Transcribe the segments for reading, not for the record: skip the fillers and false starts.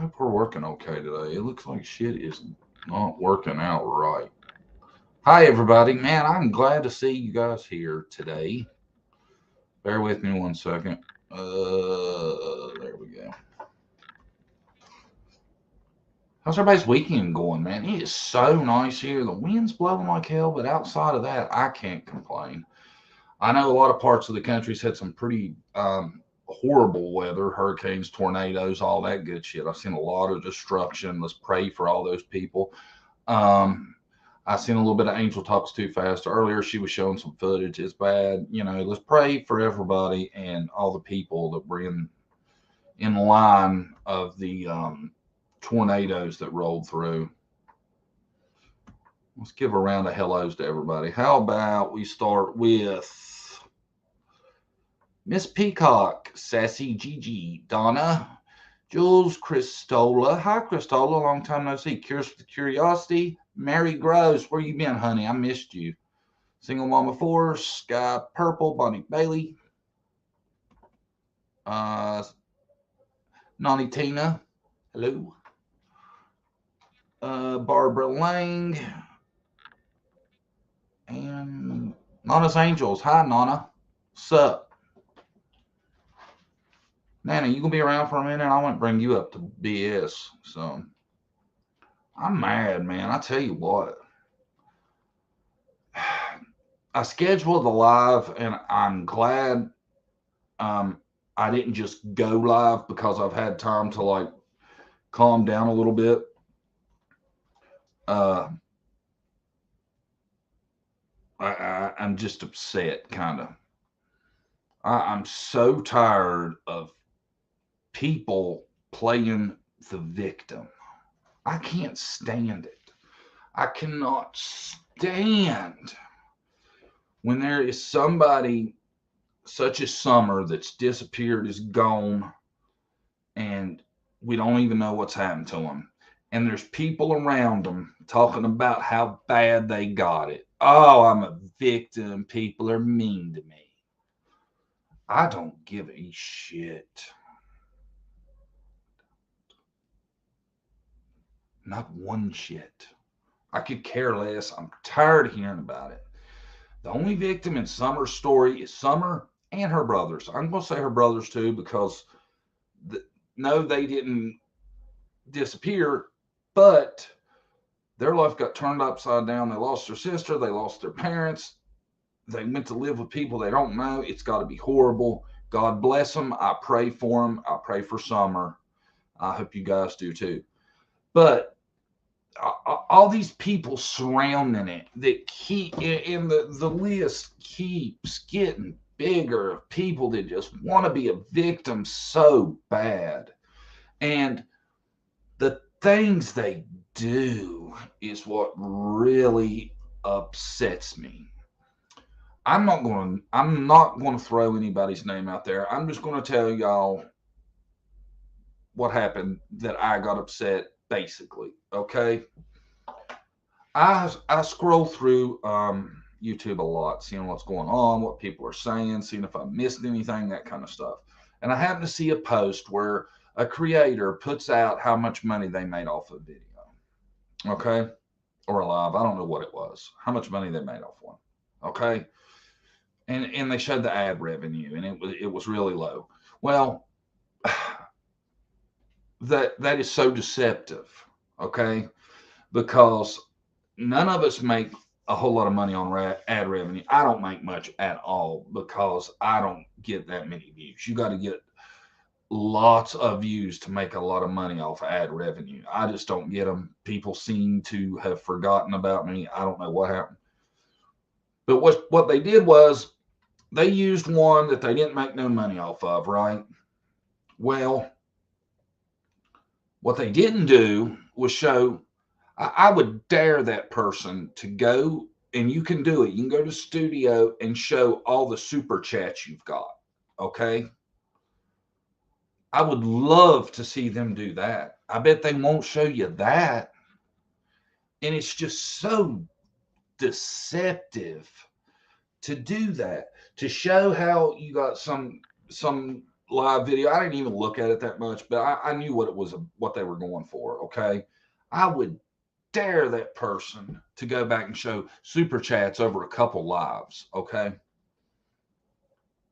hope we're working okay today. It looks like shit is not working out right. Hi, everybody. Man, I'm glad to see you guys here today. Bear with me one second. There we go. How's everybody's weekend going, man? It is so nice here. The wind's blowing like hell, but outside of that, I can't complain. I know a lot of parts of the country's had some pretty horrible weather, hurricanes, tornadoes, all that good shit. I've seen a lot of destruction. Let's pray for all those people. Um, I seen a little bit of Angel Talks Too Fast earlier. She was showing some footage. It's bad. Let's pray for everybody and all the people that were in line of the tornadoes that rolled through. Let's give a round of hellos to everybody. How about we start with Miss Peacock, Sassy Gigi, Donna, Jules, Christola. Hi, Christola. Long time no see. Curious with Curiosity. Mary Gross. Where you been, honey? I missed you. Single Mama Force. Sky Purple. Bonnie Bailey. Nani Tina. Hello. Barbara Lang. And Nana's Angels. Hi, Nana. Sup? Nana, you gonna be around for a minute? I want to bring you up to BS. So I'm mad, man. I tell you what. I scheduled the live, and I'm glad I didn't just go live because I've had time to like calm down a little bit. I'm just upset, kind of. I'm so tired of people playing the victim. I can't stand it. I cannot stand when there is somebody such as Summer that's disappeared, is gone, and we don't even know what's happened to them. And there's people around them talking about how bad they got it. Oh, I'm a victim. People are mean to me. I don't give a shit. Not one shit. I could care less. I'm tired of hearing about it. The only victim in Summer's story is Summer and her brothers. I'm going to say her brothers too because no, they didn't disappear, but their life got turned upside down. They lost their sister. They lost their parents. They went to live with people they don't know. It's got to be horrible. God bless them. I pray for them. I pray for Summer. I hope you guys do too. But all these people surrounding it that keep, and the list keeps getting bigger of people that just want to be a victim so bad. And the things they do is what really upsets me. I'm not going to throw anybody's name out there. I'm just going to tell y'all what happened that I got upset basically. Okay. I scroll through YouTube a lot, seeing what's going on, what people are saying, seeing if I missed anything, that kind of stuff. And I happen to see a post where a creator puts out how much money they made off a video. Okay. Or a live. I don't know what it was. How much money they made off one. Okay. And they showed the ad revenue, and it was really low. Well, that is so deceptive. Okay. Because none of us make a whole lot of money on ad revenue. I don't make much at all because I don't get that many views. You got to get lots of views to make a lot of money off ad revenue. I just don't get them. People seem to have forgotten about me. I don't know what happened. But what they did was they used one that they didn't make no money off of, right? Well, what they didn't do was show. I would dare that person to go, and you can do it. You can go to studio and show all the super chats you've got. Okay. I would love to see them do that. I bet they won't show you that. And it's just so deceptive to do that, to show how you got some live video. I didn't even look at it that much, but I knew what it was, what they were going for. Okay. I would dare that person to go back and show super chats over a couple lives. Okay.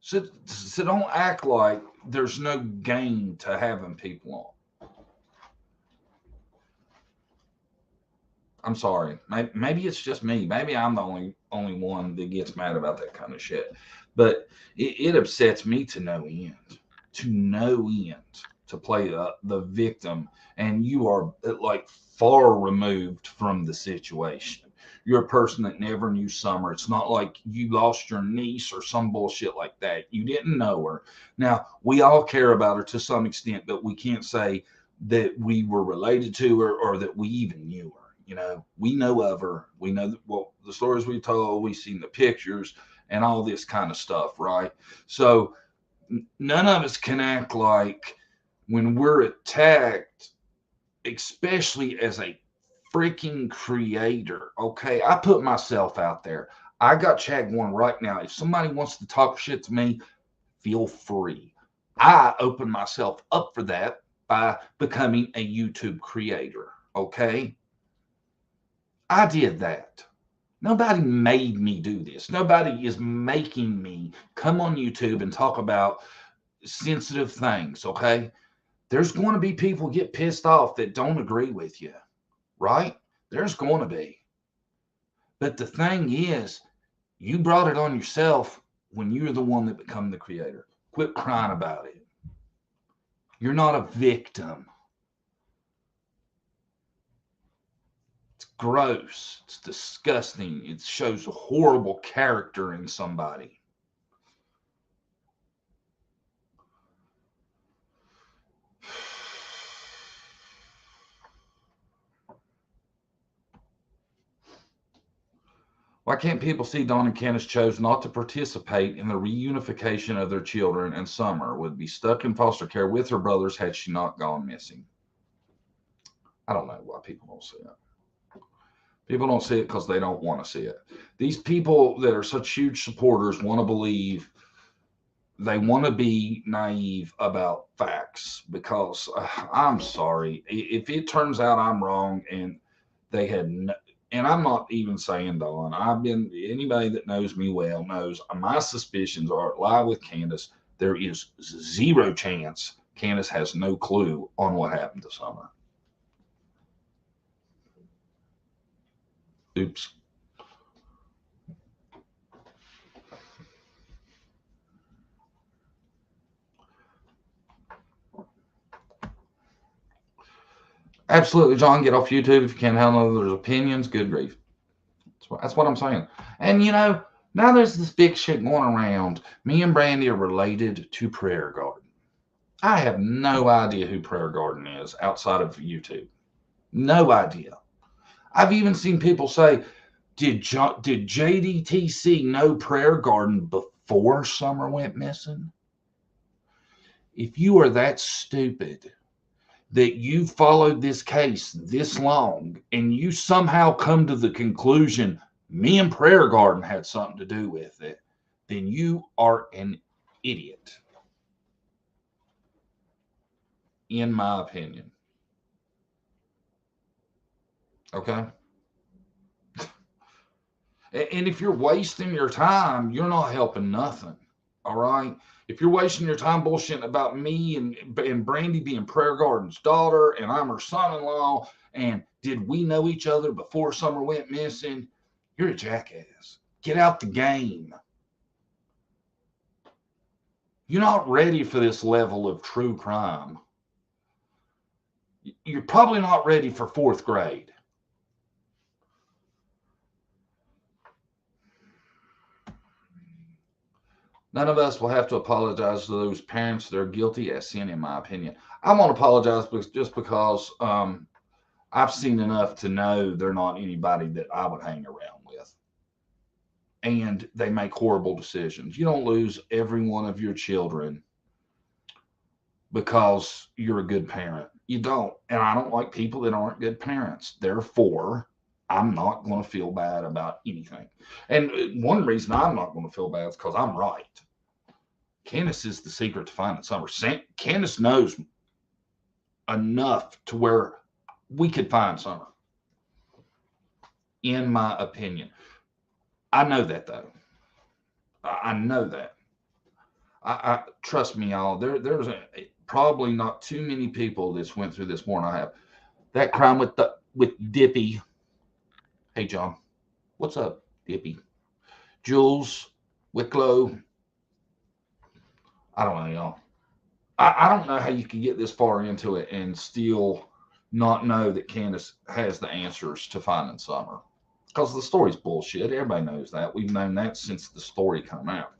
So don't act like there's no gain to having people on. I'm sorry. Maybe it's just me. Maybe I'm the only one that gets mad about that kind of shit. But it upsets me to no end. To no end. To play the victim, and you are like far removed from the situation. You're a person that never knew Summer. It's not like you lost your niece or some bullshit like that. You didn't know her. Now, we all care about her to some extent, but we can't say that we were related to her or that we even knew her. You know, we know of her. We know the stories we told. We've seen the pictures and all this kind of stuff, right? So none of us can act like when we're attacked, especially as a freaking creator. Okay, I put myself out there. I got Chad going right now. If somebody wants to talk shit to me, feel free. I open myself up for that by becoming a YouTube creator. Okay, I did that. Nobody made me do this. Nobody is making me come on YouTube and talk about sensitive things. Okay, there's going to be people get pissed off that don't agree with you, right? There's going to be. But the thing is, you brought it on yourself when you're the one that become the creator. Quit crying about it. You're not a victim. It's gross. It's disgusting. It shows a horrible character in somebody. Why can't people see Dawn and Candace chose not to participate in the reunification of their children, and Summer would be stuck in foster care with her brothers had she not gone missing? I don't know why people don't see it. People don't see it because they don't want to see it. These people that are such huge supporters want to believe, they want to be naive about facts because I'm sorry. If it turns out I'm wrong and they had and I'm not even saying Dawn. Anybody that knows me well knows my suspicions are live with Candace. There is zero chance Candace has no clue on what happened to Summer. Oops. Absolutely, John. Get off YouTube if you can't handle others' opinions. Good grief. That's what I'm saying. And now there's this big shit going around. Me and Brandy are related to Prayer Garden. I have no idea who Prayer Garden is outside of YouTube. No idea. I've even seen people say, did JDTC know Prayer Garden before Summer went missing? If you are that stupid that you followed this case this long and you somehow come to the conclusion me and Prayer Garden had something to do with it, then you are an idiot, in my opinion. Okay? And if you're wasting your time, you're not helping nothing. All right? If you're wasting your time bullshitting about me and Brandy being Prayer Garden's daughter and I'm her son-in-law and did we know each other before Summer went missing, you're a jackass. Get out the game. You're not ready for this level of true crime. You're probably not ready for fourth grade. None of us will have to apologize to those parents that are guilty as sin, in my opinion. I won't apologize just because I've seen enough to know they're not anybody that I would hang around with. And they make horrible decisions. You don't lose every one of your children because you're a good parent. You don't. And I don't like people that aren't good parents. Therefore, I'm not going to feel bad about anything. And one reason I'm not going to feel bad is because I'm right. Candace is the secret to finding Summer. Candace knows enough to where we could find Summer, in my opinion. I know that, though. I know that. I trust me, y'all. There's probably not too many people that's went through this more than I have. That crime with Dippy. Hey, John. What's up, Dippy? Jules, Wicklow. I don't know, y'all. I don't know how you can get this far into it and still not know that Candace has the answers to finding Summer. Because the story's bullshit. Everybody knows that. We've known that since the story came out.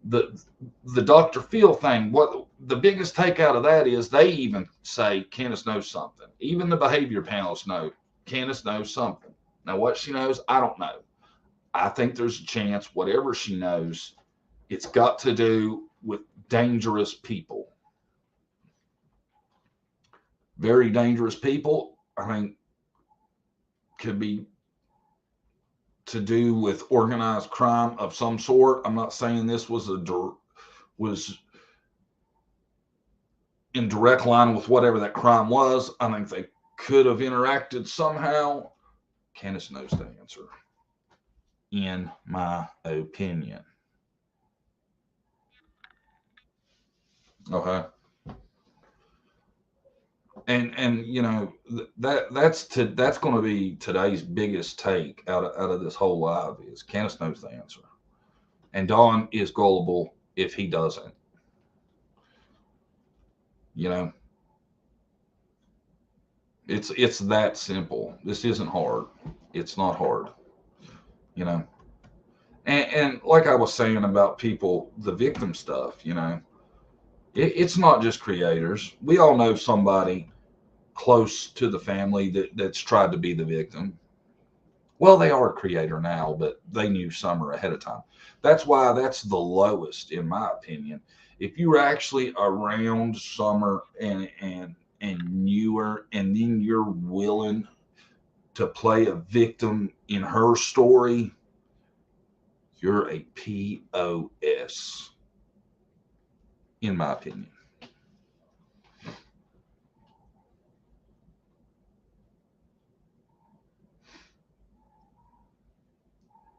The Dr. Phil thing, what the biggest take out of that is they even say Candace knows something. Even the behavior panelists know Candace knows something. Now, what she knows, I don't know. I think there's a chance whatever she knows, it's got to do with dangerous people. Very dangerous people, I think, could be to do with organized crime of some sort. I'm not saying this was in direct line with whatever that crime was. I think they could have interacted somehow. Candace knows the answer, in my opinion. Okay. And you know that's going to be today's biggest take out of this whole live is Candace knows the answer, and Don is gullible if he doesn't. You know, it's that simple. This isn't hard. It's not hard. You know, and like I was saying about people, the victim stuff. You know, it's not just creators. We all know somebody close to the family that's tried to be the victim. Well, they are a creator now, but they knew Summer ahead of time. That's why that's the lowest, in my opinion. If you were actually around Summer and knew her, and then you're willing to play a victim in her story, you're a POS, in my opinion.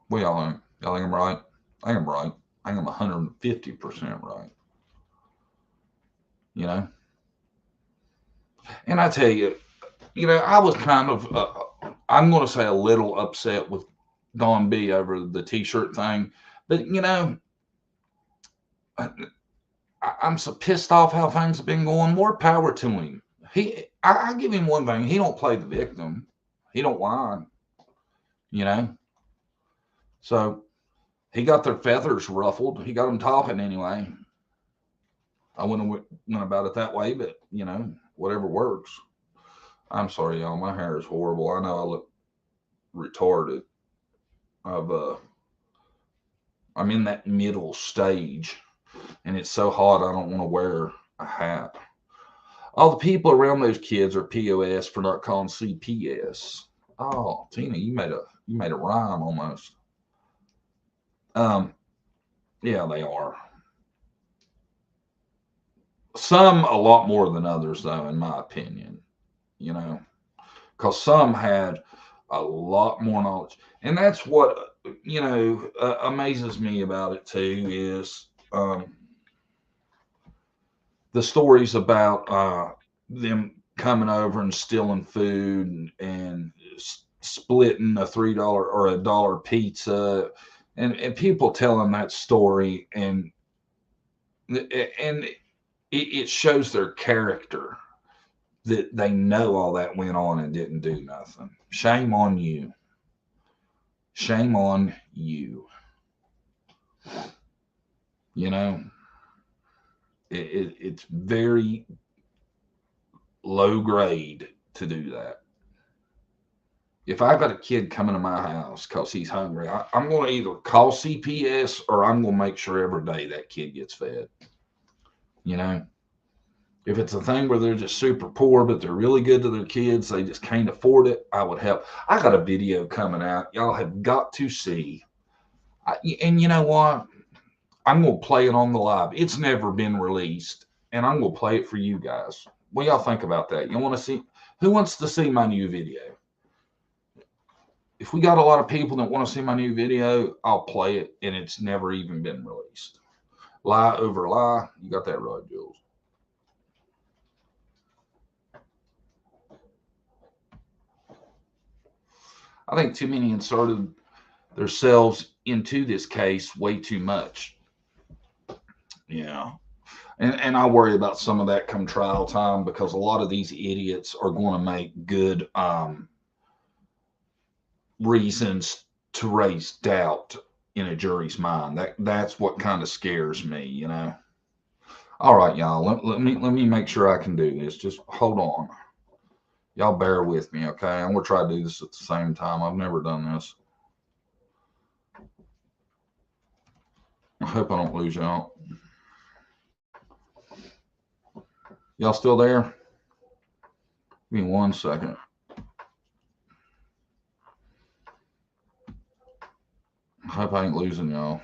What y'all think? Y'all think I'm right? I think I'm right. I think I'm 150% right. You know? And I tell you, I was kind of, I'm going to say a little upset with Don B over the t-shirt thing. But, I'm so pissed off how things have been going. More power to him. I give him one thing. He don't play the victim. He don't whine, you know? So he got their feathers ruffled. He got them talking anyway. I wouldn't have went about it that way, but, whatever works. I'm sorry, y'all. My hair is horrible. I know I look retarded. I'm in that middle stage, and it's so hot I don't want to wear a hat. All the people around those kids are POS for not calling CPS. Oh, Tina, you made a rhyme almost. Yeah, they are. Some a lot more than others, though, in my opinion. Because some had a lot more knowledge, and that's what amazes me about it too is the stories about them coming over and stealing food and splitting a $3 or a dollar pizza, and people telling that story, and it shows their character that they know all that went on and didn't do nothing. Shame on you. Shame on you. It's very low grade to do that. If I've got a kid coming to my house because he's hungry, I'm going to either call CPS or I'm going to make sure every day that kid gets fed. If it's a thing where they're just super poor, but they're really good to their kids, they just can't afford it, I would help. I got a video coming out. Y'all have got to see. And you know what? I'm going to play it on the live. It's never been released, and I'm going to play it for you guys. What y'all think about that? You want to see? Who wants to see my new video? If we got a lot of people that want to see my new video, I'll play it, and it's never even been released. Lie over lie. You got that right, Jules. I think too many inserted themselves into this case way too much. Yeah. And I worry about some of that come trial time, because a lot of these idiots are going to make good reasons to raise doubt in a jury's mind. That's what kind of scares me, you know. All right, y'all. Let me make sure I can do this. Just hold on. Y'all bear with me, okay? I'm going to try to do this at the same time. I've never done this. I hope I don't lose y'all. Y'all still there? Give me 1 second. I hope I ain't losing y'all.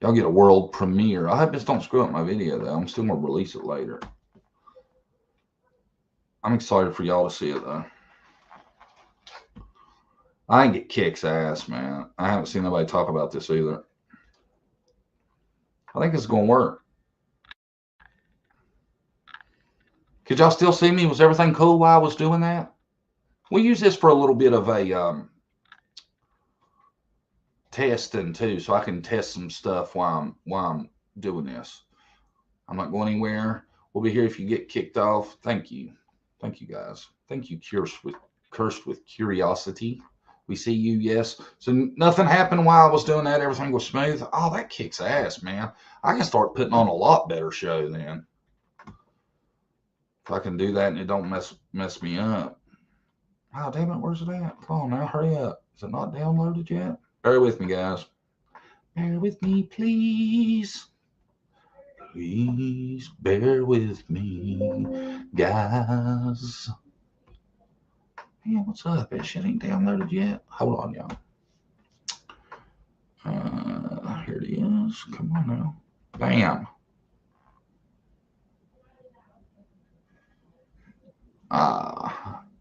Y'all get a world premiere. I hope this don't screw up my video, though. I'm still going to release it later. I'm excited for y'all to see it, though. I ain't get kicks ass, man. I haven't seen nobody talk about this either. I think it's going to work. Could y'all still see me? Was everything cool while I was doing that? We use this for a little bit of a testing too, so I can test some stuff while I'm doing this. I'm not going anywhere. We'll be here if you get kicked off. Thank you guys. Thank you, cursed with curiosity. We see you, yes. So nothing happened while I was doing that. Everything was smooth. Oh, that kicks ass, man. I can start putting on a lot better show then. If I can do that and it don't mess me up. Oh, damn it, where's it at? Come on now, hurry up. Is it not downloaded yet? Bear with me, guys. Bear with me, please. Please bear with me, guys. Yeah, what's up? That shit ain't downloaded yet. Hold on, y'all. Here it is. Come on now. Bam.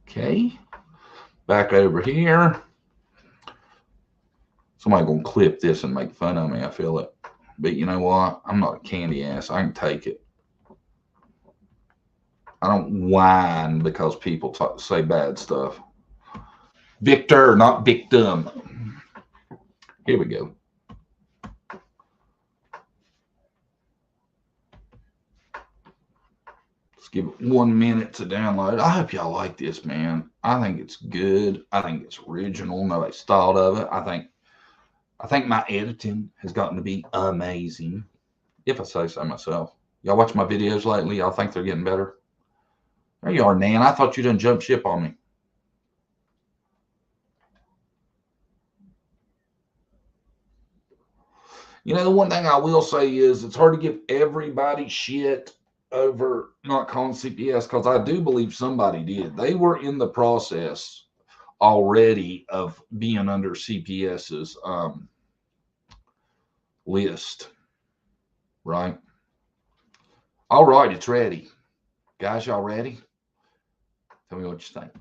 Okay. Back over here. Somebody gonna clip this and make fun of me. I feel it. But you know what? I'm not a candy ass. I can take it. I don't whine because people say bad stuff. Victor, not victim. Here we go. Let's give it 1 minute to download. I hope y'all like this, man. I think it's good. I think it's original. Nobody's thought of it. I think my editing has gotten to be amazing, if I say so myself. Y'all watch my videos lately? Y'all think they're getting better? There you are, Nan. I thought you done jump ship on me. You know, the one thing I will say is it's hard to give everybody shit over not calling CPS, because I do believe somebody did. They were in the process already of being under CPS's list, right? All right, it's ready. Guys, y'all ready? Tell me what you think.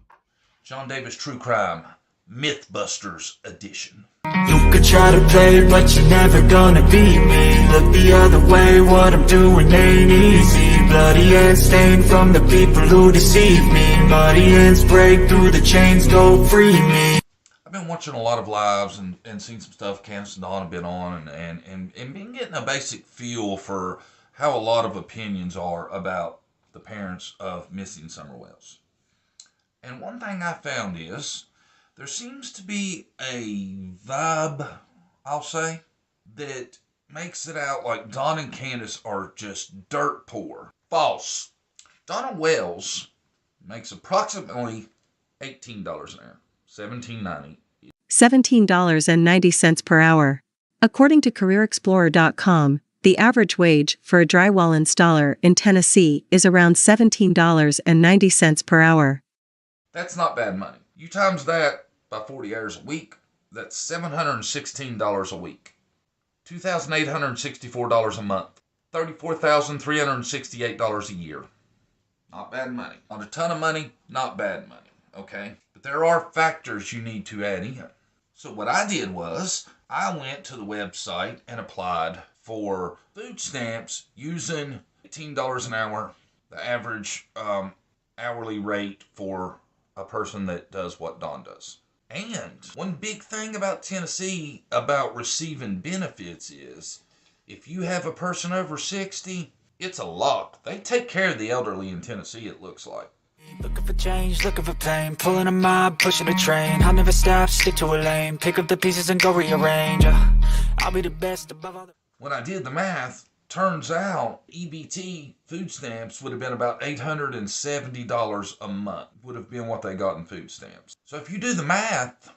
John Davis True Crime Mythbusters Edition. You could try to play, but you're never gonna beat me. Look the other way, what I'm doing ain't easy. Bloody hands stained from the people who deceive me. Muddy hands break through the chains, go free me. I've been watching a lot of lives and seen some stuff Candace and Dawn have been on, and been getting a basic feel for how a lot of opinions are about the parents of missing Summer Wells. And one thing I found is there seems to be a vibe, I'll say, that makes it out like Dawn and Candace are just dirt poor. False. Donna Wells makes approximately $18 an hour, $17.90. $17.90 per hour. According to CareerExplorer.com, the average wage for a drywall installer in Tennessee is around $17.90 per hour. That's not bad money. You times that by 40 hours a week, that's $716 a week. $2,864 a month, $34,368 a year. Not bad money. Not a ton of money, not bad money. Okay? But there are factors you need to add in. So what I did was I went to the website and applied for food stamps using $15 an hour, the average hourly rate for a person that does what Don does. And one big thing about Tennessee about receiving benefits is if you have a person over 60, it's a lot. They take care of the elderly in Tennessee, it looks like. Looking for change, looking for pain, pulling a mob, pushing a train. I'll never stop, stick to a lane, pick up the pieces and go rearrange. I'll be the best above all the... When I did the math, turns out EBT food stamps would have been about $870 a month, would have been what they got in food stamps. So if you do the math,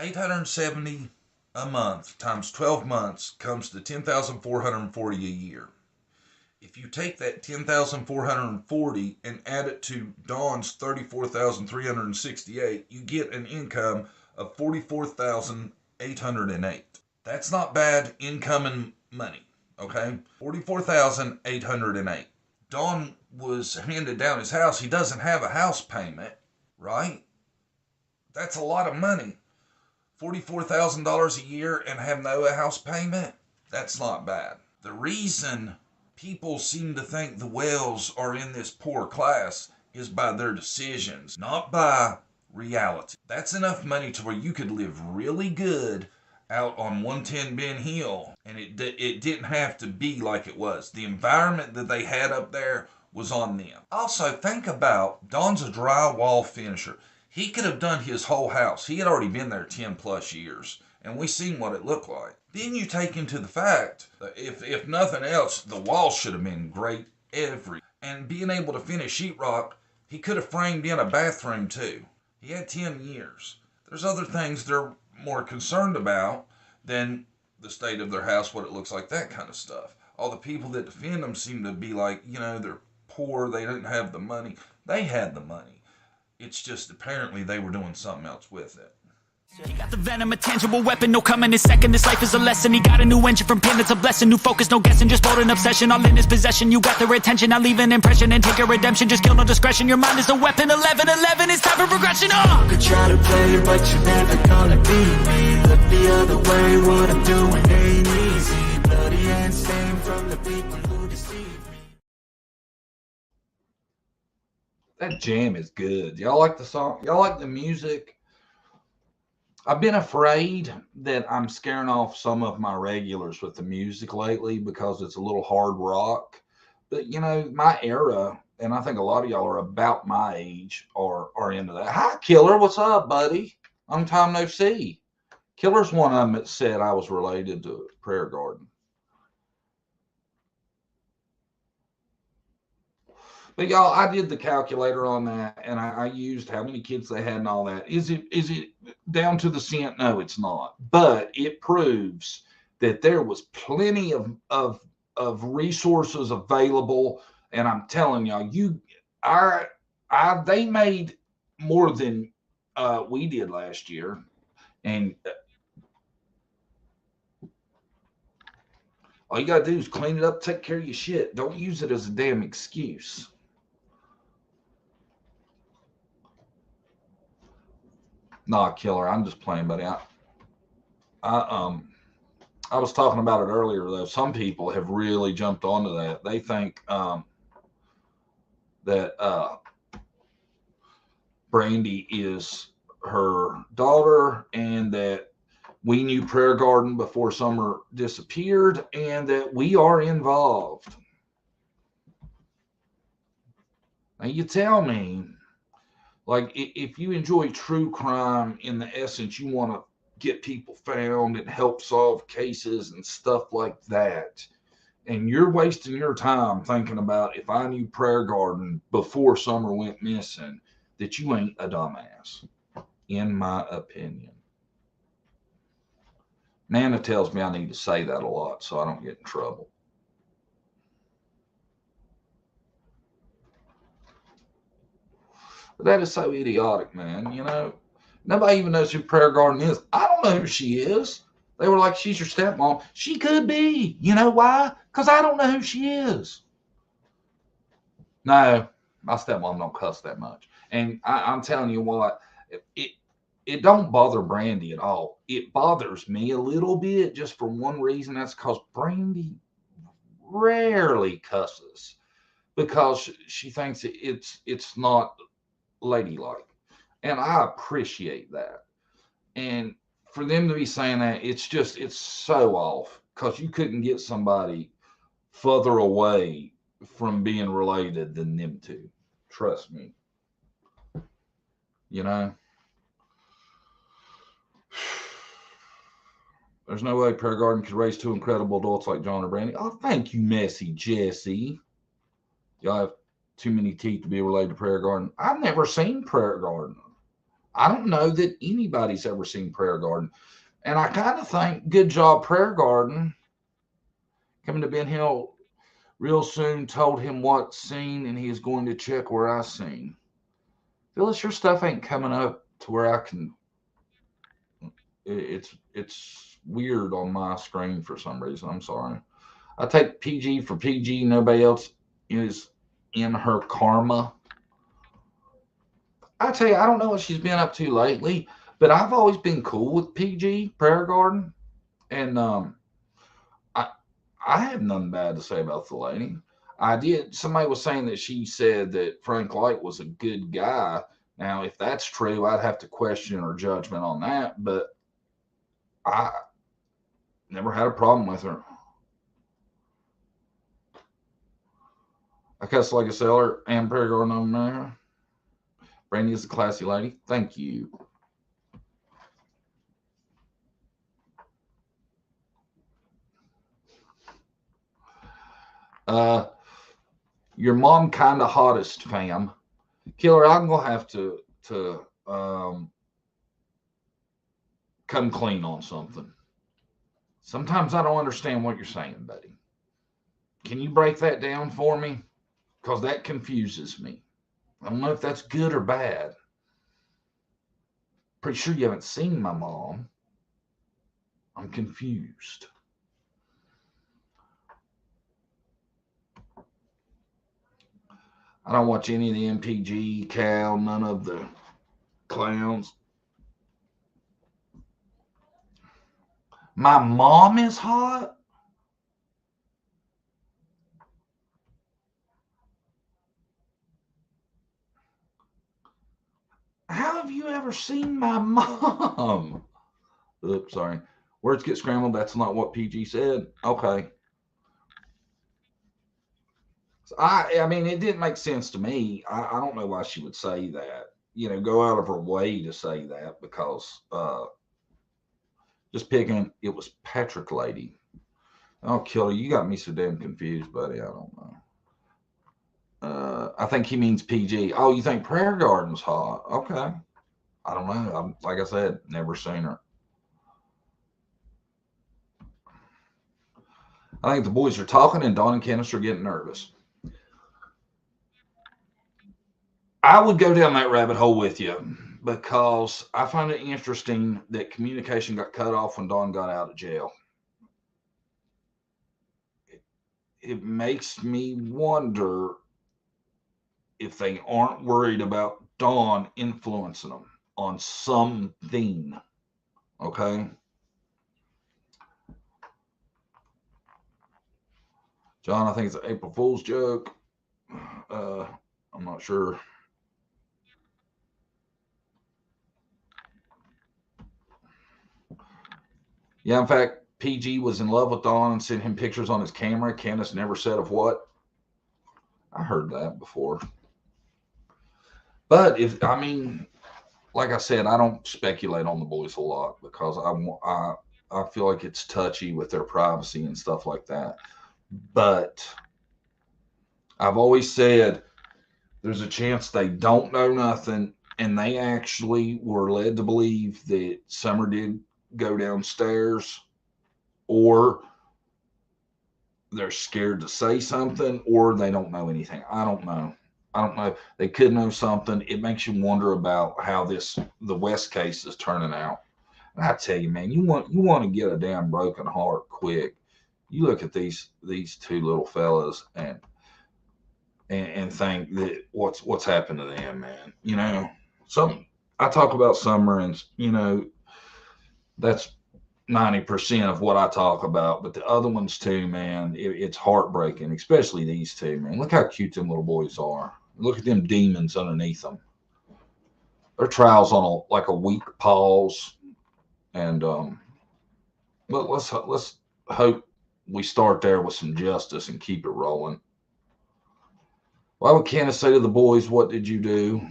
$870 a month times 12 months comes to $10,440 a year. If you take that $10,440 and add it to Dawn's $34,368, you get an income of $44,808. That's not bad income and money, okay? $44,808. Dawn was handed down his house. He doesn't have a house payment, right? That's a lot of money. $44,000 a year and have no house payment? That's not bad. The reason people seem to think the Wells are in this poor class is by their decisions, not by reality. That's enough money to where you could live really good out on 110 Ben Hill, and it didn't have to be like it was. The environment that they had up there was on them. Also, think about, Don's a drywall finisher. He could have done his whole house. He had already been there 10 plus years, and we seen what it looked like. Then you take into the fact that if nothing else, the walls should have been great and being able to finish sheetrock, he could have framed in a bathroom too. He had 10 years. There's other things they're more concerned about than the state of their house, what it looks like, that kind of stuff. All the people that defend them seem to be like, they're poor, they didn't have the money. They had the money. It's just apparently they were doing something else with it. He got the venom, a tangible weapon, no coming in second. This life is a lesson. He got a new engine from pain, it's a blessing. New focus, no guessing, just bold and obsession. All in his possession, you got their attention. I'll leave an impression and take a redemption. Just kill, no discretion. Your mind is a weapon. 11-11, it's time for progression. You could try to play, but you're never gonna beat me. Look the other way, what I'm doing ain't easy. Bloody and stained from the people who deceive me. That jam is good. Y'all like the song? Y'all like the music? I've been afraid that I'm scaring off some of my regulars with the music lately because it's a little hard rock. But, my era, and I think a lot of y'all are about my age, are into that. Hi, Killer. What's up, buddy? Long time no see. Killer's one of them that said I was related to Prayer Garden. But y'all, I did the calculator on that, and I used how many kids they had and all that. Is it down to the cent? No, it's not. But it proves that there was plenty of resources available. And I'm telling y'all, they made more than we did last year. And all you gotta do is clean it up, take care of your shit. Don't use it as a damn excuse. Nah, Killer, I'm just playing, buddy. I was talking about it earlier, though. Some people have really jumped onto that. They think that Brandy is her daughter, and that we knew Prayer Garden before Summer disappeared, and that we are involved. Now, you tell me, like, if you enjoy true crime in the essence, you want to get people found and help solve cases and stuff like that, and you're wasting your time thinking about if I knew Prayer Garden before Summer went missing, that you ain't a dumbass, in my opinion. Nana tells me I need to say that a lot so I don't get in trouble. But that is so idiotic, man. Nobody even knows who Prayer Garden is. I don't know who she is. They were like, she's your stepmom. She could be. You know why? Because I don't know who she is. No, my stepmom don't cuss that much. And I'm telling you what, it don't bother Brandy at all. It bothers me a little bit just for one reason. That's because Brandy rarely cusses because she thinks it's not ladylike. And I appreciate that. And for them to be saying that, it's so off because you couldn't get somebody further away from being related than them two. Trust me. You know, there's no way Prayer Garden could raise two incredible adults like John or Brandy. Oh, thank you, Messy Jesse. Y'all have too many teeth to be related to Prayer Garden. I've never seen Prayer Garden. I don't know that anybody's ever seen Prayer Garden. And I kind of think, good job, Prayer Garden. Coming to Ben Hill real soon, told him what scene, and he is going to check where I sing. Phyllis, your stuff ain't coming up to where I can. It's weird on my screen for some reason. I'm sorry. I take PG for PG. Nobody else is in her karma. I tell you, I don't know what she's been up to lately, but I've always been cool with PG Prayer Garden, and I have nothing bad to say about the lady. I did. Somebody was saying that she said that Frank Light was a good guy. Now, if that's true, I'd have to question her judgment on that, but I never had a problem with her. I cuss like a sailor and Prayer Garden over there. Brandy is a classy lady. Thank you. Your mom kind of hottest, fam. Killer, I'm gonna have to come clean on something. Sometimes I don't understand what you're saying, buddy. Can you break that down for me? Because that confuses me. I don't know if that's good or bad. Pretty sure you haven't seen my mom. I'm confused. I don't watch any of the MPG, Cal, none of the clowns. My mom is hot? How have you ever seen my mom? Oops, sorry. Words get scrambled. That's not what PG said. Okay. So I mean, it didn't make sense to me. I don't know why she would say that. You know, go out of her way to say that because just picking, it was Patrick Lady. Oh, Killer, you got me so damn confused, buddy. I don't know. I think he means PG. Oh, you think Prayer Garden's hot? Okay. I don't know. Like I said, never seen her. I think the boys are talking and Don and Candace are getting nervous. I would go down that rabbit hole with you because I find it interesting that communication got cut off when Don got out of jail. It makes me wonder if they aren't worried about Don influencing them on something. Okay. John, I think it's an April Fool's joke. I'm not sure. Yeah, in fact, PG was in love with Don and sent him pictures on his camera. Candace never said of what. I heard that before. But I mean, like I said, I don't speculate on the boys a lot because I feel like it's touchy with their privacy and stuff like that. But I've always said there's a chance they don't know nothing, and they actually were led to believe that Summer did go downstairs, or they're scared to say something, or they don't know anything. I don't know. They could know something. It makes you wonder about how the West case is turning out. I tell you, man, you want to get a damn broken heart quick. You look at these two little fellas and think that what's happened to them, man. You know, some I talk about Summer, and you know that's 90% of what I talk about, but the other ones too, man, it's heartbreaking, especially these two, man. Look how cute them little boys are. Look at them demons underneath them. Their trials on like a week pause, and but let's hope we start there with some justice and keep it rolling. Why would Candace say to the boys, "What did you do?"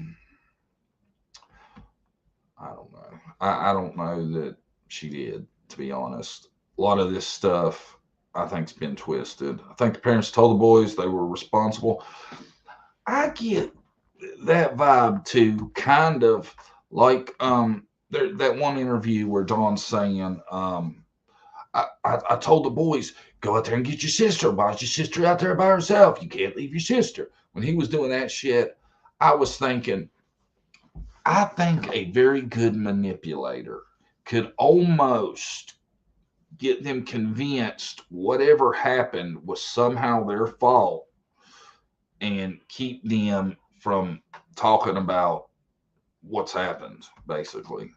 I don't know. I don't know that she did, to be honest. A lot of this stuff, I think, has been twisted. I think the parents told the boys they were responsible. I get that vibe too, kind of like that one interview where Dawn's saying, I told the boys, go out there and get your sister. Why is your sister out there by herself? You can't leave your sister. When he was doing that shit, I was thinking, I think a very good manipulator could almost get them convinced whatever happened was somehow their fault and keep them from talking about what's happened, basically.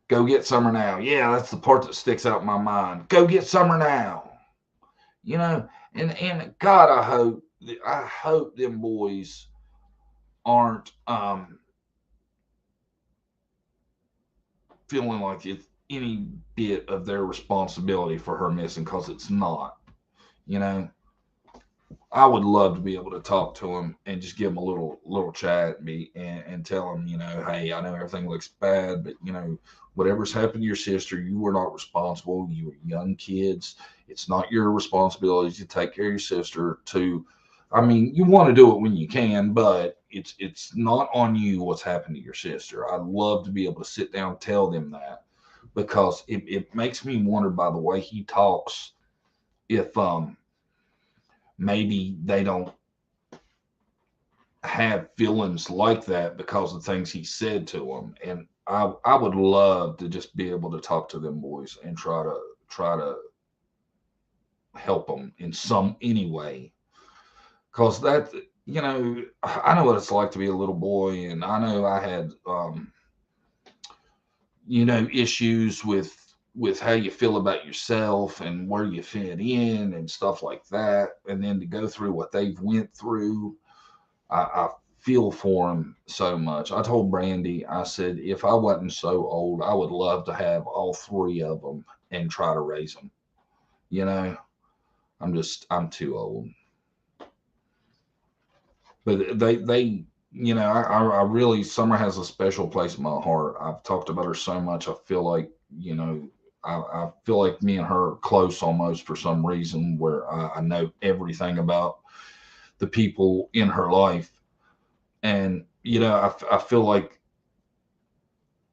Go get Summer now. Yeah, that's the part that sticks out in my mind. Go get Summer now. You know, and God, I hope them boys aren't feeling like it's any bit of their responsibility for her missing, because it's not. You know, I would love to be able to talk to him and just give him a little chat and tell him, you know, hey, I know everything looks bad, but you know, whatever's happened to your sister, you were not responsible. You were young kids. It's not your responsibility to take care of your sister. I mean, you want to do it when you can, but it's not on you what's happened to your sister. I'd love to be able to sit down and tell them that, because it makes me wonder, by the way he talks, if maybe they don't have feelings like that because of things he said to them. And I would love to just be able to talk to them boys and try to help them in any way, because that, you know, I know what it's like to be a little boy, and I know I had you know, issues with how you feel about yourself and where you fit in and stuff like that, and then to go through what they've went through, I feel for them so much. I told Brandy, I said, if I wasn't so old, I would love to have all three of them and try to raise them. You know, I'm too old. But they you know, I really, Summer has a special place in my heart. I've talked about her so much. I feel like, you know, I feel like me and her are close almost for some reason, where I know everything about the people in her life. And, you know, I feel like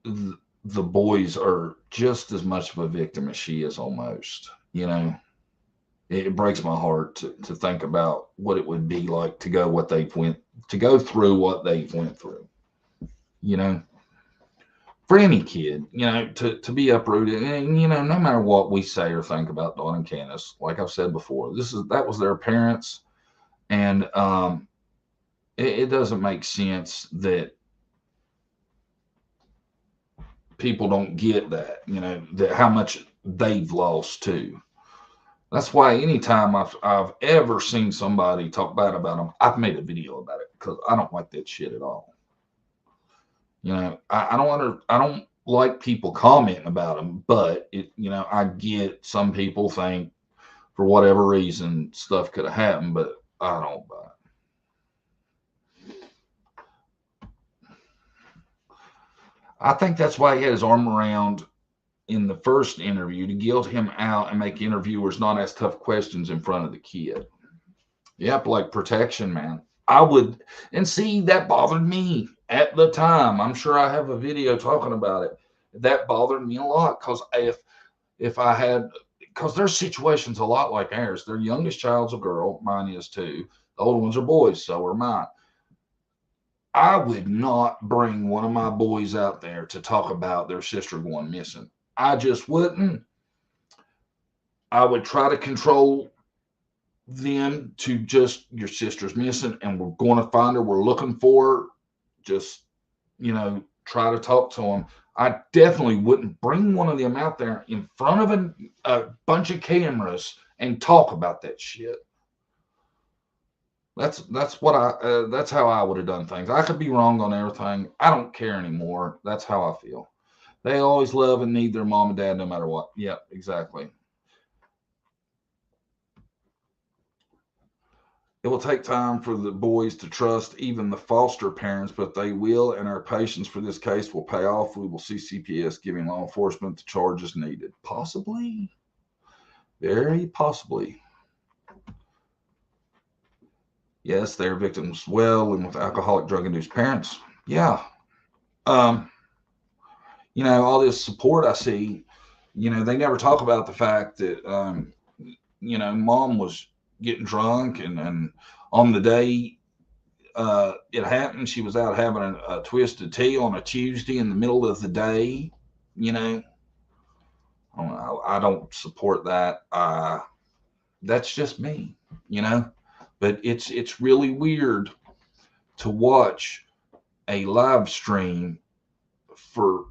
the boys are just as much of a victim as she is almost, you know. It breaks my heart to think about what it would be like to go through what they've went through, you know, for any kid, you know, to be uprooted. And, you know, no matter what we say or think about Dawn and Candace, like I've said before, that was their parents. And it doesn't make sense that people don't get that, you know, that how much they've lost too. That's why anytime I've ever seen somebody talk bad about them, I've made a video about it, because I don't like that shit at all. You know, I don't like people commenting about them, but you know, I get some people think for whatever reason stuff could have happened, but I don't buy it. I think that's why he had his arm around in the first interview, to guilt him out and make interviewers not ask tough questions in front of the kid. Yep, like protection, man. I would, and see, that bothered me at the time. I'm sure I have a video talking about it. That bothered me a lot, because if I had, because their situation's a lot like ours. Their youngest child's a girl, mine is too. The older ones are boys, so are mine. I would not bring one of my boys out there to talk about their sister going missing. I just wouldn't. I would try to control them to just, your sister's missing and we're going to find her. We're looking for her. Just, try to talk to them. I definitely wouldn't bring one of them out there in front of a bunch of cameras and talk about that shit. That's how I would have done things. I could be wrong on everything. I don't care anymore. That's how I feel. They always love and need their mom and dad no matter what. Yep, exactly. It will take time for the boys to trust even the foster parents, but they will, and our patience for this case will pay off. We will see CPS giving law enforcement the charges needed. Possibly. Very possibly. Yes, they're victims well and with alcoholic, drug-induced parents. Yeah. All this support I see, they never talk about the fact that, mom was getting drunk and on the day it happened, she was out having a twisted tea on a Tuesday in the middle of the day. I don't support that. That's just me, but it's really weird to watch a live stream for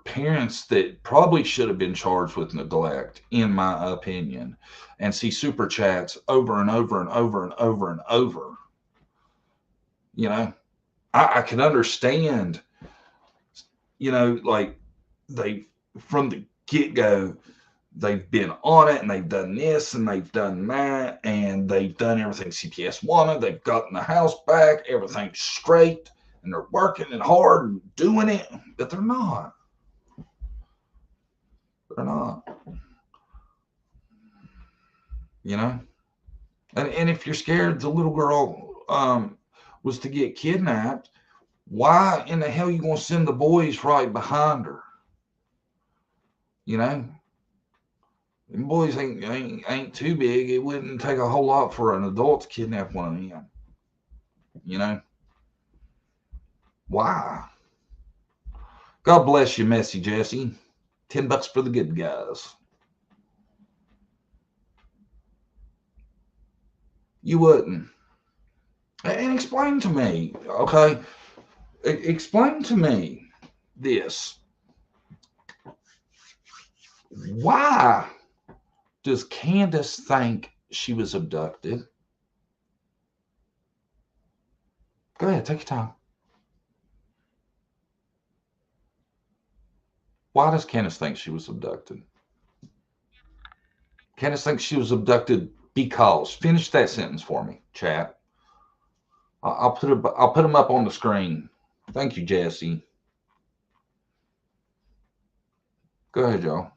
parents that probably should have been charged with neglect, in my opinion, and see super chats over and over and over and over and over. I can understand, like they, from the get-go, they've been on it and they've done this and they've done that and they've done everything CPS wanted. They've gotten the house back, everything's straight, and they're working and hard and doing it, but they're not. They're not. And if you're scared the little girl was to get kidnapped, why in the hell are you going to send the boys right behind her? Them boys ain't too big. It wouldn't take a whole lot for an adult to kidnap one of them. Why? God bless you, Messy Jesse. $10 for the good guys. You wouldn't. And explain to me, okay? Explain to me this. Why does Candace think she was abducted? Go ahead, take your time. Why does Candace think she was abducted? Candace thinks she was abducted because. Finish that sentence for me, chat. I'll put them up on the screen. Thank you, Jesse. Go ahead, y'all.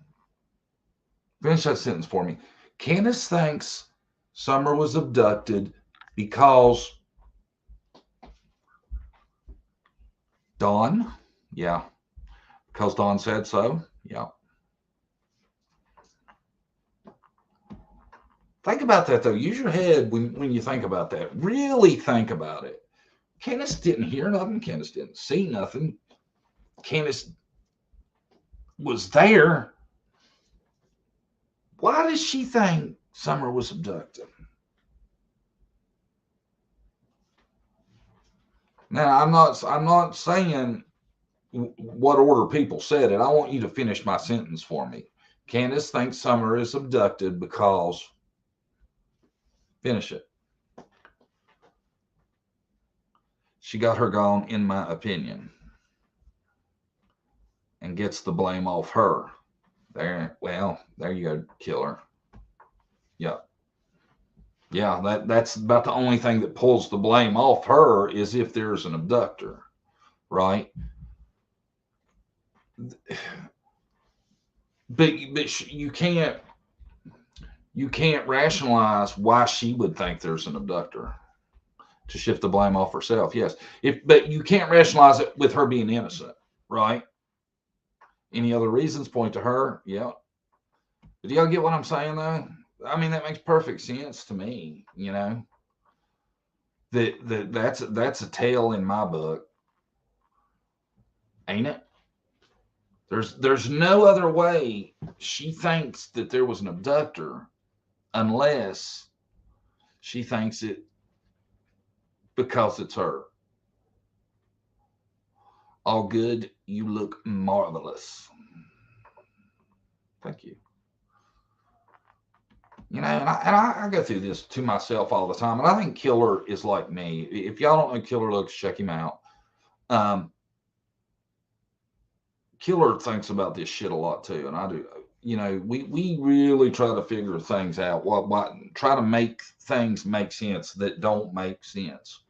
Finish that sentence for me. Candace thinks Summer was abducted because Dawn. Yeah. Because Dawn said so. Yeah. Think about that, though. Use your head when you think about that. Really think about it. Candace didn't hear nothing. Candace didn't see nothing. Candace was there. Why does she think Summer was abducted? Now, I'm not saying what order people said it. I want you to finish my sentence for me. Candace thinks Summer is abducted because... Finish it. She got her gone, in my opinion, and gets the blame off her. There you go, killer. Yeah. Yeah, that's about the only thing that pulls the blame off her, is if there's an abductor, right? But you can't rationalize why she would think there's an abductor to shift the blame off herself. Yes. But you can't rationalize it with her being innocent, right? Any other reasons point to her? Yeah. But do y'all get what I'm saying, though? I mean, that makes perfect sense to me, That's a tale in my book, ain't it? There's no other way she thinks that there was an abductor unless she thinks it because it's her. All good, you look marvelous. Thank you. You know, and I go through this to myself all the time, and I think Killer is like me. If y'all don't know Killer Looks, check him out. Killer thinks about this shit a lot too, and I do. You know, we really try to figure things out. What try to make things make sense that don't make sense.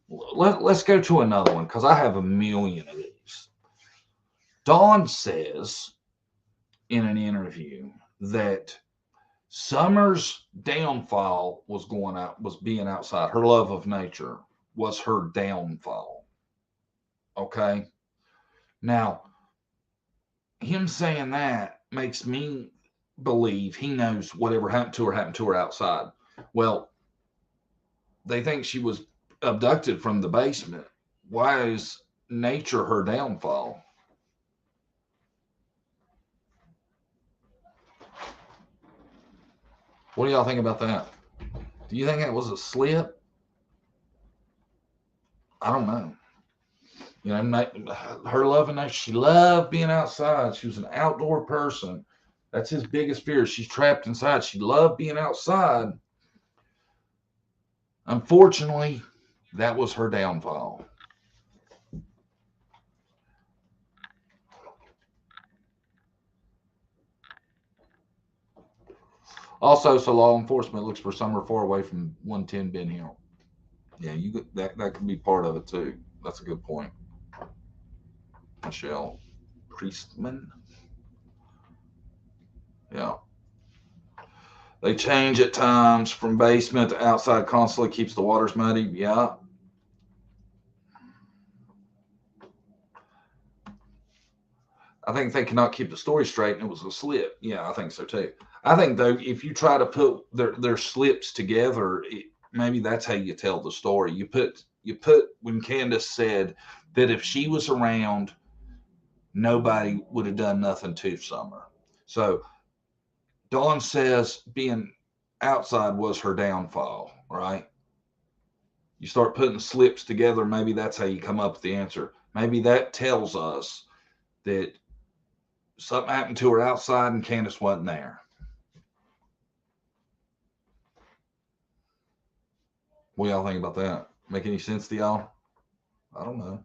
Let's go to another one because I have a million of these. Dawn says in an interview that Summer's downfall was being outside. Her love of nature was her downfall. Okay. Now, him saying that makes me believe he knows whatever happened to her outside. Well, they think she was abducted from the basement. Why is nature her downfall? What do y'all think about that? Do you think that was a slip? I don't know. You know, her love and nature. She loved being outside. She was an outdoor person. That's his biggest fear. She's trapped inside. She loved being outside. Unfortunately, that was her downfall. Also, so law enforcement looks for somewhere far away from 110 Ben Hill. Yeah, that could be part of it too. That's a good point. Michelle Priestman. Yeah. They change at times from basement to outside constantly, keeps the waters muddy. Yeah. I think they cannot keep the story straight and it was a slip. Yeah, I think so too. I think though, if you try to put their slips together, maybe that's how you tell the story. You put when Candace said that if she was around, nobody would have done nothing to Summer. So Dawn says being outside was her downfall, right? You start putting slips together, maybe that's how you come up with the answer. Maybe that tells us that something happened to her outside and Candace wasn't there. What do y'all think about that? Make any sense to y'all? I don't know.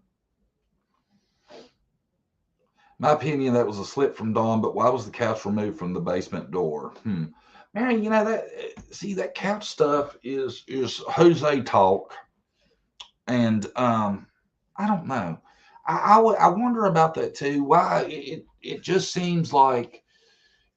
My opinion, that was a slip from Dawn, but why was the couch removed from the basement door? Man, you know that couch stuff is Jose talk, and I don't know. I wonder about that too. Why it just seems like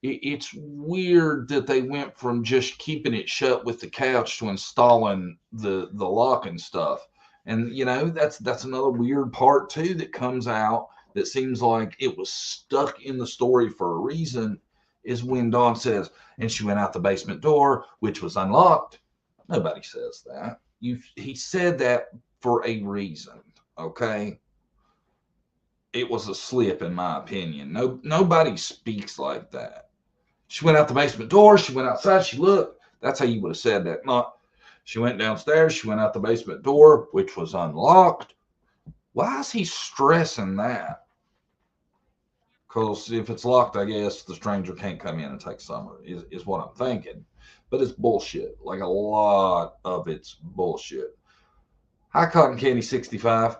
it's weird that they went from just keeping it shut with the couch to installing the lock and stuff. And you know that's another weird part too that comes out that seems like it was stuck in the story for a reason. Is when Dawn says, and she went out the basement door, which was unlocked. Nobody says that. He said that for a reason. Okay. It was a slip, in my opinion. Nobody speaks like that. She went out the basement door. She went outside. She looked. That's how you would have said that. Not, she went downstairs. She went out the basement door, which was unlocked. Why is he stressing that? Because if it's locked, I guess the stranger can't come in and take Summer, is what I'm thinking. But it's bullshit. Like a lot of it's bullshit. Hi, Cotton Candy 65.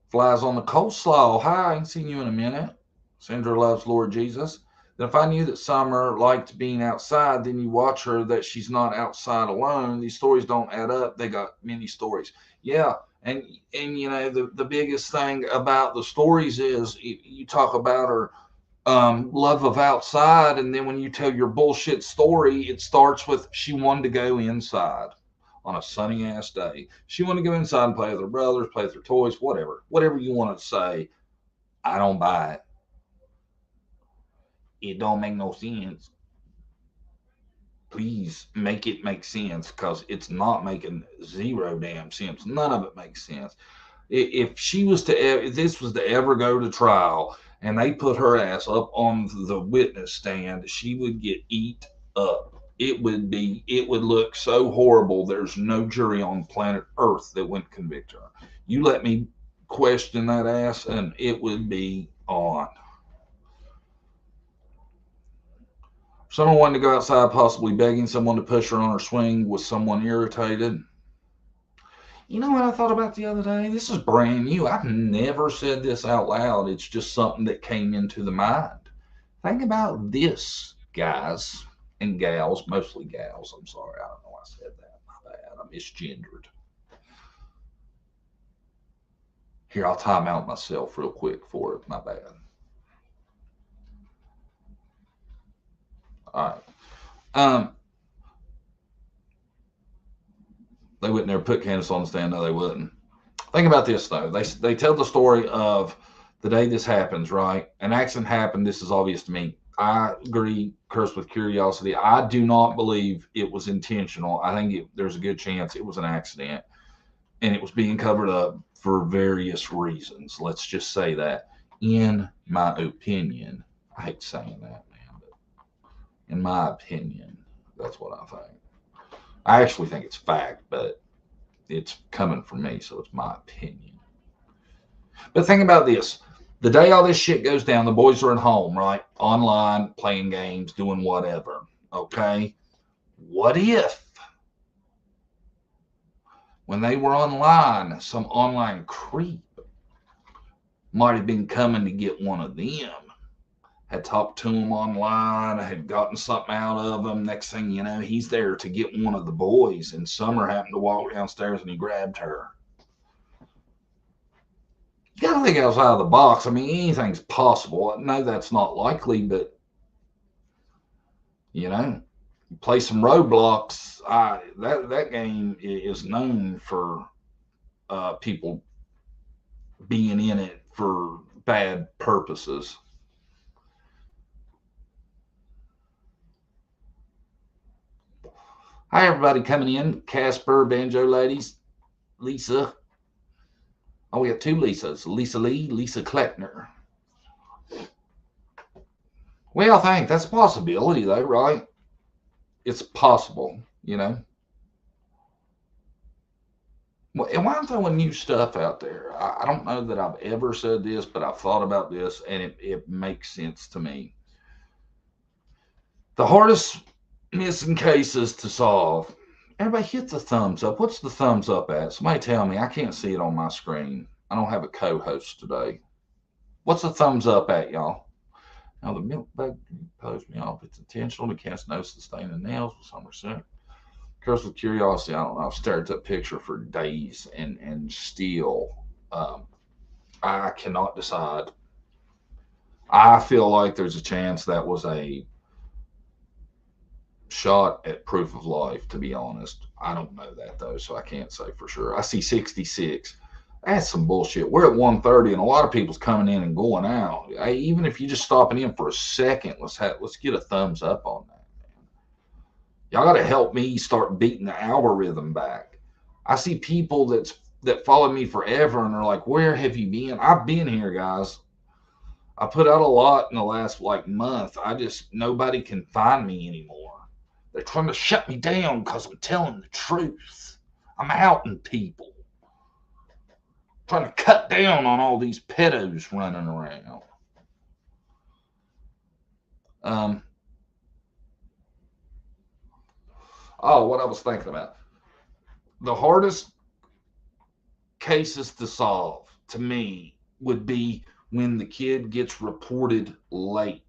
Flies on the coleslaw. Hi, I ain't seen you in a minute. Sandra loves Lord Jesus. Then if I knew that Summer liked being outside, then you watch her that she's not outside alone. These stories don't add up. They got many stories. Yeah. And you know, the biggest thing about the stories is you talk about her love of outside, and then when you tell your bullshit story, it starts with she wanted to go inside on a sunny ass day. She wanted to go inside and play with her brothers, play with her toys, whatever you want to say. I don't buy it. It don't make no sense. please make it make sense, because it's not making zero damn sense. None of it makes sense. If she was to, if this was to ever go to trial and they put her ass up on the witness stand, she would get eat up. It would look so horrible. There's no jury on planet Earth that wouldn't convict her. You let me question that ass, and it would be on. Someone wanted to go outside, possibly begging someone to push her on her swing. Was someone irritated? You know what I thought about the other day? This is brand new. I've never said this out loud. It's just something that came into the mind. Think about this, guys and gals, mostly gals. I'm sorry. I don't know why I said that. My bad. I'm misgendered. Here, I'll time out myself real quick for it. My bad. All right. They wouldn't ever put Candace on the stand. No, they wouldn't. Think about this, though. They tell the story of the day this happens, right? An accident happened. This is obvious to me. I agree, cursed with curiosity. I do not believe it was intentional. I think there's a good chance it was an accident, and it was being covered up for various reasons. Let's just say that. In my opinion, I hate saying that, man, but in my opinion, that's what I think. I actually think it's fact, but it's coming from me, so it's my opinion. But think about this. The day all this shit goes down, the boys are at home, right? Online, playing games, doing whatever, okay? What if, when they were online, some online creep might have been coming to get one of them, had talked to him online, had gotten something out of him. Next thing you know, he's there to get one of the boys, and Summer happened to walk downstairs and he grabbed her. You got to think outside of the box. I mean, anything's possible. I know that's not likely, but, you know, play some Roblox. That game is known for people being in it for bad purposes. Hi, everybody coming in. Casper, Banjo Ladies, Lisa. Oh, we got two Lisas. Lisa Lee, Lisa Kleckner. Well, I think that's a possibility, though, right? It's possible, you know. Well, and why I'm throwing new stuff out there, I don't know that I've ever said this, but I've thought about this, and it makes sense to me. The hardest missing cases to solve. Everybody hit the thumbs up. What's the thumbs up at? Somebody tell me. I can't see it on my screen. I don't have a co-host today. What's the thumbs up at, y'all? Now, the milk bag posed me off. It's intentional. The cat's nose to stain the nails with Somerset. Cursed with curiosity. I don't know. I've stared at that picture for days and still I cannot decide. I feel like there's a chance that was a shot at proof of life, to be honest. I don't know that, though, so I can't say for sure. I see 66. That's some bullshit. We're at 1:30, and a lot of people's coming in and going out. Even if you're just stopping in for a second, let's get a thumbs up on that, man. Y'all got to help me start beating the algorithm back. I see people that follow me forever, and they're like, where have you been? I've been here, guys. I put out a lot in the last, month. Nobody can find me anymore. They're trying to shut me down because I'm telling the truth. I'm outing people. Trying to cut down on all these pedos running around. What I was thinking about. The hardest cases to solve, to me, would be when the kid gets reported late.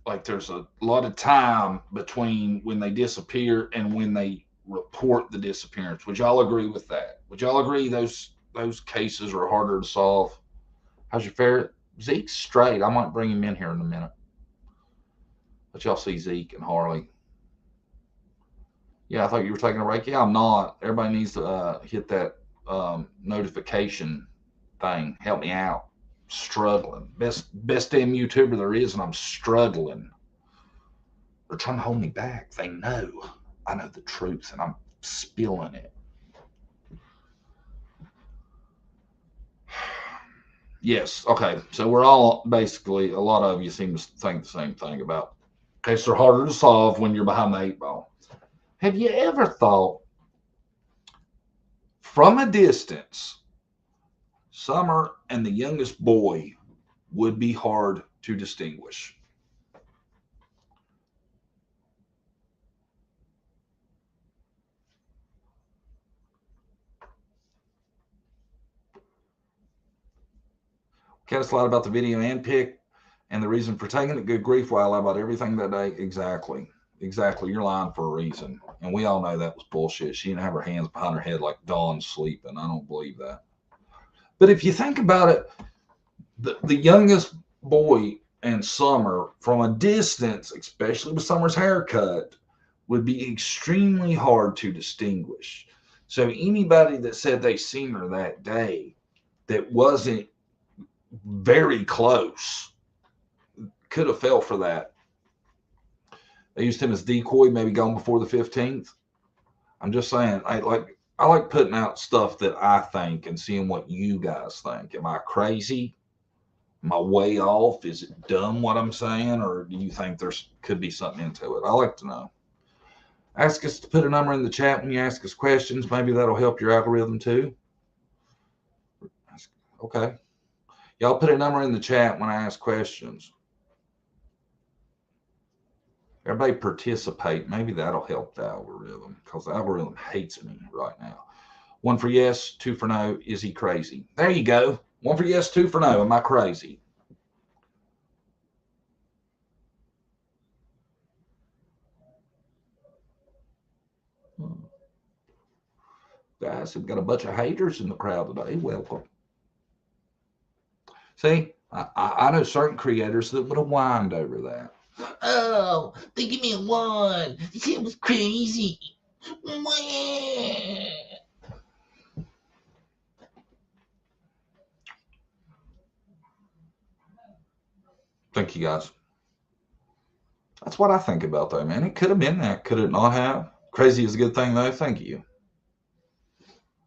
Like there's a lot of time between when they disappear and when they report the disappearance. Would y'all agree with that? Would y'all agree those cases are harder to solve? How's your ferret? Zeke's straight. I might bring him in here in a minute. Let y'all see Zeke and Harley. Yeah, I thought you were taking a break. Yeah, I'm not. Everybody needs to hit that notification thing. Help me out. Struggling. Best damn YouTuber there is, and I'm struggling. They're trying to hold me back. They know I know the truth and I'm spilling it. Yes. Okay. So we're all basically, a lot of you seem to think the same thing about cases are harder to solve when you're behind the 8 ball. Have you ever thought from a distance, Summer and the youngest boy would be hard to distinguish? Candace lied about the video and pic and the reason for taking it. Good grief, why I lied about everything that day. Exactly. Exactly. You're lying for a reason. And we all know that was bullshit. She didn't have her hands behind her head like Dawn sleeping. I don't believe that. But if you think about it, the youngest boy and Summer from a distance, especially with Summer's haircut, would be extremely hard to distinguish. So anybody that said they seen her that day that wasn't very close could have fell for that. They used him as Decoy, maybe gone before the 15th. I'm just saying, I like putting out stuff that I think and seeing what you guys think. Am I crazy? Am I way off? Is it dumb what I'm saying, or do you think there's could be something into it? I like to know. Ask us to put a number in the chat when you ask us questions. Maybe that'll help your algorithm too. Okay. Y'all put a number in the chat when I ask questions. Everybody participate. Maybe that'll help the algorithm, because the algorithm hates me right now. 1 for yes, 2 for no. Is he crazy? There you go. 1 for yes, 2 for no. Am I crazy? Guys, we've got a bunch of haters in the crowd today. Welcome. See, I know certain creators that would have whined over that. Oh, they give me a 1. This shit was crazy. Thank you, guys. That's what I think about, though, man. It could have been that. Could it not have? Crazy is a good thing, though. Thank you.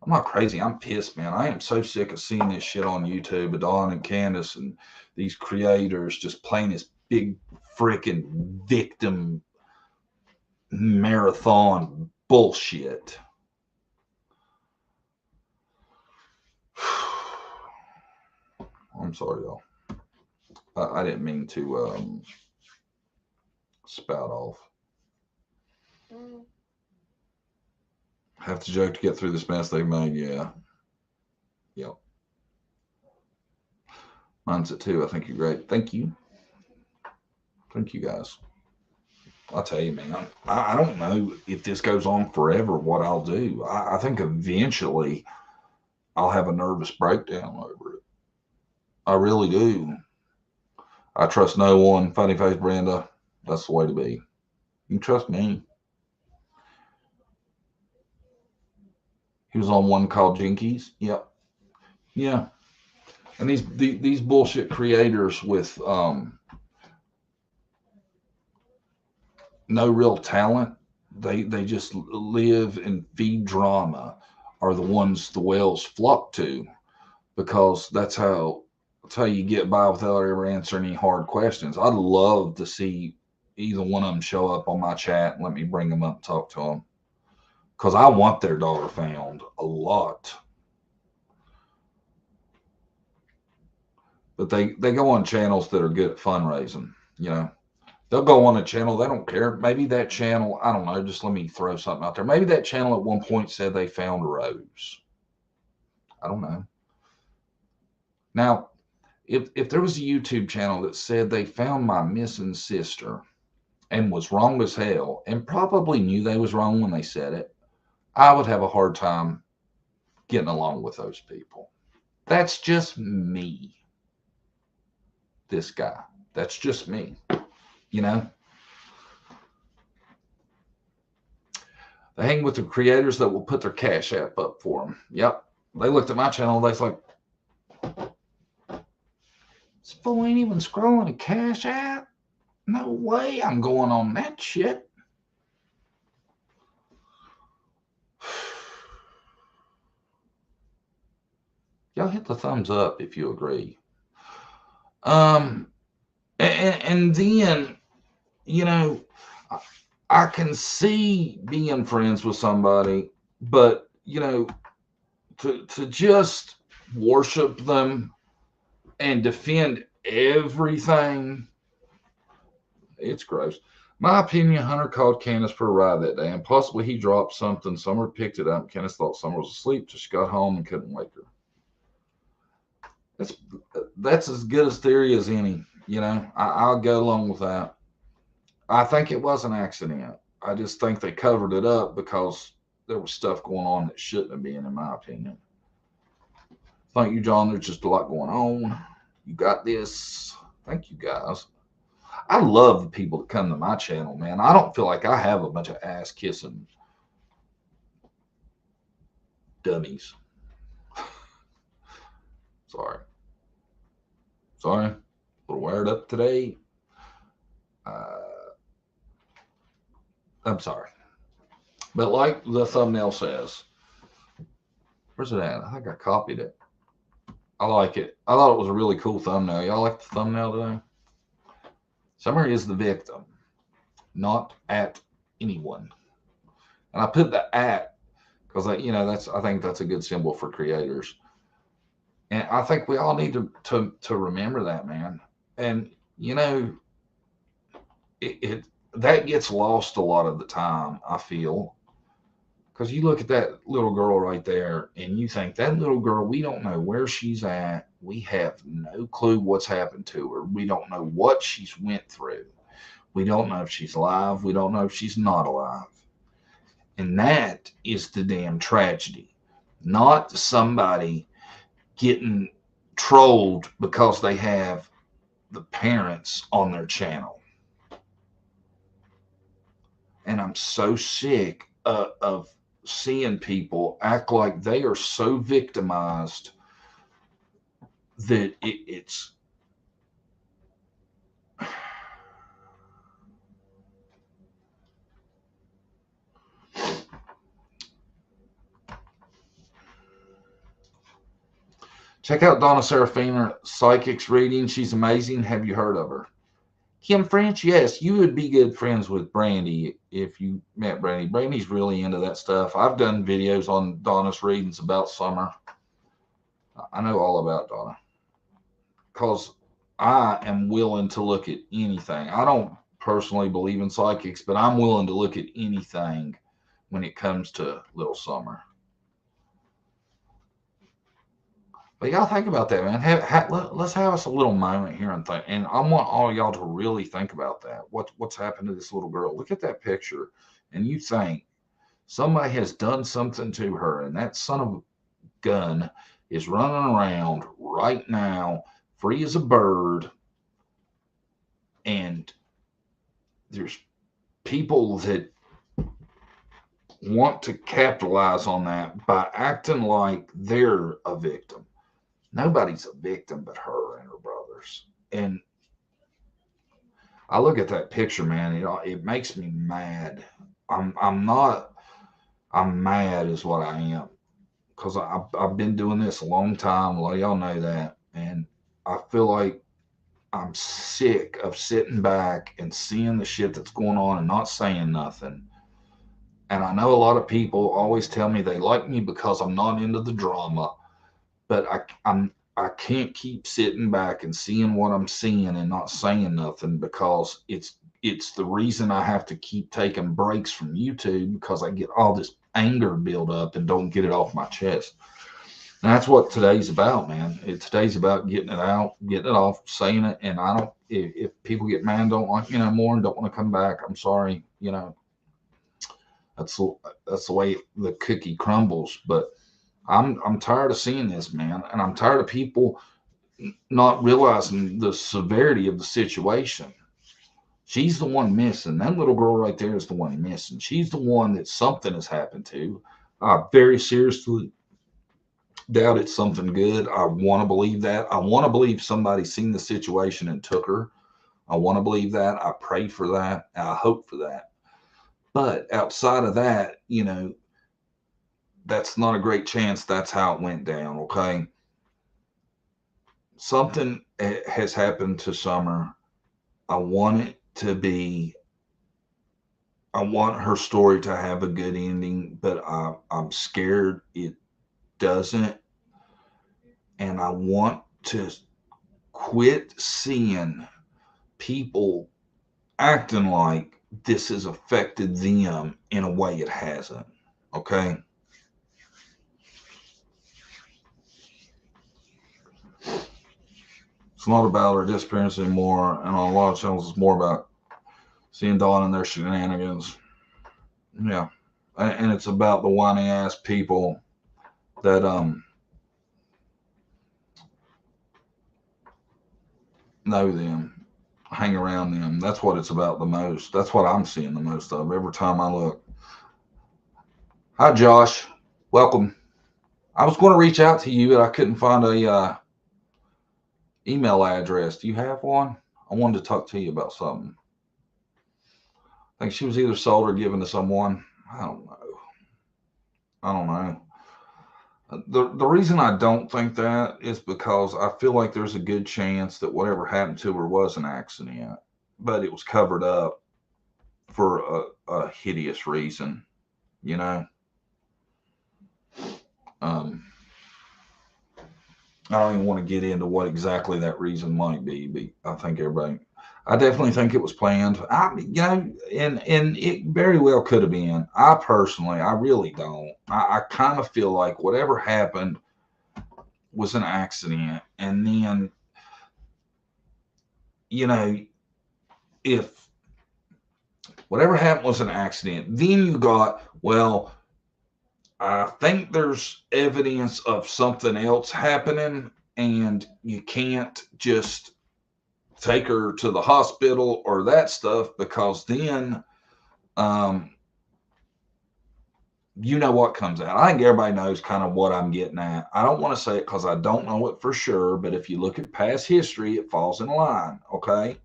I'm not crazy. I'm pissed, man. I am so sick of seeing this shit on YouTube. Dawn and Candace and these creators just playing this big freaking victim marathon bullshit. I'm sorry, y'all. I didn't mean to spout off. Have to joke to get through this mess they've made. Yeah. Yep. Mine's at 2. I think you're great. Thank you. Thank you, guys. I'll tell you, man, I don't know if this goes on forever, what I'll do. I think eventually I'll have a nervous breakdown over it. I really do. I trust no one. Funny face Brenda. That's the way to be. You can trust me. He was on one called Jinkies. Yep. Yeah. And these bullshit creators with no real talent, they just live and feed drama, are the ones the Wells flock to, because that's how you get by without ever answering any hard questions. I'd love to see either one of them show up on my chat and let me bring them up and talk to them, because I want their daughter found a lot. But they go on channels that are good at fundraising, you know. They'll go on a channel, they don't care. Maybe that channel, I don't know, just let me throw something out there. Maybe that channel at one point said they found Rose. I don't know. Now, if there was a YouTube channel that said they found my missing sister and was wrong as hell and probably knew they was wrong when they said it, I would have a hard time getting along with those people. That's just me. This guy. That's just me. You know? They hang with the creators that will put their Cash App up for them. Yep. They looked at my channel. They was like, this fool ain't even scrolling a Cash App. No way I'm going on that shit. Y'all hit the thumbs up if you agree. And then, you know, I can see being friends with somebody, but to just worship them and defend everything, it's gross. My opinion, Hunter called Candace for a ride that day, and possibly he dropped something. Summer picked it up. Candace thought Summer was asleep, so she got home and couldn't wake her. That's as good a theory as any. I'll go along with that. I think it was an accident. I just think they covered it up because there was stuff going on that shouldn't have been, in my opinion. Thank you, John. There's just a lot going on. You got this. Thank you, guys. I love the people that come to my channel, man. I don't feel like I have a bunch of ass kissing dummies. Sorry. A little wired up today. I'm sorry. But like the thumbnail says, where's it at? I think I copied it. I like it. I thought it was a really cool thumbnail. Y'all like the thumbnail today? Summer is the victim, not at anyone. And I put the at because I think that's a good symbol for creators. And I think we all need to remember that, man. And that gets lost a lot of the time, I feel. Because you look at that little girl right there and you think that little girl, we don't know where she's at. We have no clue what's happened to her. We don't know what she's went through. We don't know if she's alive. We don't know if she's not alive. And that is the damn tragedy. Not somebody getting trolled because they have the parents on their channel. And I'm so sick of seeing people act like they are so victimized that it's check out Donna Serafina Psychics reading. She's amazing. Have you heard of her? Kim French, yes, you would be good friends with Brandy if you met Brandy. Brandy's really into that stuff. I've done videos on Donna's readings about Summer. I know all about Donna because I am willing to look at anything. I don't personally believe in psychics, but I'm willing to look at anything when it comes to little Summer. But y'all think about that, man. Let's have us a little moment here and think. And I want all y'all to really think about that. What's happened to this little girl? Look at that picture, and you think somebody has done something to her, and that son of a gun is running around right now, free as a bird, and there's people that want to capitalize on that by acting like they're a victim. Nobody's a victim but her and her brothers. And I look at that picture, man. It makes me mad. I'm mad is what I am, because I've been doing this a long time. A lot of y'all know that, and I feel like I'm sick of sitting back and seeing the shit that's going on and not saying nothing. And I know a lot of people always tell me they like me because I'm not into the drama. But I can't keep sitting back and seeing what I'm seeing and not saying nothing, because it's the reason I have to keep taking breaks from YouTube, because I get all this anger build up and don't get it off my chest. And that's what today's about, man. Today's about getting it out, getting it off, saying it. And I don't, if people get mad, don't like me no more and don't want to come back, I'm sorry. That's the way the cookie crumbles. But I'm tired of seeing this, man, and I'm tired of people not realizing the severity of the situation. She's the one missing. That little girl right there is the one missing. She's the one that something has happened to. I very seriously doubt it's something good. I want to believe that. I want to believe somebody seen the situation and took her. I want to believe that. I pray for that. I hope for that. But outside of that, that's not a great chance that's how it went down, okay? Something has happened to Summer. I want it to be, I want her story to have a good ending, but I'm scared it doesn't. And I want to quit seeing people acting like this has affected them in a way it hasn't, okay? It's not about her disappearance anymore, and on a lot of channels, it's more about seeing Dawn and their shenanigans. Yeah, and it's about the whiny ass people that know them, hang around them. That's what it's about the most. That's what I'm seeing the most of every time I look. Hi, Josh. Welcome. I was going to reach out to you, but I couldn't find a email address. Do you have one? I wanted to talk to you about something. I think she was either sold or given to someone. I don't know. The reason I don't think that is because I feel like there's a good chance that whatever happened to her was an accident, but it was covered up for a hideous reason, you know? I don't even want to get into what exactly that reason might be, but I definitely think it was planned. And it very well could have been. I really don't. I kind of feel like whatever happened was an accident. And then, if whatever happened was an accident, then you got, well, I think there's evidence of something else happening, and you can't just take her to the hospital or that stuff, because then what comes out. I think everybody knows kind of what I'm getting at. I don't want to say it because I don't know it for sure, but if you look at past history, it falls in line, okay?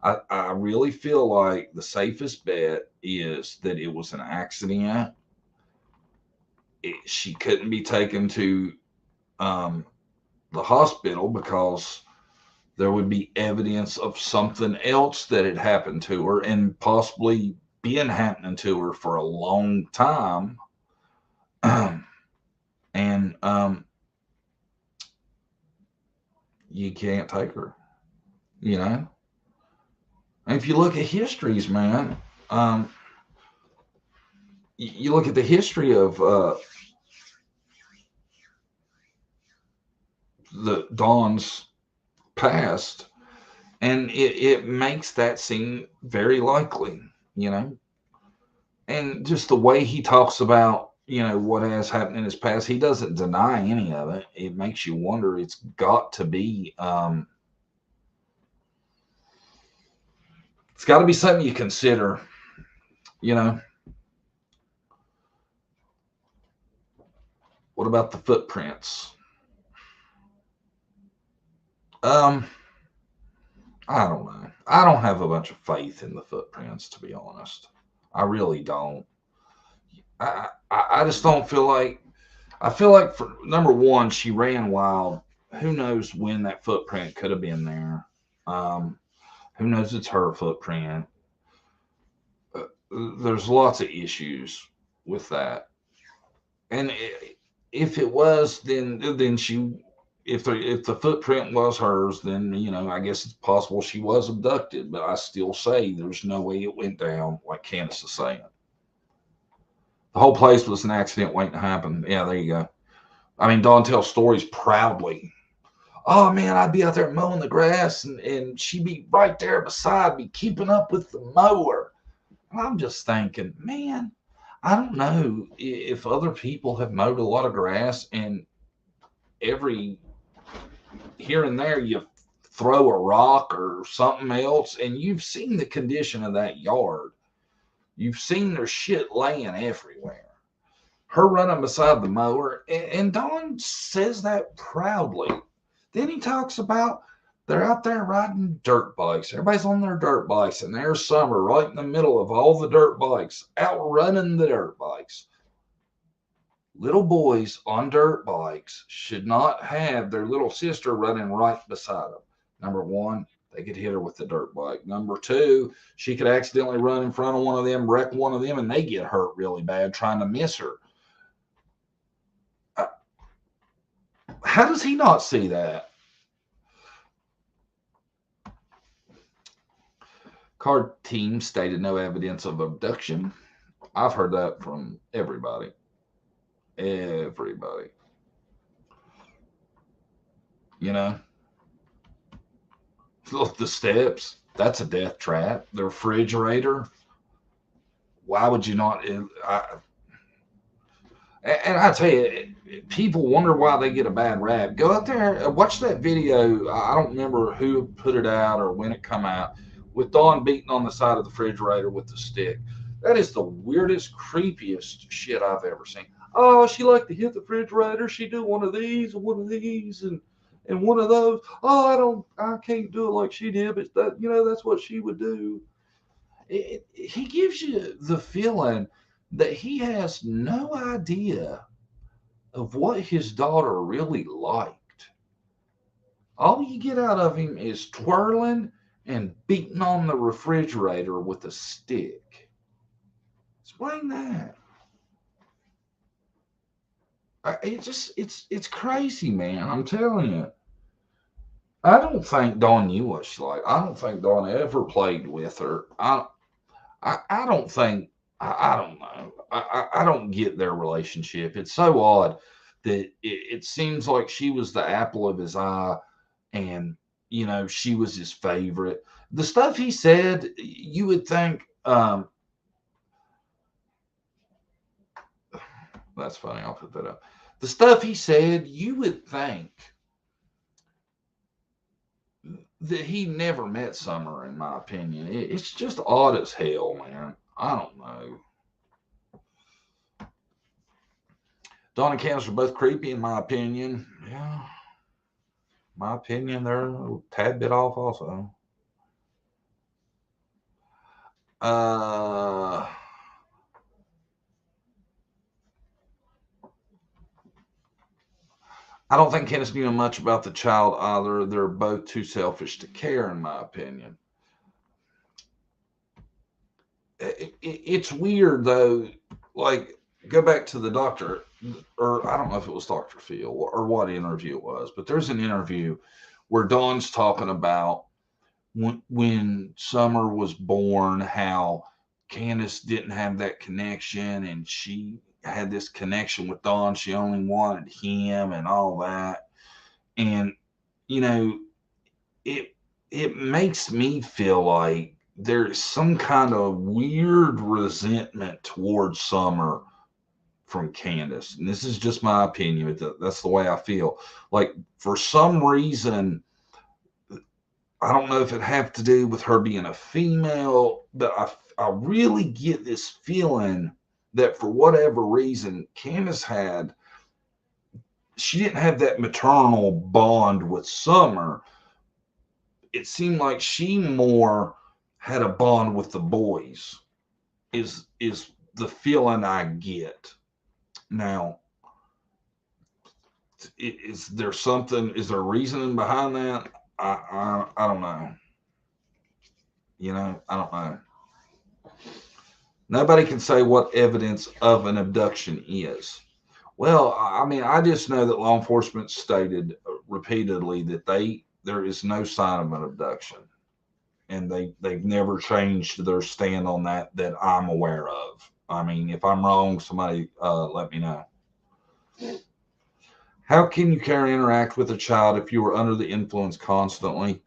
I really feel like the safest bet is that it was an accident. She couldn't be taken to the hospital because there would be evidence of something else that had happened to her, and possibly been happening to her for a long time. And you can't take her, And if you look at histories, man, you look at the history of the Dawn's past, and it makes that seem very likely, and just the way he talks about what has happened in his past, he doesn't deny any of it. It makes you wonder. It's got to be it's got to be something you consider. What about the footprints? I don't know. I don't have a bunch of faith in the footprints, to be honest. I really don't. I just don't feel like. I feel like, for number one, she ran wild. Who knows when that footprint could have been there? Who knows it's her footprint? There's lots of issues with that. And if it was, then she. If the footprint was hers, then I guess it's possible she was abducted. But I still say there's no way it went down like Candace is saying. The whole place was an accident waiting to happen. Yeah, there you go. I mean, Dawn tells stories proudly. Oh man, I'd be out there mowing the grass, and she'd be right there beside me, keeping up with the mower. And I'm just thinking, man, I don't know if other people have mowed a lot of grass, and every here and there you throw a rock or something else, and you've seen the condition of that yard. You've seen their shit laying everywhere. Her running beside the mower, and Dawn says that proudly. Then he talks about They're out there riding dirt bikes. Everybody's on their dirt bikes, and there's Summer right in the middle of all the dirt bikes, outrunning the dirt bikes. Little boys on dirt bikes should not have their little sister running right beside them. Number one, they could hit her with the dirt bike. Number two, she could accidentally run in front of one of them, wreck one of them, and they get hurt really bad trying to miss her. How does he not see that? Card team stated no evidence of abduction. I've heard that from everybody. Everybody. You know, look, the steps, that's a death trap. The refrigerator, why would you not? And I tell you, people wonder why they get a bad rap. Go out there, watch that video. I don't remember who put it out or when it come out, with Dawn beating on the side of the refrigerator with the stick. That is the weirdest, creepiest shit I've ever seen. Oh, she liked to hit the refrigerator. She do one of these and one of these and one of those. Oh, I can't do it like she did, but that, that's what she would do. He gives you the feeling that he has no idea of what his daughter really liked. All you get out of him is twirling and beating on the refrigerator with a stick. Explain that. It's crazy, man. I'm telling you. I don't think Dawn knew what she liked. I don't think Dawn ever played with her. I don't think. I don't know. I don't get their relationship. It's so odd that it seems like she was the apple of his eye, and she was his favorite. The stuff he said, you would think. That's funny. I'll put that up. The stuff he said, you would think that he never met Summer, in my opinion. It's just odd as hell, man. I don't know. Dawn and Candace are both creepy, in my opinion. Yeah. My opinion, they're a tad bit off also. I don't think Candace knew much about the child either. They're both too selfish to care, in my opinion. It's weird, though. Like, go back to the doctor, or I don't know if it was Dr. Phil or what interview it was, but there's an interview where Dawn's talking about when Summer was born, how Candace didn't have that connection, and she had this connection with Dawn. She only wanted him and all that. And, it makes me feel like there's some kind of weird resentment towards Summer from Candace. And this is just my opinion, but that's the way I feel. Like, for some reason, I don't know if it have to do with her being a female, but I really get this feeling that for whatever reason, Candace she didn't have that maternal bond with Summer. It seemed like she more had a bond with the boys, is the feeling I get. Now, is there reasoning behind that? I don't know. I don't know. Nobody can say what evidence of an abduction is. Well, I mean, I just know that law enforcement stated repeatedly that there is no sign of an abduction, and they've never changed their stand on that I'm aware of. I mean, if I'm wrong, somebody let me know. How can you care and interact with a child if you are under the influence constantly?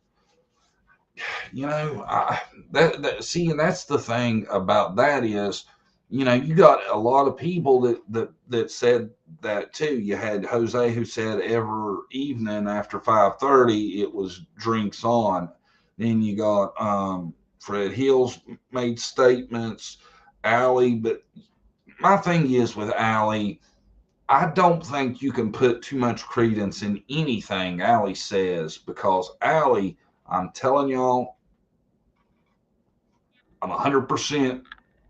See, and that's the thing about that is, you got a lot of people that said that too. You had Jose, who said every evening after 5:30 it was drinks on. Then you got Fred Hills made statements, Allie. But my thing is with Allie, I don't think you can put too much credence in anything Allie says, because Allie, I'm telling y'all, I'm 100%,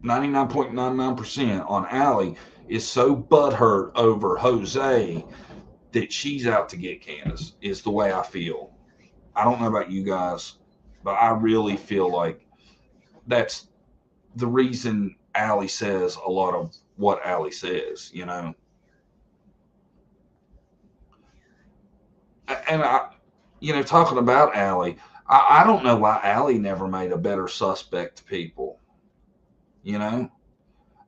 99.99% on Allie, is so butthurt over Jose that she's out to get Candace, is the way I feel. I don't know about you guys, but I really feel like that's the reason Allie says a lot of what Allie says, you know. And talking about Allie, I don't know why Allie never made a better suspect to people. You know,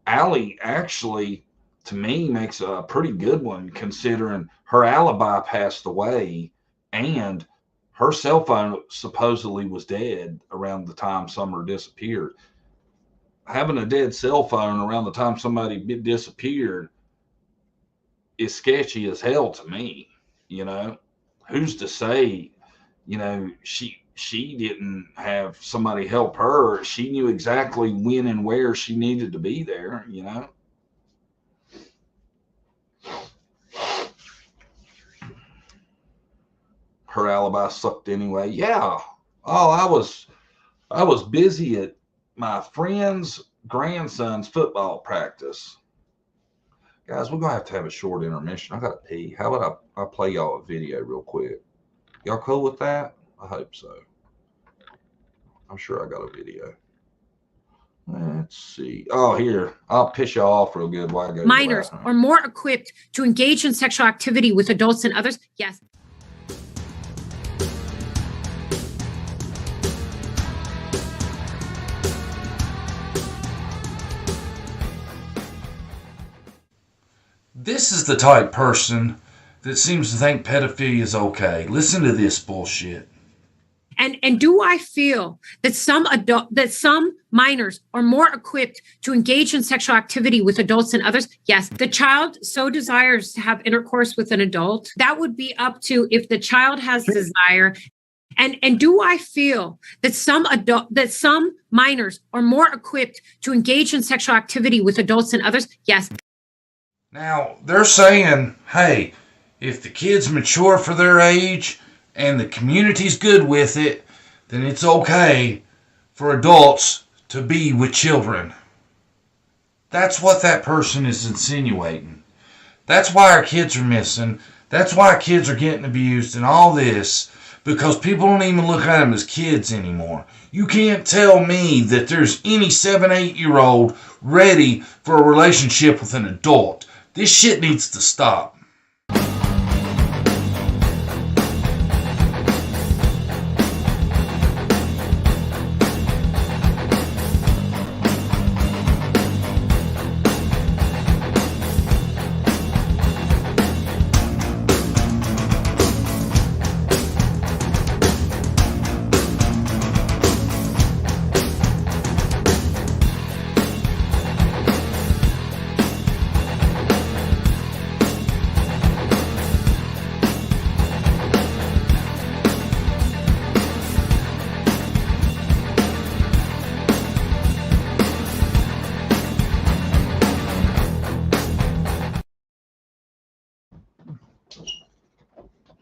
Allie actually, to me, makes a pretty good one, considering her alibi passed away and her cell phone supposedly was dead around the time Summer disappeared. Having a dead cell phone around the time somebody disappeared is sketchy as hell to me. You know, who's to say, she didn't have somebody help her. She knew exactly when and where she needed to be there, you know. Her alibi sucked anyway. Yeah. Oh, I was busy at my friend's grandson's football practice. Guys, we're gonna have a short intermission. I gotta pee. How about I play y'all a video real quick? Y'all cool with that? I hope so. I'm sure I got a video. Let's see. Oh, here. I'll piss you off real good while I go. Minors are more equipped to engage in sexual activity with adults than others. Yes. This is the type person that seems to think pedophilia is okay. Listen to this bullshit. And do I feel that some minors are more equipped to engage in sexual activity with adults than others? Yes. The child so desires to have intercourse with an adult. That would be up to if the child has desire. And do I feel that some minors are more equipped to engage in sexual activity with adults than others? Yes. Now, they're saying, hey, if the kid's mature for their age and the community's good with it, then it's okay for adults to be with children. That's what that person is insinuating. That's why our kids are missing. That's why our kids are getting abused and all this, because people don't even look at them as kids anymore. You can't tell me that there's any 7, 8-year-old ready for a relationship with an adult. This shit needs to stop.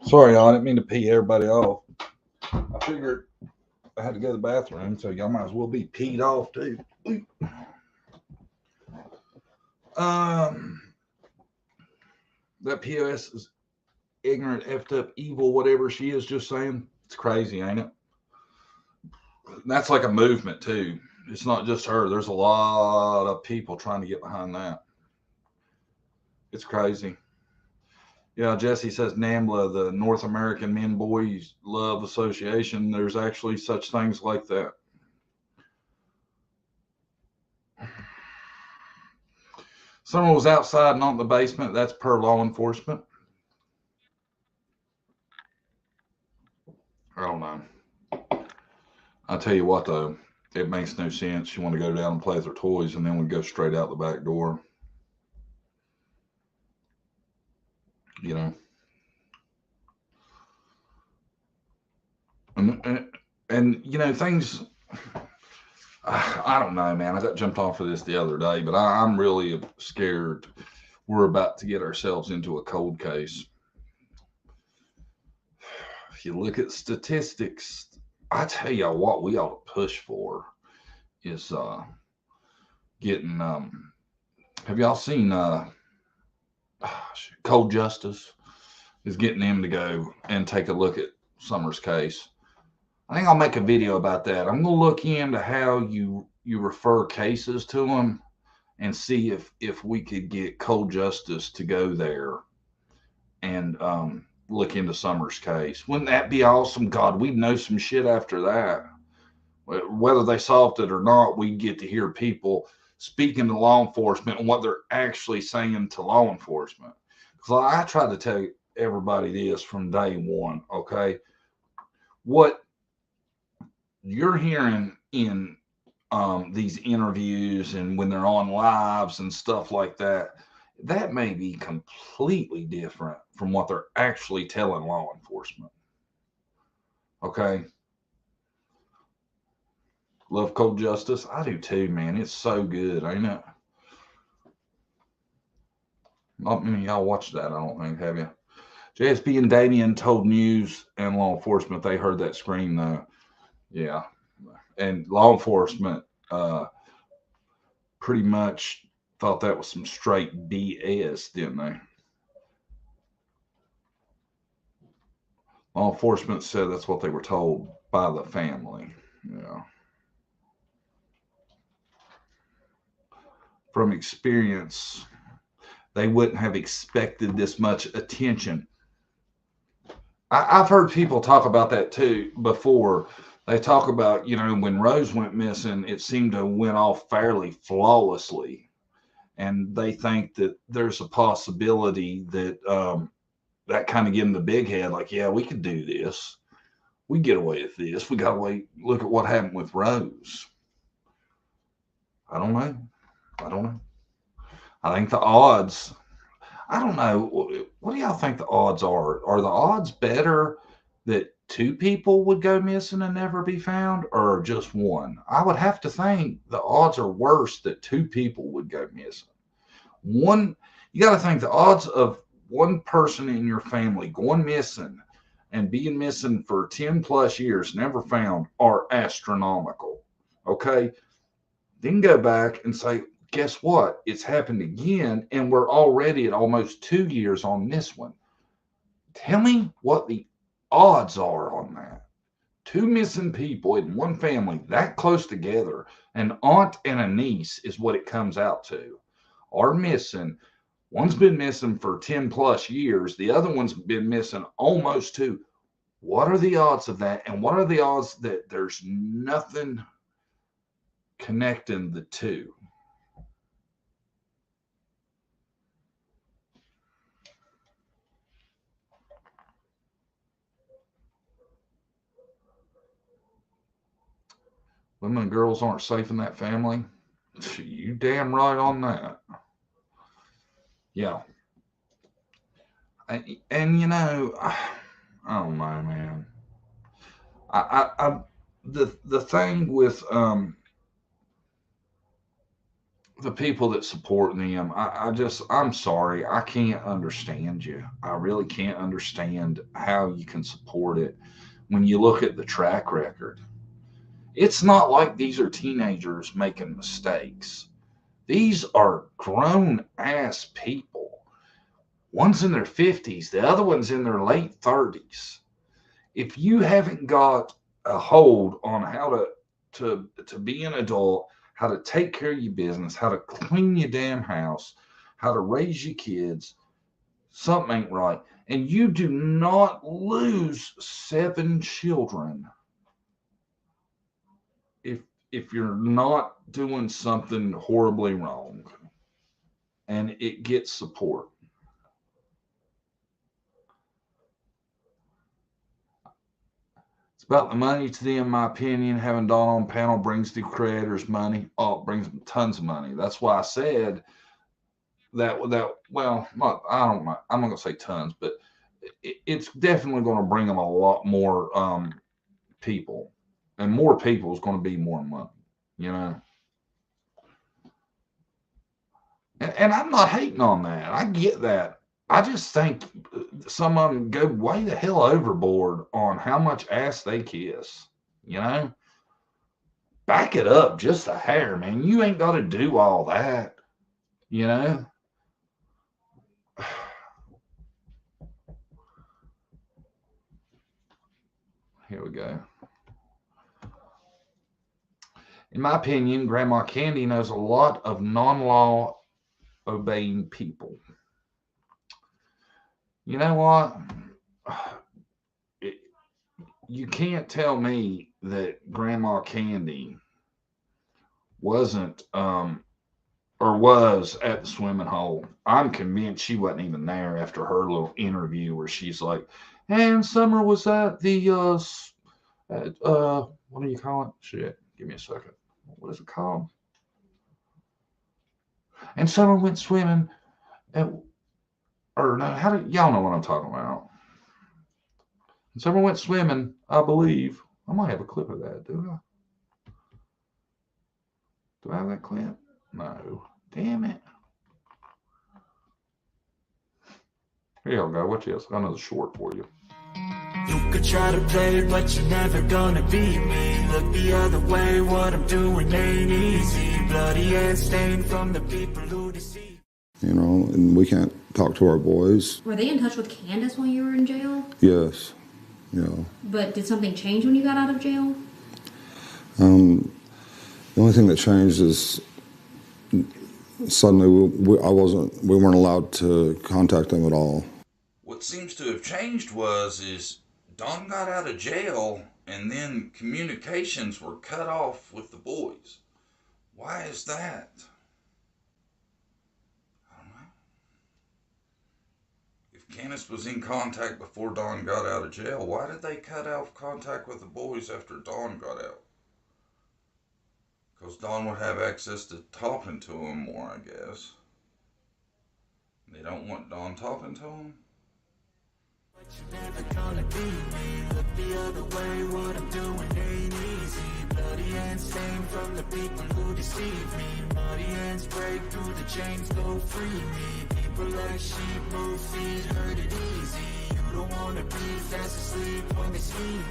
Sorry, y'all. I didn't mean to pee everybody off. I figured I had to go to the bathroom, so y'all might as well be peed off too. That POS is ignorant, effed up, evil, whatever she is just saying. It's crazy, ain't it? That's like a movement too. It's not just her. There's a lot of people trying to get behind that. It's crazy. Yeah, Jesse says NAMBLA, the North American Men Boys Love Association. There's actually such things like that. Someone was outside, not in the basement. That's per law enforcement. I don't know. I'll tell you what, though. It makes no sense. You want to go down and play with their toys, and then we go straight out the back door. You know, and you know, things, I don't know, man. I got jumped off of this the other day, but I'm really scared we're about to get ourselves into a cold case. If you look at statistics, I tell you what we ought to push for is getting have y'all seen Cold Justice is getting them to go and take a look at Summer's case. I think I'll make a video about that. I'm going to look into how you refer cases to them and see if we could get Cold Justice to go there and look into Summer's case. Wouldn't that be awesome? God, we'd know some shit after that. Whether they solved it or not, we'd get to hear people speaking to law enforcement and what they're actually saying to law enforcement. Because I try to tell everybody this from day one, okay? What you're hearing in these interviews and when they're on lives and stuff like that, that may be completely different from what they're actually telling law enforcement. Okay? Love Cold Justice? I do too, man. It's so good, ain't it? Not many of y'all watched that, I don't think, have you? JSP and Damien told news and law enforcement they heard that scream, though. Yeah. And law enforcement pretty much thought that was some straight BS, didn't they? Law enforcement said that's what they were told by the family. Yeah. From experience, they wouldn't have expected this much attention. I've heard people talk about that too before. They talk about, when Rose went missing, it seemed to went off fairly flawlessly. And they think that there's a possibility that that kind of gave them the big head, like, yeah, we could do this. We get away with this. We got to wait. Look at what happened with Rose. I don't know. I think the odds, I don't know. What do y'all think the odds are? Are the odds better that two people would go missing and never be found, or just one? I would have to think the odds are worse that two people would go missing. You got to think the odds of one person in your family going missing and being missing for 10 plus years, never found, are astronomical. Okay. Then go back and say, guess what? It's happened again, and we're already at almost 2 years on this one. Tell me what the odds are on that. Two missing people in one family that close together, an aunt and a niece is what it comes out to, are missing. One's been missing for 10 plus years. The other one's been missing almost 2. What are the odds of that? And what are the odds that there's nothing connecting the two? Women and girls aren't safe in that family. You damn right on that. Yeah. And I don't know, man. The thing with the people that support them, I'm sorry, I can't understand you. I really can't understand how you can support it when you look at the track record. It's not like these are teenagers making mistakes. These are grown ass people. One's in their 50s, the other one's in their late 30s. If you haven't got a hold on how to be an adult, how to take care of your business, how to clean your damn house, how to raise your kids, something ain't right. And you do not lose 7 children if you're not doing something horribly wrong, and it gets support. It's about the money to them, in my opinion. Having Dawn on panel brings the creators money. Oh, it brings them tons of money. That's why I said that well, I don't know. I'm not going to say tons, but it's definitely going to bring them a lot more people. And more people is going to be more money, And I'm not hating on that. I get that. I just think some of them go way the hell overboard on how much ass they kiss. You know, back it up just a hair, man. You ain't got to do all that. You know, here we go. In my opinion, Grandma Candy knows a lot of non-law obeying people. You know what? It, you can't tell me that Grandma Candy wasn't or was at the swimming hole. I'm convinced she wasn't even there after her little interview where she's like, and Summer was at the what do you call it? Shit, give me a second. What is it called? And Summer went swimming at, or no, how do y'all know what I'm talking about? And Summer went swimming, I believe. I might have a clip of that, do I? Do I have that clip? No. Damn it. Here you go. Watch this. I got another short for you. You could try to play, but you're never gonna beat me. Look the other way, what I'm doing ain't easy. Bloody and stained from the people who deceive. You know, and we can't talk to our boys. Were they in touch with Candace while you were in jail? Yes, you know. But did something change when you got out of jail? The only thing that changed is suddenly we weren't allowed to contact them at all. What seems to have changed is Don got out of jail and then communications were cut off with the boys. Why is that? I don't know. If Candace was in contact before Don got out of jail, why did they cut off contact with the boys after Don got out? Because Don would have access to talking to him more, I guess. They don't want Don talking to him? But you're never gonna beat me. Look the other way, what I'm doing ain't easy. Bloody and stained from the people who deceive me. Muddy hands break through the chains, go free me. People like sheep move feet, hurt it easy. You don't wanna be fast asleep when they see me.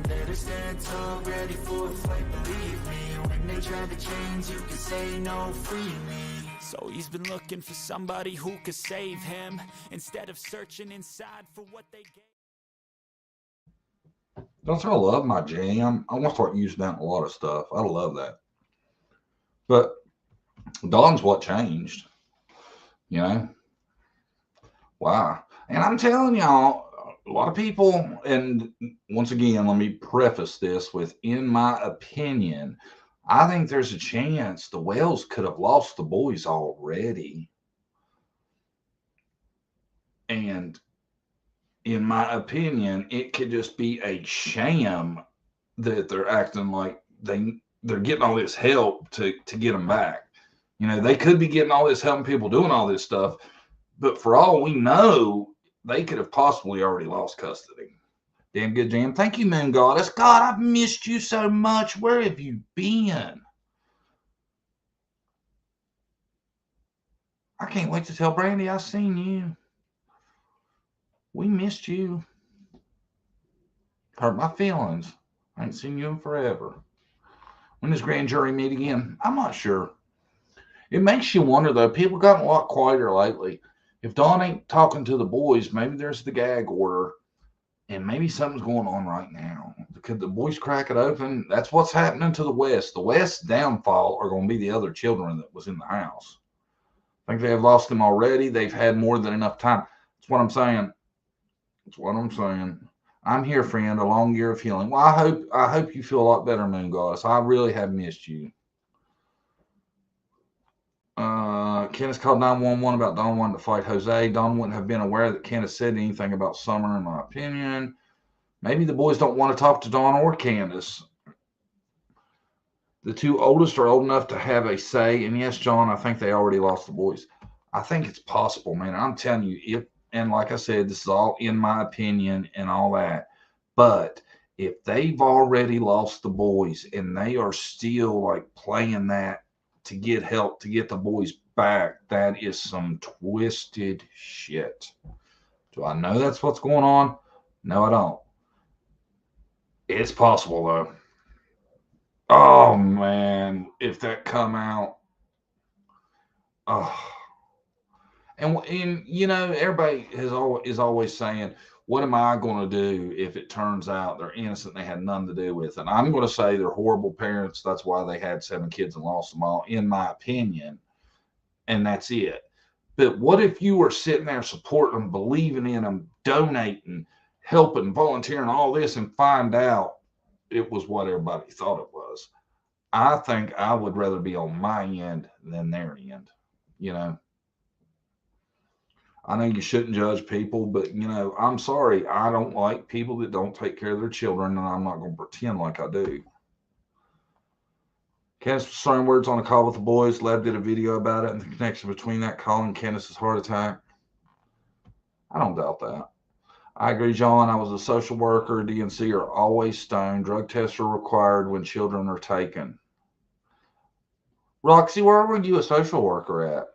Better stand tall, ready for a fight, believe me. When they try the chains, you can say no, free me. So he's been looking for somebody who could save him, instead of searching inside for what they gave. Don't I love my jam? I want to start using that in a lot of stuff. I love that. But Don's what changed. You know? Why? And I'm telling y'all, a lot of people, and once again, let me preface this with, in my opinion, I think there's a chance the Wells could have lost the boys already. And in my opinion, it could just be a sham that they're acting like they're getting all this help to get them back. You know, they could be getting all this help and people doing all this stuff, but for all we know, they could have possibly already lost custody. Damn good, Jam. Thank you, Moon Goddess. God, I've missed you so much. Where have you been? I can't wait to tell Brandy I seen you. We missed you. Hurt my feelings. I ain't seen you in forever. When does grand jury meet again? I'm not sure. It makes you wonder, though. People gotten a lot quieter lately. If Dawn ain't talking to the boys, maybe there's the gag order, and maybe something's going on right now. Could the boys crack it open? That's what's happening to the West. The West's downfall are going to be the other children that was in the house. I think they have lost them already. They've had more than enough time. That's what I'm saying. That's what I'm saying. I'm here, friend. A long year of healing. Well, I hope you feel a lot better, Moon Goddess. I really have missed you. Candace called 911 about Don wanting to fight Jose. Don wouldn't have been aware that Candace said anything about Summer, in my opinion. Maybe the boys don't want to talk to Don or Candace. The two oldest are old enough to have a say. And yes, John, I think they already lost the boys. I think it's possible, man. I'm telling you, and like I said, this is all in my opinion and all that. But if they've already lost the boys and they are still like playing that to get help to get the boys back, that is some twisted shit. Do I know that's what's going on? No, I don't. It's possible though. Oh man, if that come out, oh. And you know, everybody is always saying, "What am I going to do if it turns out they're innocent? And they had nothing to do with it." And I'm going to say they're horrible parents. That's why they had 7 kids and lost them all, in my opinion. And that's it. But what if you were sitting there supporting them, believing in them, donating, helping, volunteering, all this, and find out it was what everybody thought it was? I think I would rather be on my end than their end, you know. I know you shouldn't judge people, but you know, I'm sorry. I don't like people that don't take care of their children, and I'm not going to pretend like I do. Candace was throwing words on a call with the boys. Lev did a video about it and the connection between that call and Candace's heart attack. I don't doubt that. I agree, John. I was a social worker. DNC are always stoned. Drug tests are required when children are taken. Roxy, where were you a social worker at?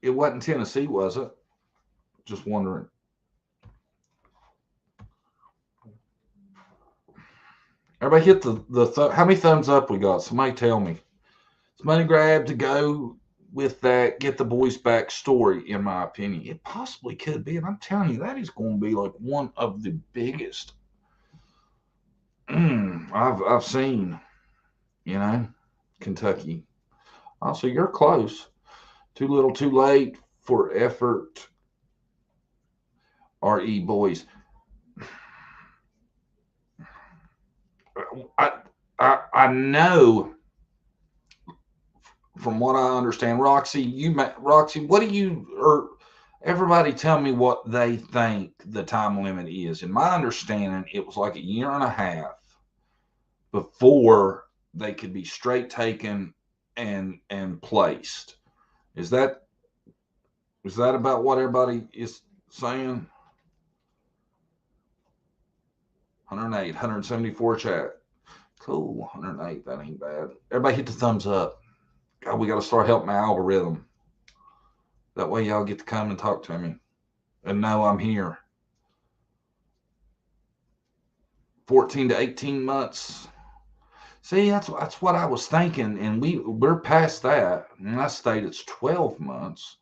It wasn't Tennessee, was it? Just wondering. Everybody hit how many thumbs up we got? Somebody tell me. It's money grab to go with that get the boys back story, in my opinion. It possibly could be, and I'm telling you, that is going to be like one of the biggest I've seen, you know, Kentucky. Also, you're close. Too little, too late for effort. RE boys. I know from what I understand, Roxy, what do you, or everybody tell me what they think the time limit is. In my understanding, it was like 1.5 years before they could be straight taken and placed. Is that about what everybody is saying? 108, 174 chat. Cool, 108, that ain't bad. Everybody hit the thumbs up. God, we got to start helping my algorithm. That way y'all get to come and talk to me and know I'm here. 14 to 18 months. See, that's what I was thinking, and we're past that. And I state it's 12 months.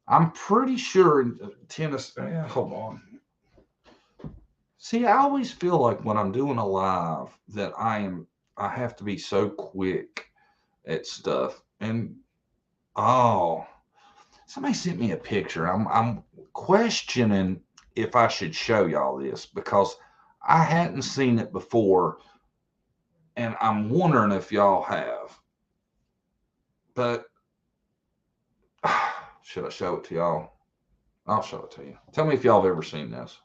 I'm pretty sure in Tennessee. Hold on. See, I always feel like when I'm doing a live that I have to be so quick at stuff. And somebody sent me a picture. I'm questioning if I should show y'all this because I hadn't seen it before, and I'm wondering if y'all have. But should I show it to y'all? I'll show it to you. Tell me if y'all have ever seen this.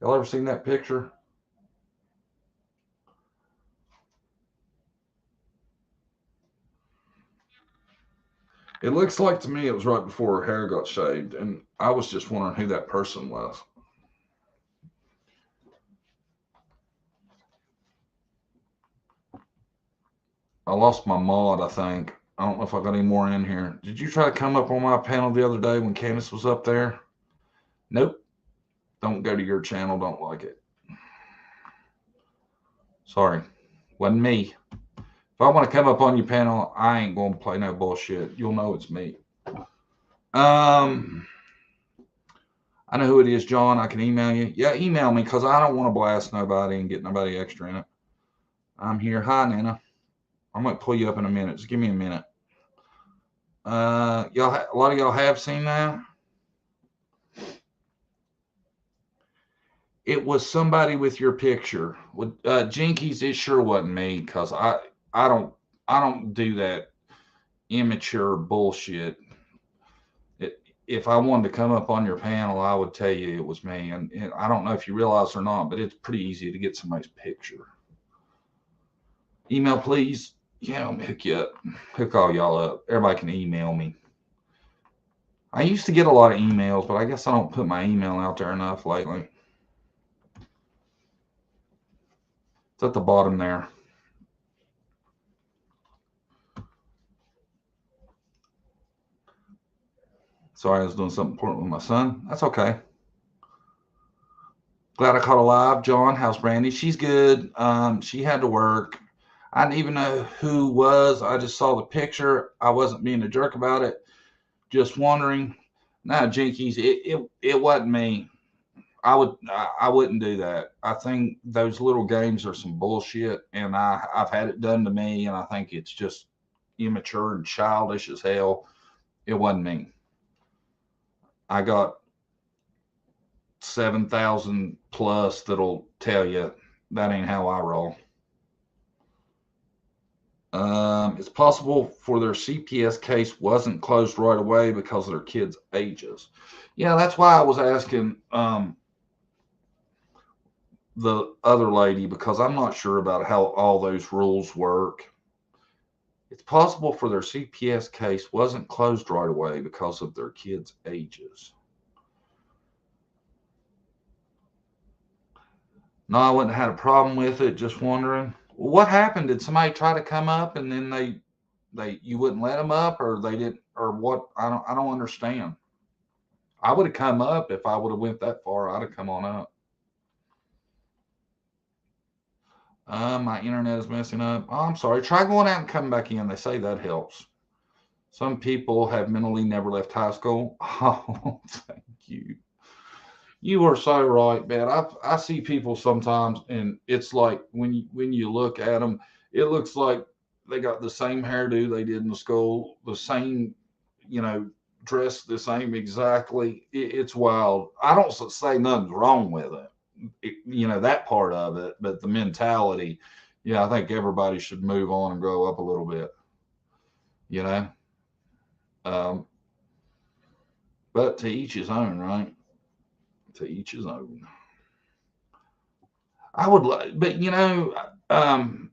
Y'all ever seen that picture? It looks like to me it was right before her hair got shaved, and I was just wondering who that person was. I lost my mod, I think. I don't know if I got any more in here. Did you try to come up on my panel the other day when Candace was up there? Nope. Don't go to your channel. Don't like it. Sorry. Wasn't me. If I want to come up on your panel, I ain't going to play no bullshit. You'll know it's me. I know who it is, John. I can email you. Yeah, email me because I don't want to blast nobody and get nobody extra in it. I'm here. Hi, Nana. I'm going to pull you up in a minute. Just give me a minute. A lot of y'all have seen that. It was somebody with your picture. With Jinkies, it sure wasn't me because I don't do that immature bullshit. If I wanted to come up on your panel, I would tell you it was me. And I don't know if you realize or not, but it's pretty easy to get somebody's picture. Email, please. Yeah, I'll hook you up. Hook all y'all up. Everybody can email me. I used to get a lot of emails, but I guess I don't put my email out there enough lately. It's at the bottom there. Sorry, I was doing something important with my son. That's okay. Glad I caught alive. John, how's Brandy? She's good. She had to work. I didn't even know who was. I just saw the picture. I wasn't being a jerk about it. Just wondering. Nah, Jinkies, it wasn't me. I wouldn't do that. I think those little games are some bullshit, and I've had it done to me, and I think it's just immature and childish as hell. It wasn't me. I got 7,000 plus that'll tell you that ain't how I roll. It's possible for their CPS case wasn't closed right away because of their kids' ages. Yeah, that's why I was asking the other lady, because I'm not sure about how all those rules work. It's possible for their CPS case wasn't closed right away because of their kids' ages. No, I wouldn't have had a problem with it. Just wondering, what happened? Did somebody try to come up and then they you wouldn't let them up, or they didn't, or what? I don't understand. I would have come up if I would have went that far. I'd have come on up. My internet is messing up. Oh, I'm sorry. Try going out and coming back in. They say that helps. Some people have mentally never left high school. Oh, thank you. You are so right, man. I see people sometimes, and it's like when you look at them, it looks like they got the same hairdo they did in the school, the same, you know, dress the same exactly. It's wild. I don't say nothing's wrong with it, you know, that part of it, but the mentality, yeah, I think everybody should move on and grow up a little bit, you know. Um, but to each his own, right? To each his own. I would like, but you know, um,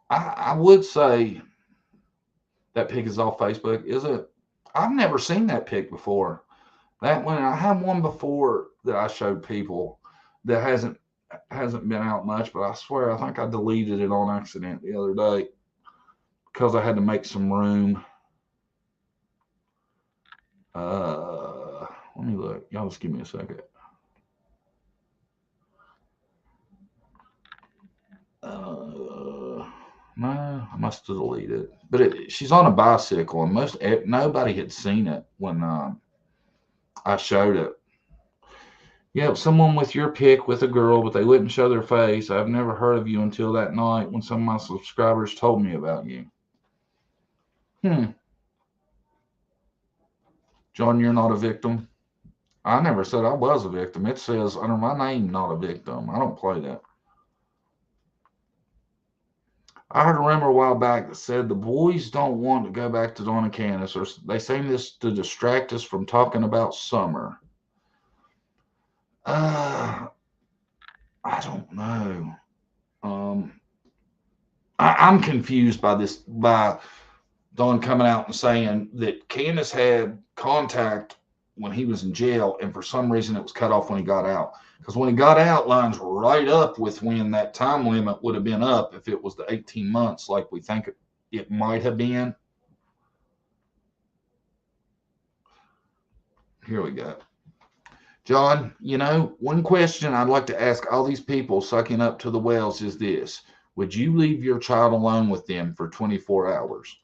I would say that pic is off Facebook. Is it? I've never seen that pic before. That one, I had one before that I showed people that hasn't been out much, but I swear I think I deleted it on accident the other day because I had to make some room. Let me look. Y'all just give me a second. No, I must have deleted it. But she's on a bicycle, and nobody had seen it when I showed it. Yeah, someone with your pic with a girl, but they wouldn't show their face. I've never heard of you until that night when some of my subscribers told me about you. John, you're not a victim. I never said I was a victim. It says under my name, not a victim. I don't play that. I heard a rumor a while back that said the boys don't want to go back to Dawn and Candace, or they say this to distract us from talking about summer. I don't know. I'm confused by this, by Dawn coming out and saying that Candace had contact when he was in jail, and for some reason it was cut off when he got out. Because when he got out, lines right up with when that time limit would have been up if it was the 18 months like we think it might have been. Here we go. John, you know, one question I'd like to ask all these people sucking up to the Wells is this. Would you leave your child alone with them for 24 hours?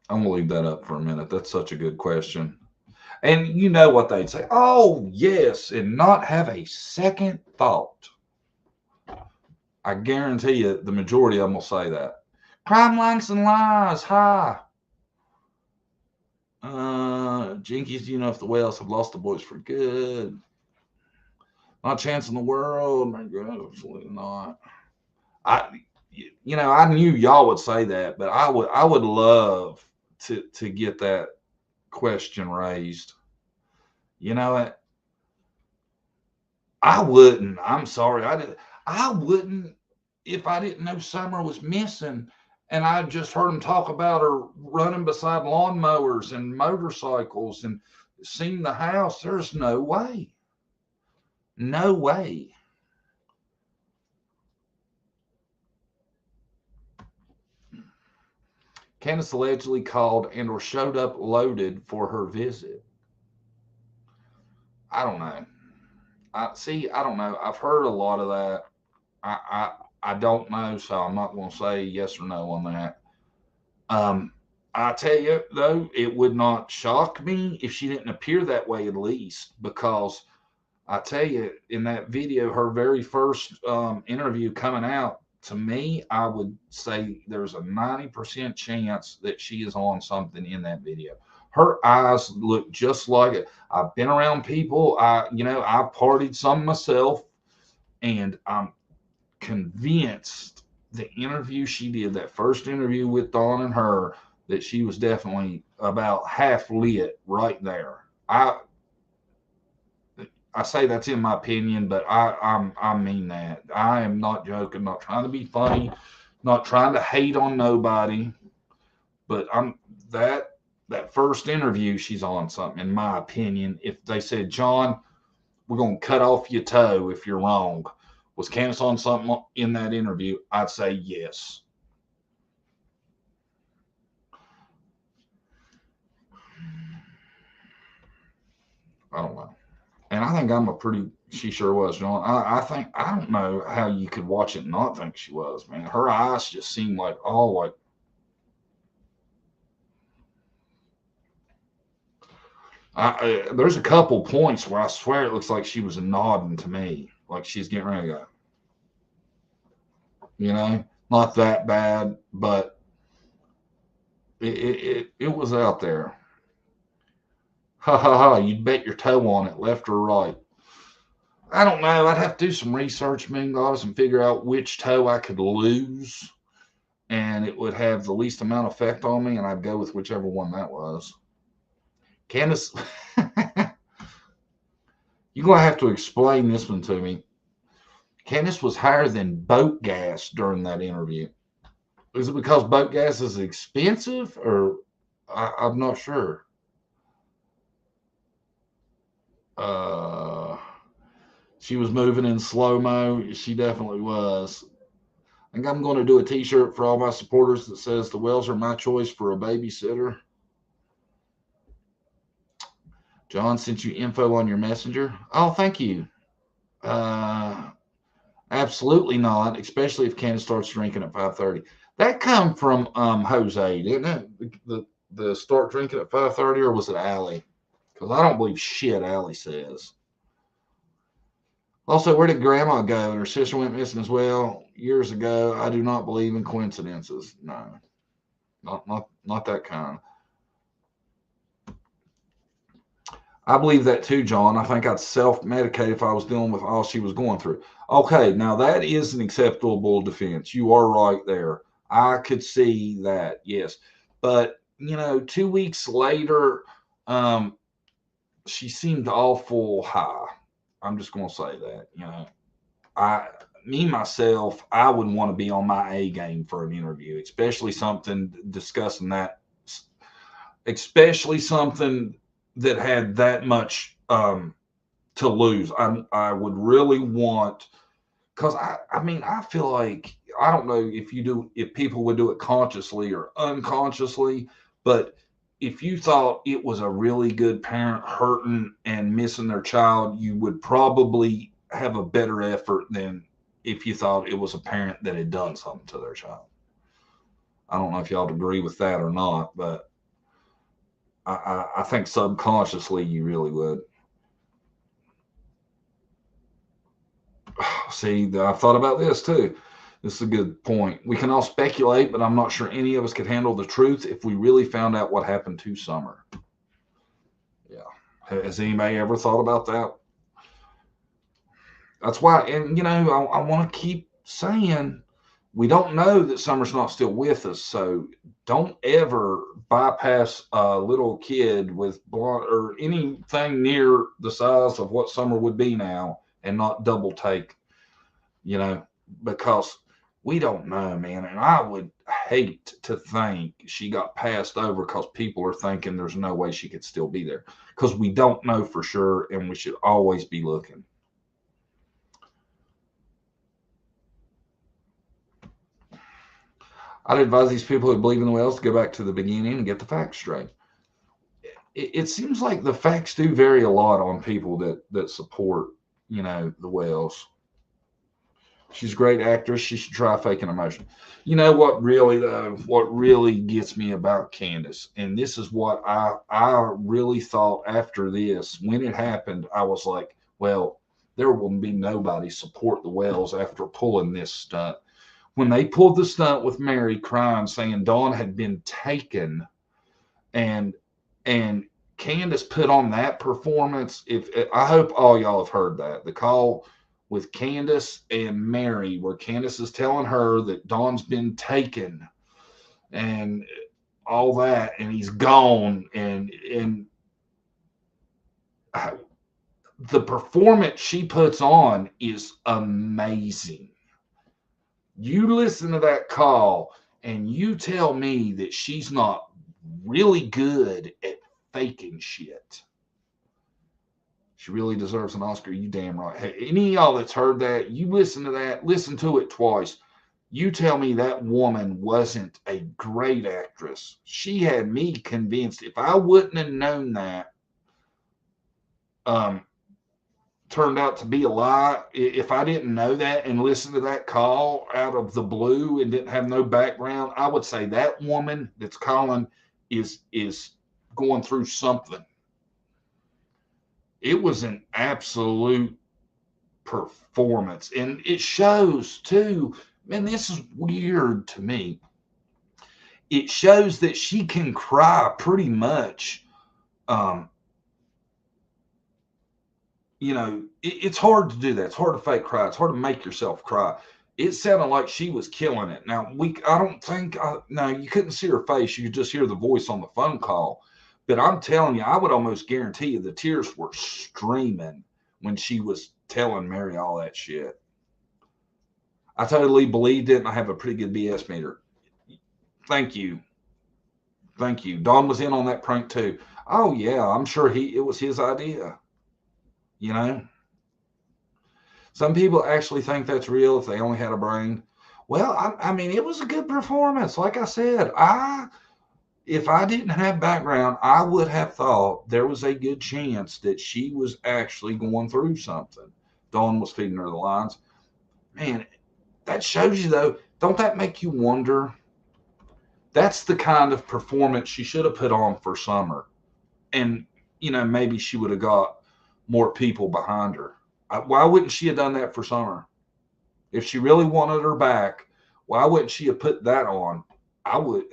I'm going to leave that up for a minute. That's such a good question. And you know what they'd say. Oh, yes, and not have a second thought. I guarantee you the majority of them will say that. Crime, lines, and lies. Hi. Jinkies, do you know if the Wells have lost the boys for good? Not a chance in the world. My God, absolutely not. You know, I knew y'all would say that, but I would love to get that question raised. You know, I wouldn't. I'm sorry. I wouldn't if I didn't know Summer was missing and I just heard him talk about her running beside lawnmowers and motorcycles and seen the house. There's no way. No way. Candace allegedly called and or showed up loaded for her visit. I don't know. I don't know. I've heard a lot of that. I don't know, so I'm not going to say yes or no on that. I tell you though, it would not shock me if she didn't appear that way at least, because I tell you, in that video, her very first interview coming out, to me, I would say there's a 90% chance that she is on something in that video. Her eyes look just like it. I've been around people. I've partied some myself, and I'm convinced the interview she did, that first interview with Dawn and her, that she was definitely about half lit right there. I say that's in my opinion, but I mean that. I am not joking, not trying to be funny, not trying to hate on nobody, but that first interview, she's on something, in my opinion. If they said, John, we're gonna cut off your toe if you're wrong, was Candace on something in that interview? I'd say yes. I don't know. And I think she sure was, John. I don't know how you could watch it and not think she was, man. Her eyes just seemed like all like, there's a couple points where I swear it looks like she was nodding to me, like she's getting ready to go. Not that bad, but it was out there. Ha ha ha, you'd bet your toe on it, left or right. I don't know. I'd have to do some research, Ming Goddess, and figure out which toe I could lose, and it would have the least amount of effect on me, and I'd go with whichever one that was. Candace, you're going to have to explain this one to me. Candace was higher than boat gas during that interview. Is it because boat gas is expensive, or I'm not sure. She was moving in slow-mo. She definitely was. I think I'm going to do a t-shirt for all my supporters that says the Wells are my choice for a babysitter. John sent you info on your messenger. Oh, thank you. Absolutely not, especially if Candace starts drinking at 5:30. That come from Jose, didn't it? The start drinking at 5:30, or was it Allie? Because I don't believe shit Allie says. Also, where did Grandma go? And her sister went missing as well years ago. I do not believe in coincidences. No, not that kind. I believe that too, John. I think I'd self-medicate if I was dealing with all she was going through. Okay, now that is an acceptable defense. You are right there. I could see that, yes. But, 2 weeks later, she seemed awful high. I'm just going to say that, myself, I would want to be on my A game for an interview, especially something discussing that, especially something that had that much to lose. I would really want, because I feel like, I don't know if people would do it consciously or unconsciously, but if you thought it was a really good parent hurting and missing their child, you would probably have a better effort than if you thought it was a parent that had done something to their child. I don't know if y'all agree with that or not, but I think subconsciously you really would. See, I've thought about this too. This is a good point. We can all speculate, but I'm not sure any of us could handle the truth if we really found out what happened to Summer. Yeah. Has anybody ever thought about that? That's why, and I want to keep saying, we don't know that Summer's not still with us, so don't ever bypass a little kid with blonde or anything near the size of what Summer would be now and not double take, because we don't know, man. And I would hate to think she got passed over because people are thinking there's no way she could still be there, because we don't know for sure, and we should always be looking. I'd advise these people who believe in the Wells to go back to the beginning and get the facts straight. It seems like the facts do vary a lot on people that support, the Wells. She's a great actress. She should try faking emotion. You know what really though? What really gets me about Candace, and this is what I really thought after this when it happened. I was like, well, there will be nobody support the Wells after pulling this stunt. When they pulled the stunt with Mary crying, saying Dawn had been taken, and and Candace put on that performance. If I hope all y'all have heard that the call with Candace and Mary, where Candace is telling her that Dawn's been taken and all that, and he's gone, and the performance she puts on is amazing. You listen to that call and you tell me that she's not really good at faking shit. She really deserves an Oscar. You damn right. Hey, any of y'all that's heard that, you listen to that, listen to it twice. You tell me that woman wasn't a great actress. She had me convinced. If I wouldn't have known that turned out to be a lie, if I didn't know that and listened to that call out of the blue and didn't have no background, I would say that woman that's calling is going through something. It was an absolute performance. And it shows too, man, this is weird to me. It shows that she can cry pretty much. It's hard to do that. It's hard to fake cry. It's hard to make yourself cry. It sounded like she was killing it. Now, I don't think, no, you couldn't see her face. You could just hear the voice on the phone call. But I'm telling you, I would almost guarantee you the tears were streaming when she was telling Mary all that shit. I totally believed it, and I have a pretty good BS meter. Thank you. Thank you. Don was in on that prank too. Oh, yeah, I'm sure it was his idea. Some people actually think that's real if they only had a brain. Well, I mean, it was a good performance. Like I said, if I didn't have background, I would have thought there was a good chance that she was actually going through something. Dawn was feeding her the lines. Man, that shows you, though, don't that make you wonder? That's the kind of performance she should have put on for Summer. And, maybe she would have got more people behind her. Why wouldn't she have done that for Summer? If she really wanted her back, why wouldn't she have put that on? I would,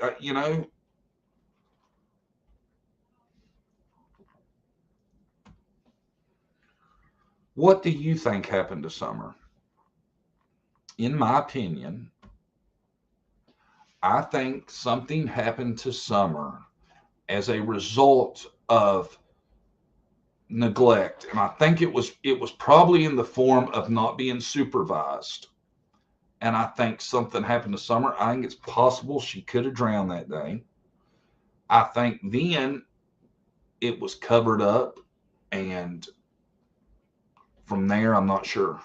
What do you think happened to Summer? In my opinion, I think something happened to Summer as a result of neglect, and I think it was probably in the form of not being supervised. And I think something happened to Summer. I think it's possible she could have drowned that day. I think then it was covered up, and from there, I'm not sure.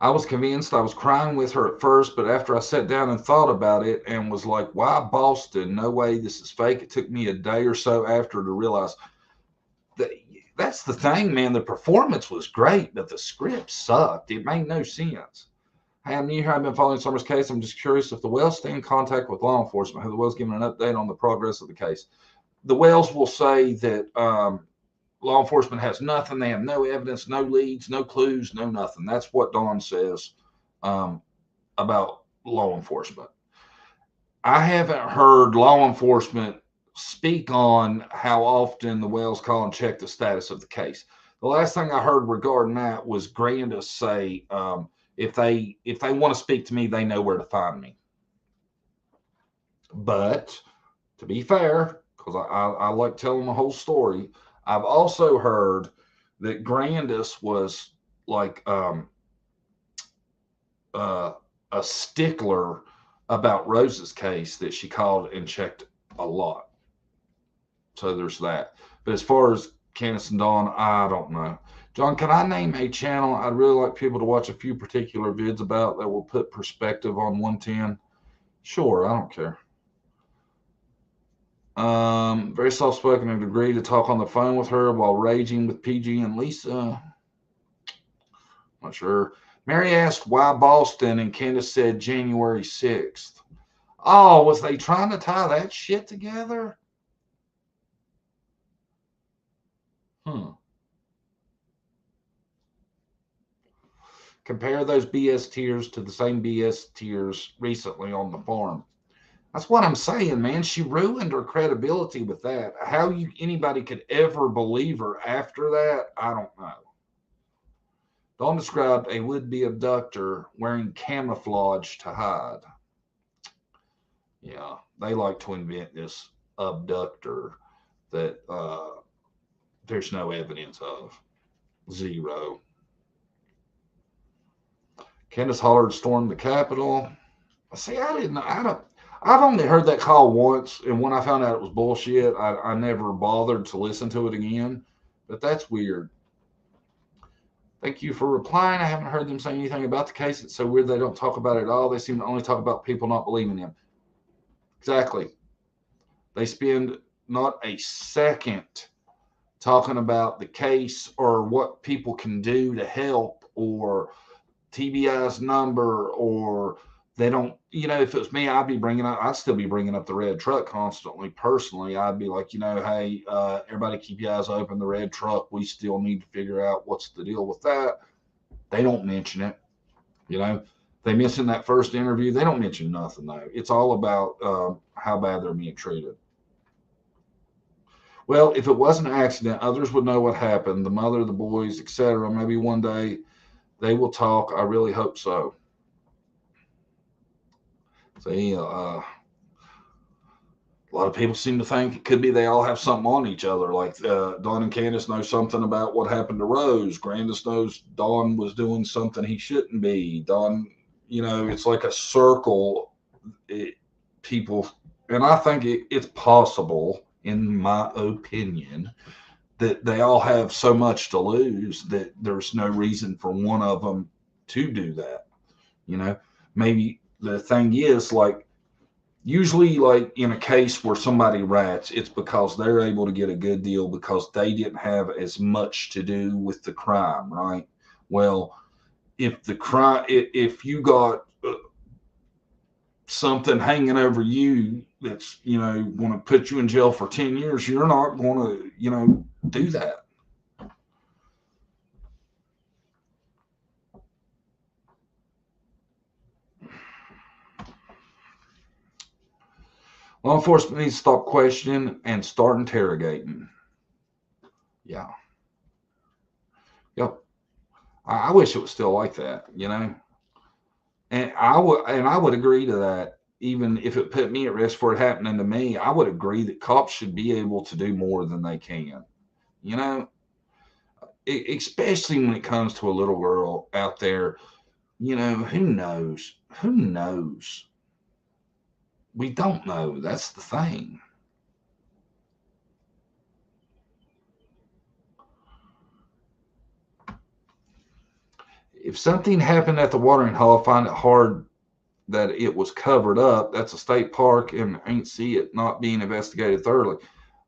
I was convinced. I was crying with her at first, but after I sat down and thought about it and was like, why Boston? No way, this is fake. It took me a day or so after to realize that that's the thing, man. The performance was great, but the script sucked. It made no sense. Hey, I'm new here. I've been following Summer's case. I'm just curious if the Wells stay in contact with law enforcement. Have the Wells given an update on the progress of the case? The Wells will say that law enforcement has nothing. They have no evidence, no leads, no clues, no nothing. That's what Dawn says about law enforcement. I haven't heard law enforcement speak on how often the Wells call and check the status of the case. The last thing I heard regarding that was Candace say, if they want to speak to me, they know where to find me. But to be fair, because I like telling the whole story, I've also heard that Candace was like a stickler about Rose's case, that she called and checked a lot. So there's that. But as far as Candace and Dawn, I don't know. John, can I name a channel I'd really like people to watch a few particular vids about that will put perspective on 110? Sure, I don't care. Very soft-spoken and agreed to talk on the phone with her while raging with PG and Lisa. Not sure. Mary asked why Boston, and Candace said January 6th. Oh, was they trying to tie that shit together? Compare those BS tears to the same BS tears recently on the farm. That's what I'm saying, man. She ruined her credibility with that. How anybody could ever believe her after that, I don't know. Dawn described a would-be abductor wearing camouflage to hide. Yeah, they like to invent this abductor that there's no evidence of. Zero. Candace hollered, stormed the Capitol. See, I've only heard that call once, and when I found out it was bullshit, I never bothered to listen to it again. But that's weird. Thank you for replying. I haven't heard them say anything about the case. It's so weird they don't talk about it at all. They seem to only talk about people not believing them. Exactly. They spend not a second talking about the case or what people can do to help or TBI's number, or they don't, if it was me, I'd still be bringing up the red truck constantly. Personally, I'd be like, hey, everybody keep your eyes open. The red truck, we still need to figure out what's the deal with that. They don't mention it. They mentioned that first interview. They don't mention nothing, though. It's all about how bad they're being treated. Well, if it was an accident, others would know what happened. The mother, the boys, etc. Maybe one day they will talk. I really hope so. See, a lot of people seem to think it could be they all have something on each other. Like Dawn and Candace know something about what happened to Rose. Candace knows Dawn was doing something he shouldn't be. Dawn, it's like a circle. People, and I think it's possible, in my opinion, that they all have so much to lose that there's no reason for one of them to do that. Maybe the thing is, like, usually, like in a case where somebody rats, it's because they're able to get a good deal because they didn't have as much to do with the crime, right? Well, if you got something hanging over you that's, going to put you in jail for 10 years, you're not going to, do that. Law enforcement needs to stop questioning and start interrogating. Yeah. Yep. I wish it was still like that, And I would agree to that. Even if it put me at risk for it happening to me, I would agree that cops should be able to do more than they can. Especially when it comes to a little girl out there, who knows? Who knows? We don't know. That's the thing. If something happened at the watering hole, I find it hard that it was covered up. That's a state park and ain't see it not being investigated thoroughly.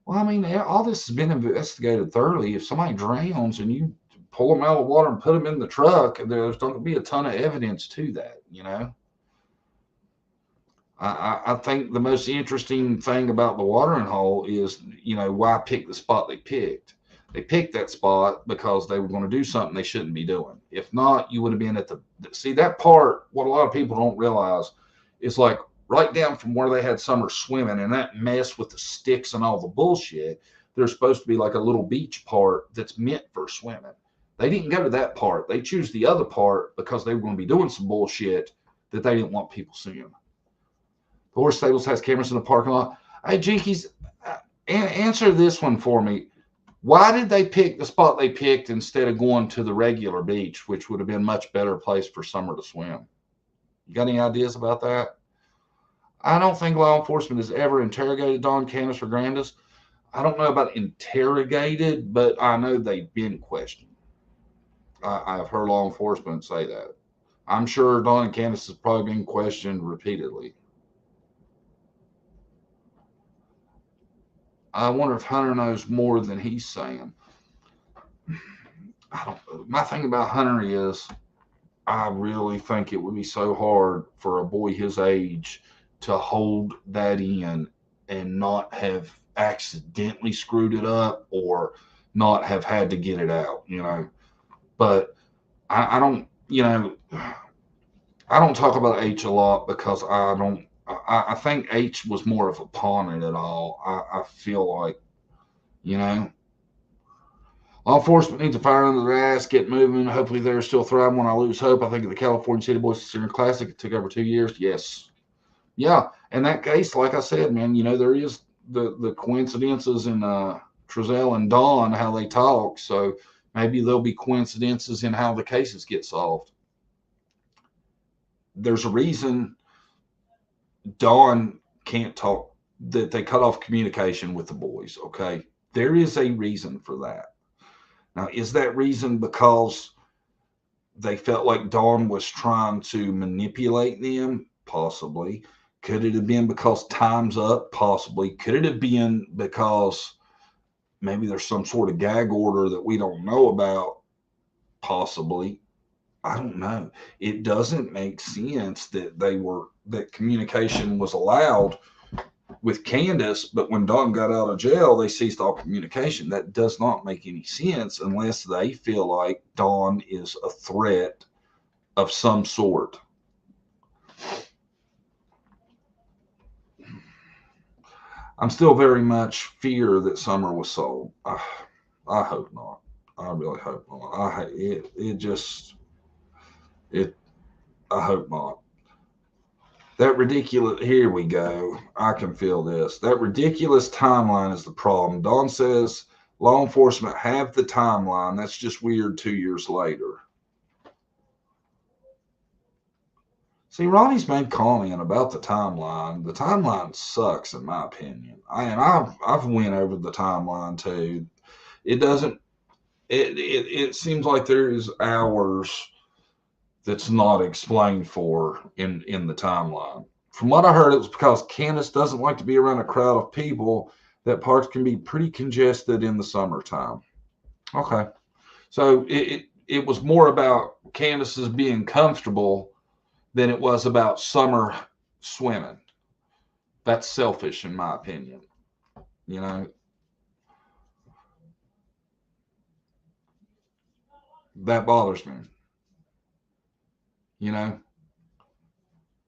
Well, I mean, all this has been investigated thoroughly. If somebody drowns and you pull them out of the water and put them in the truck, there's going to be a ton of evidence to that, I think the most interesting thing about the watering hole is, why pick the spot they picked. They picked that spot because they were going to do something they shouldn't be doing. If not, you would have been at see that part. What a lot of people don't realize is like right down from where they had Summer swimming and that mess with the sticks and all the bullshit. There's supposed to be like a little beach part that's meant for swimming. They didn't go to that part. They choose the other part because they were going to be doing some bullshit that they didn't want people seeing. The horse stables has cameras in the parking lot. Hey, Jinkies, answer this one for me. Why did they pick the spot they picked instead of going to the regular beach, which would have been a much better place for Summer to swim? You got any ideas about that? I don't think law enforcement has ever interrogated Dawn, Candace, or Grandis. I don't know about interrogated, but I know they've been questioned. I've heard law enforcement say that. I'm sure Dawn and Candace has probably been questioned repeatedly. I wonder if Hunter knows more than he's saying. My thing about Hunter is I really think it would be so hard for a boy his age to hold that in and not have accidentally screwed it up or not have had to get it out, But I don't, I don't talk about H a lot because I think H was more of a pawn in it all. I feel like, you know, law enforcement needs to fire under their ass, get moving. Hopefully they're still thriving when I lose hope. I think of the California City Boys Senior Classic. It took over 2 years. Yes. Yeah. In that case, like I said, man, there is the coincidences in Trezell and Dawn, how they talk. So maybe there'll be coincidences in how the cases get solved. There's a reason Dawn can't talk, that they cut off communication with the boys. Okay. There is a reason for that. Now, is that reason because they felt like Dawn was trying to manipulate them? Possibly. Could it have been because time's up? Possibly. Could it have been because maybe there's some sort of gag order that we don't know about? Possibly. I don't know. It doesn't make sense that communication was allowed with Candace, but when Dawn got out of jail, they ceased all communication. That does not make any sense unless they feel like Dawn is a threat of some sort. I'm still very much fear that Summer was sold. I hope not. I really hope not. I hope not. That ridiculous, here we go. I can feel this. That ridiculous timeline is the problem. Dawn says law enforcement have the timeline. That's just weird 2 years later. See, Ronnie's made comment about the timeline. The timeline sucks, in my opinion. I've went over the timeline too. It doesn't. It seems like there is hours that's not explained for in the timeline. From what I heard, it was because Candace doesn't like to be around a crowd of people, that parks can be pretty congested in the summertime. Okay. So it was more about Candace's being comfortable than it was about Summer swimming. That's selfish, in my opinion. That bothers me.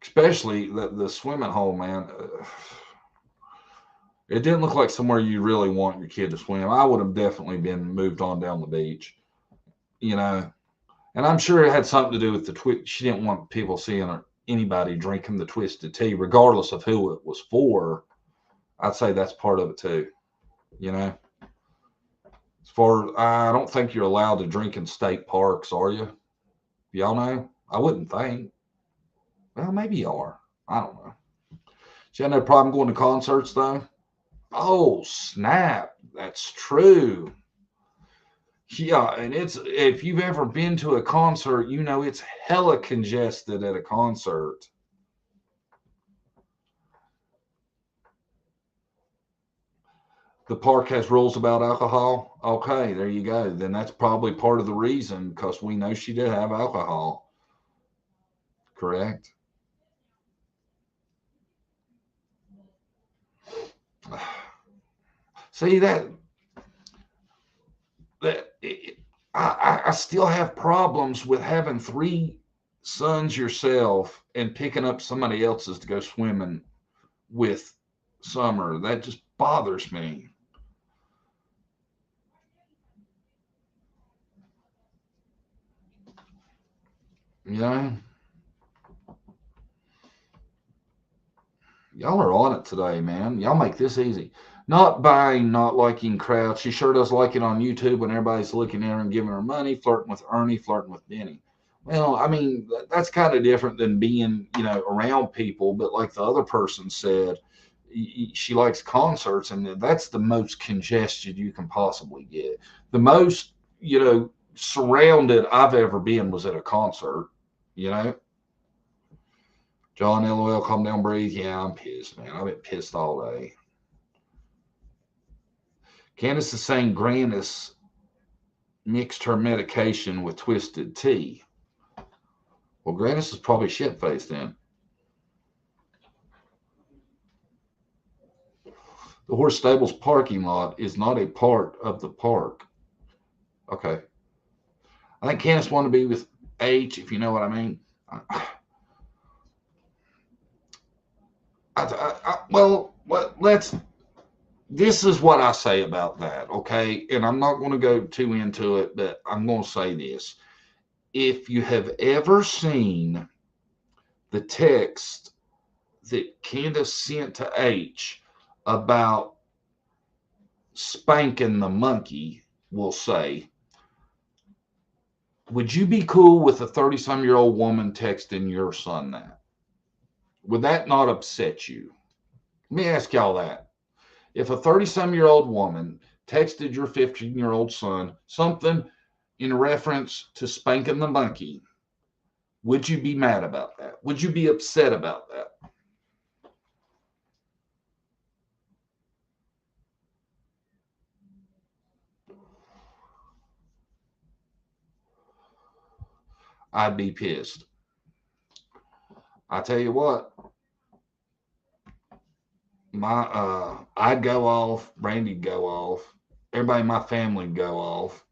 Especially the swimming hole, man. It didn't look like somewhere you really want your kid to swim. I would have definitely been moved on down the beach, and I'm sure it had something to do with the twist. She didn't want people seeing anybody drinking the twisted tea, regardless of who it was for. I'd say that's part of it too. As far, I don't think you're allowed to drink in state parks, are you? Y'all know? I wouldn't think. Well, maybe you are. I don't know. She had no problem going to concerts, though. Oh, snap. That's true. Yeah, and if you've ever been to a concert, it's hella congested at a concert. The park has rules about alcohol. Okay, there you go. Then that's probably part of the reason, because we know she did have alcohol. Correct? See I still have problems with having 3 sons yourself and picking up somebody else's to go swimming with Summer. That just bothers me. Y'all are on it today, man. Y'all make this easy. Not buying, not liking crowds. She sure does like it on YouTube when everybody's looking at her and giving her money, flirting with Ernie, flirting with Benny. Well, I mean, that's kind of different than being, around people. But like the other person said, she likes concerts, and that's the most congested you can possibly get. The most, surrounded I've ever been was at a concert, you know. John, LOL, calm down, breathe. Yeah, I'm pissed, man. I've been pissed all day. Candace is saying Grandis mixed her medication with twisted tea. Well, Grandis is probably shit-faced then. The horse stable's parking lot is not a part of the park. Okay. I think Candace wanted to be with H, if you know what I mean. This is what I say about that, okay? And I'm not going to go too into it, but I'm going to say this. If you have ever seen the text that Candace sent to H about spanking the monkey, we'll say, would you be cool with a 30-some-year-old woman texting your son that? Would that not upset you? Let me ask y'all that. If a 30-some-year-old woman texted your 15-year-old son something in reference to spanking the monkey, would you be mad about that? Would you be upset about that? I'd be pissed. I tell you what, I'd go off, Brandy'd go off, everybody in my family would go off.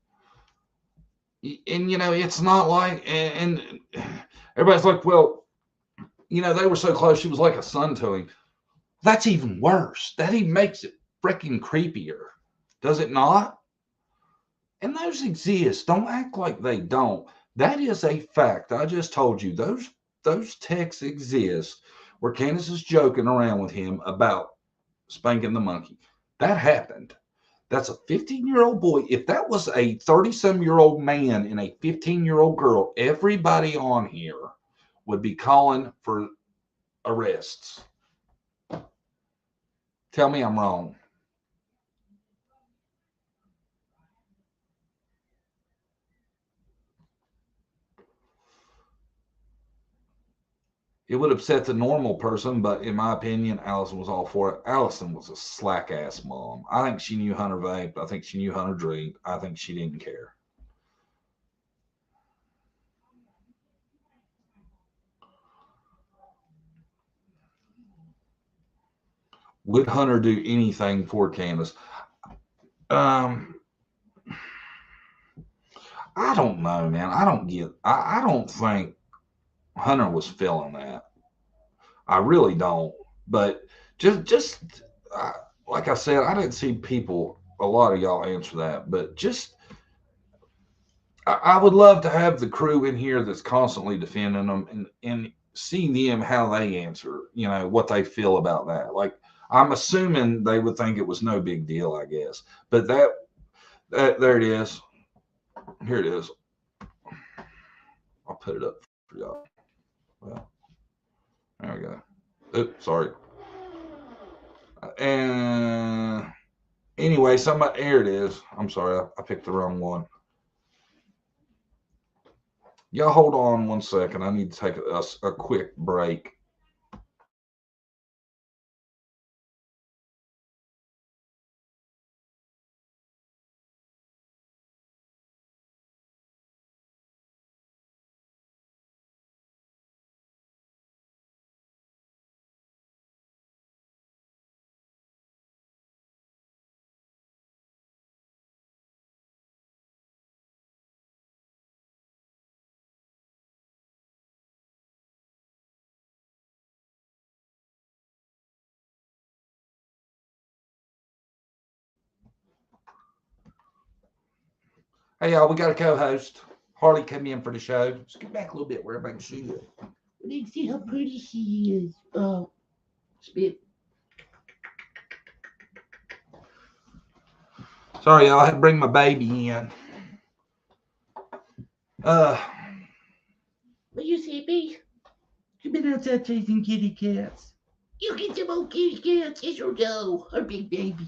And, it's not like, and everybody's like, well, they were so close, she was like a son to him. That's even worse. That even makes it freaking creepier. Does it not? And those exist. Don't act like they don't. That is a fact. I just told you those texts exist where Candace is joking around with him about spanking the monkey. That happened. That's a 15-year-old boy. If that was a 30-some-year-old man and a 15-year-old girl, everybody on here would be calling for arrests. Tell me I'm wrong. It would upset the normal person, but in my opinion, Allison was all for it. Allison was a slack-ass mom. I think she knew Hunter vaped. I think she knew Hunter drank. I think she didn't care. Would Hunter do anything for Candace? I don't know, man. I don't think Hunter was feeling that. I really don't. But just like I said, I didn't see a lot of y'all answer that. But I would love to have the crew in here that's constantly defending them and see them how they answer, what they feel about that. Like, I'm assuming they would think it was no big deal, I guess. But that there it is. Here it is. I'll put it up for y'all. Well, there we go. Oops, sorry. And anyway, here it is. I'm sorry, I picked the wrong one. Y'all hold on one second. I need to take a quick break. Hey, y'all, we got a co-host. Harley came in for the show. Let's get back a little bit where everybody can see you. Let's see how pretty she is. Oh, spit. Sorry, y'all, I had to bring my baby in. What you say, B? You been outside chasing kitty cats? You get some old kitty cat, yes or no? Her big baby.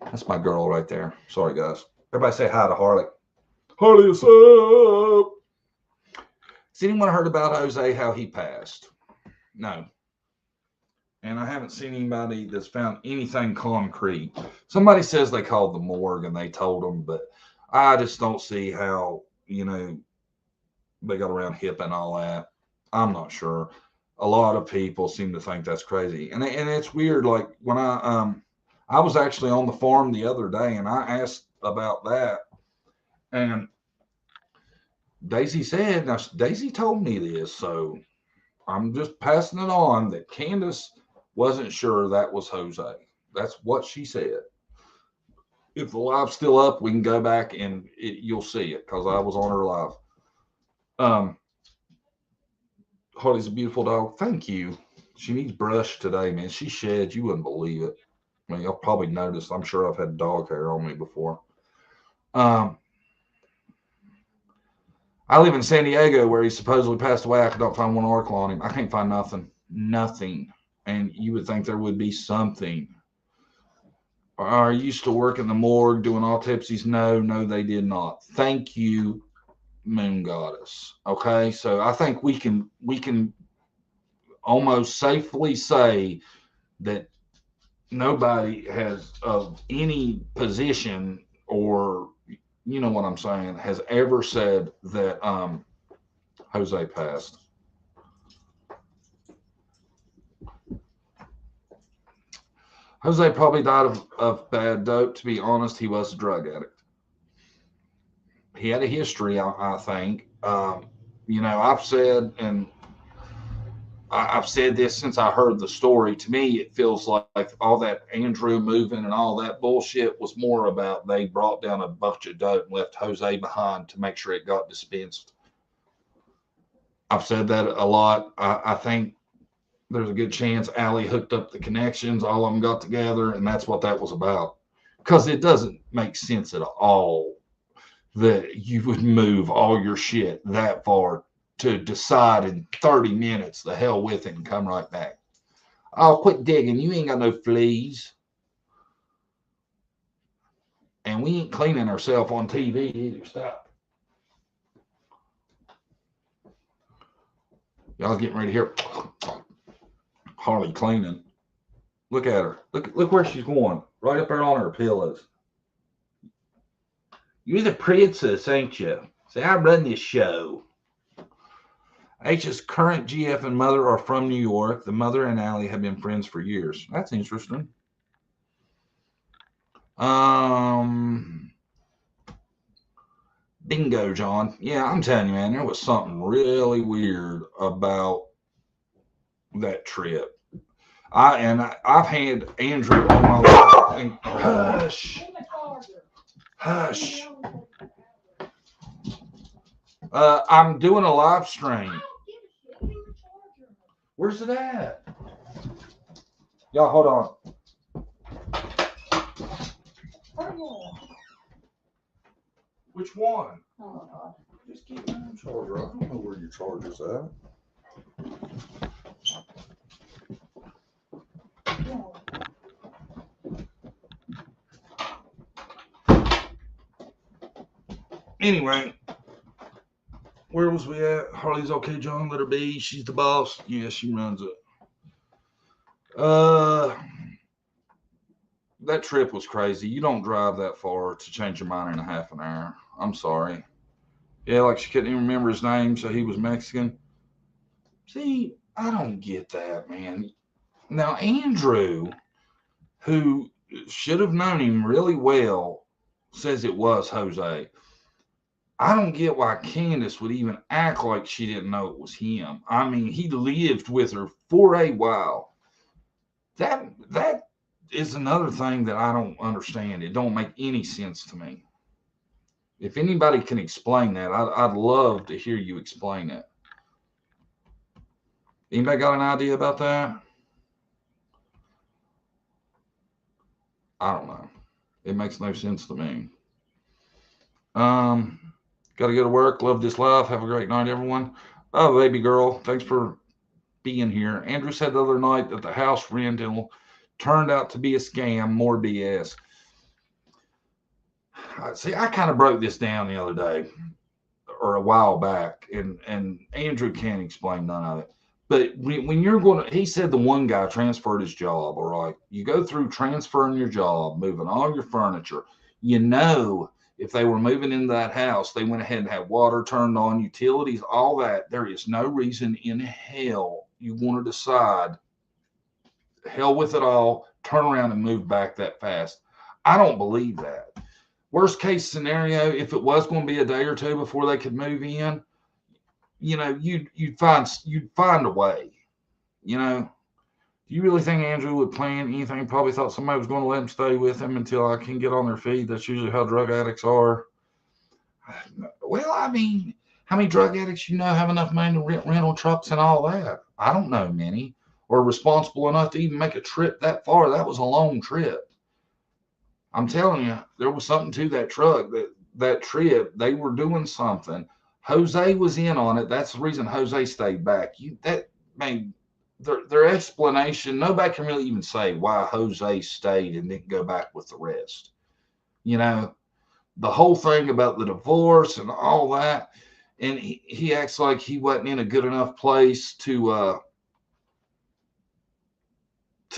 That's my girl right there. Sorry, guys. Everybody say hi to Harley. Harley, what's up? Has anyone heard about Jose, how he passed? No. And I haven't seen anybody that's found anything concrete. Somebody says they called the morgue and they told them, but I just don't see how, they got around hip and all that. I'm not sure. A lot of people seem to think that's crazy. And it's weird. Like when I was actually on the farm the other day and I asked about that. And Daisy said, now Daisy told me this, so I'm just passing it on, that Candace wasn't sure that was Jose. That's what she said. If the live's still up, we can go back and you'll see it because I was on her live. Harley's a beautiful dog. Thank you. She needs brush today, man. She sheds. You wouldn't believe it. I mean, y'all probably noticed. I'm sure I've had dog hair on me before. I live in San Diego where he supposedly passed away. I don't find one article on him. I can't find nothing. Nothing. And you would think there would be something. I used to work in the morgue doing autopsies. No, they did not. Thank you, Moon Goddess. Okay, so I think we can almost safely say that nobody has of any position, or you know what I'm saying, has ever said that Jose passed. Jose probably died of bad dope. To be honest, he was a drug addict. He had a history, I think. I've said, and I've said this since I heard the story. To me, it feels like all that Andrew moving and all that bullshit was more about they brought down a bunch of dope and left Jose behind to make sure it got dispensed. I've said that a lot. I think there's a good chance Allie hooked up the connections, all of them got together, and that's what that was about. Because it doesn't make sense at all that you would move all your shit that far to decide in 30 minutes the hell with it and come right back. Oh, quit digging. You ain't got no fleas. And we ain't cleaning ourselves on TV either. Stop. Y'all getting ready here. Harley cleaning. Look at her. Look where she's going. Right up there on her pillows. You're the princess, ain't you? Say, I run this show. H's current GF and mother are from New York. The mother and Allie have been friends for years. That's interesting. Bingo, John. Yeah, I'm telling you, man, there was something really weird about that trip. I've had Andrew on my life. Hush. Hush. I'm doing a live stream. Where's it at? Y'all, hold on. Which one? Oh, just keep my charger. I don't know where your charger's at. Anyway, where was we at? Harley's okay, John. Let her be. She's the boss. Yeah, she runs it. That trip was crazy. You don't drive that far to change your mind in a half an hour. I'm sorry. Yeah, like she couldn't even remember his name, so he was Mexican. See, I don't get that, man. Now, Andrew, who should have known him really well, says it was Jose. I don't get why Candace would even act like she didn't know it was him. I mean, he lived with her for a while. That is another thing that I don't understand. It don't make any sense to me. If anybody can explain that, I'd love to hear you explain it. Anybody got an idea about that? I don't know. It makes no sense to me. Got to go to work. Love this live. Have a great night, everyone. Oh, baby girl. Thanks for being here. Andrew said the other night that the house rental turned out to be a scam. More BS. See, I kind of broke this down the other day or a while back, and Andrew can't explain none of it. But when you're going to, he said the one guy transferred his job. All right, you go through transferring your job, moving all your furniture. You know, if they were moving into that house, they went ahead and had water turned on, utilities, all that. There is no reason in hell you want to decide, hell with it all, turn around and move back that fast. I don't believe that. Worst case scenario, if it was going to be a day or two before they could move in, you know, you'd find a way. You know, do you really think Andrew would plan anything? Probably thought somebody was going to let him stay with him until I can get on their feet. That's usually how drug addicts are. Well, I mean, how many drug addicts you know have enough money to rent rental trucks and all that? I don't know many, or responsible enough to even make a trip that far. That was a long trip. I'm telling you, there was something to that truck, that trip. They were doing something. Jose was in on it. That's the reason Jose stayed back. Their explanation, nobody can really even say why Jose stayed and didn't go back with the rest. You know, the whole thing about the divorce and all that, and he acts like he wasn't in a good enough place to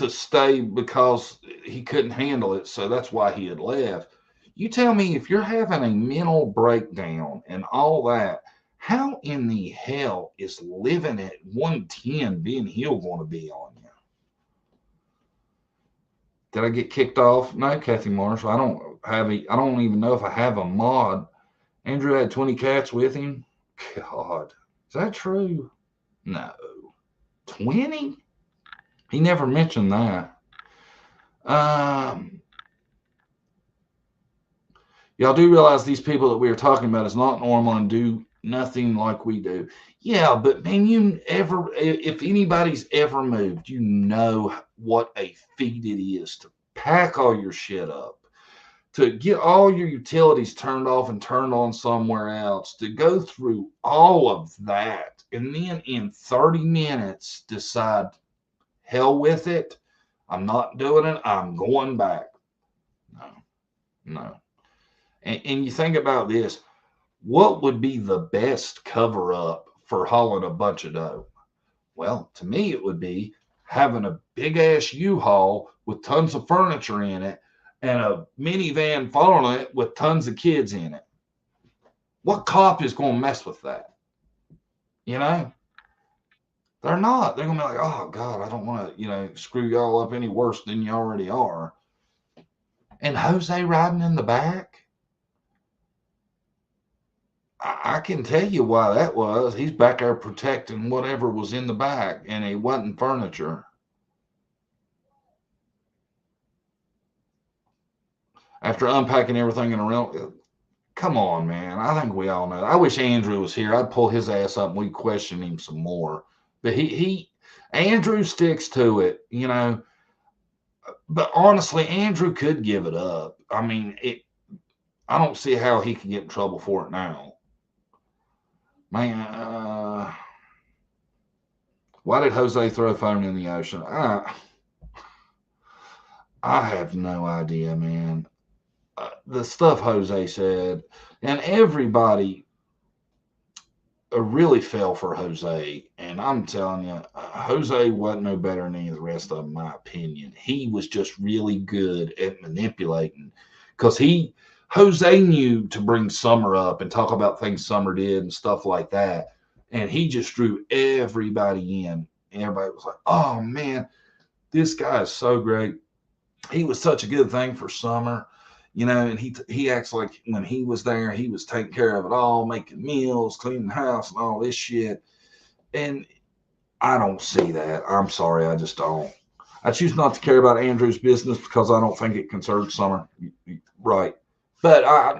stay because he couldn't handle it. So that's why he had left. You tell me, if you're having a mental breakdown and all that, how in the hell is living at 110 Ben Hill going to be on you? Did I get kicked off? No, Kathy Marshall. I don't even know if I have a mod. Andrew had 20 cats with him. God, is that true? No. 20? He never mentioned that. Y'all do realize these people that we are talking about is not normal and do nothing like we do. Yeah, but man, if anybody's ever moved, you know what a feat it is to pack all your shit up, to get all your utilities turned off and turned on somewhere else, to go through all of that, and then in 30 minutes decide, hell with it, I'm not doing it, I'm going back. No. And you think about this, what would be the best cover up for hauling a bunch of dope? Well, to me, it would be having a big ass U-Haul with tons of furniture in it and a minivan following it with tons of kids in it. What cop is going to mess with that? You know? They're not. They're going to be like, oh, God, I don't want to, screw y'all up any worse than you already are. And Jose riding in the back? I can tell you why that was. He's back there protecting whatever was in the back, and it wasn't furniture. After unpacking everything in a rental, come on, man. I think we all know. I wish Andrew was here. I'd pull his ass up and we'd question him some more. But Andrew sticks to it, But honestly, Andrew could give it up. I mean, I don't see how he could get in trouble for it now. Man, why did Jose throw a phone in the ocean? I have no idea, man. The stuff Jose said, and everybody really fell for Jose. And I'm telling you, Jose wasn't no better than any of the rest of them, in my opinion. He was just really good at manipulating, because Jose knew to bring Summer up and talk about things Summer did and stuff like that. And he just drew everybody in. And everybody was like, oh, man, this guy is so great. He was such a good thing for Summer. And he acts like when he was there, he was taking care of it all, making meals, cleaning the house, and all this shit. And I don't see that. I'm sorry, I just don't. I choose not to care about Andrew's business because I don't think it concerns Summer. Right. But I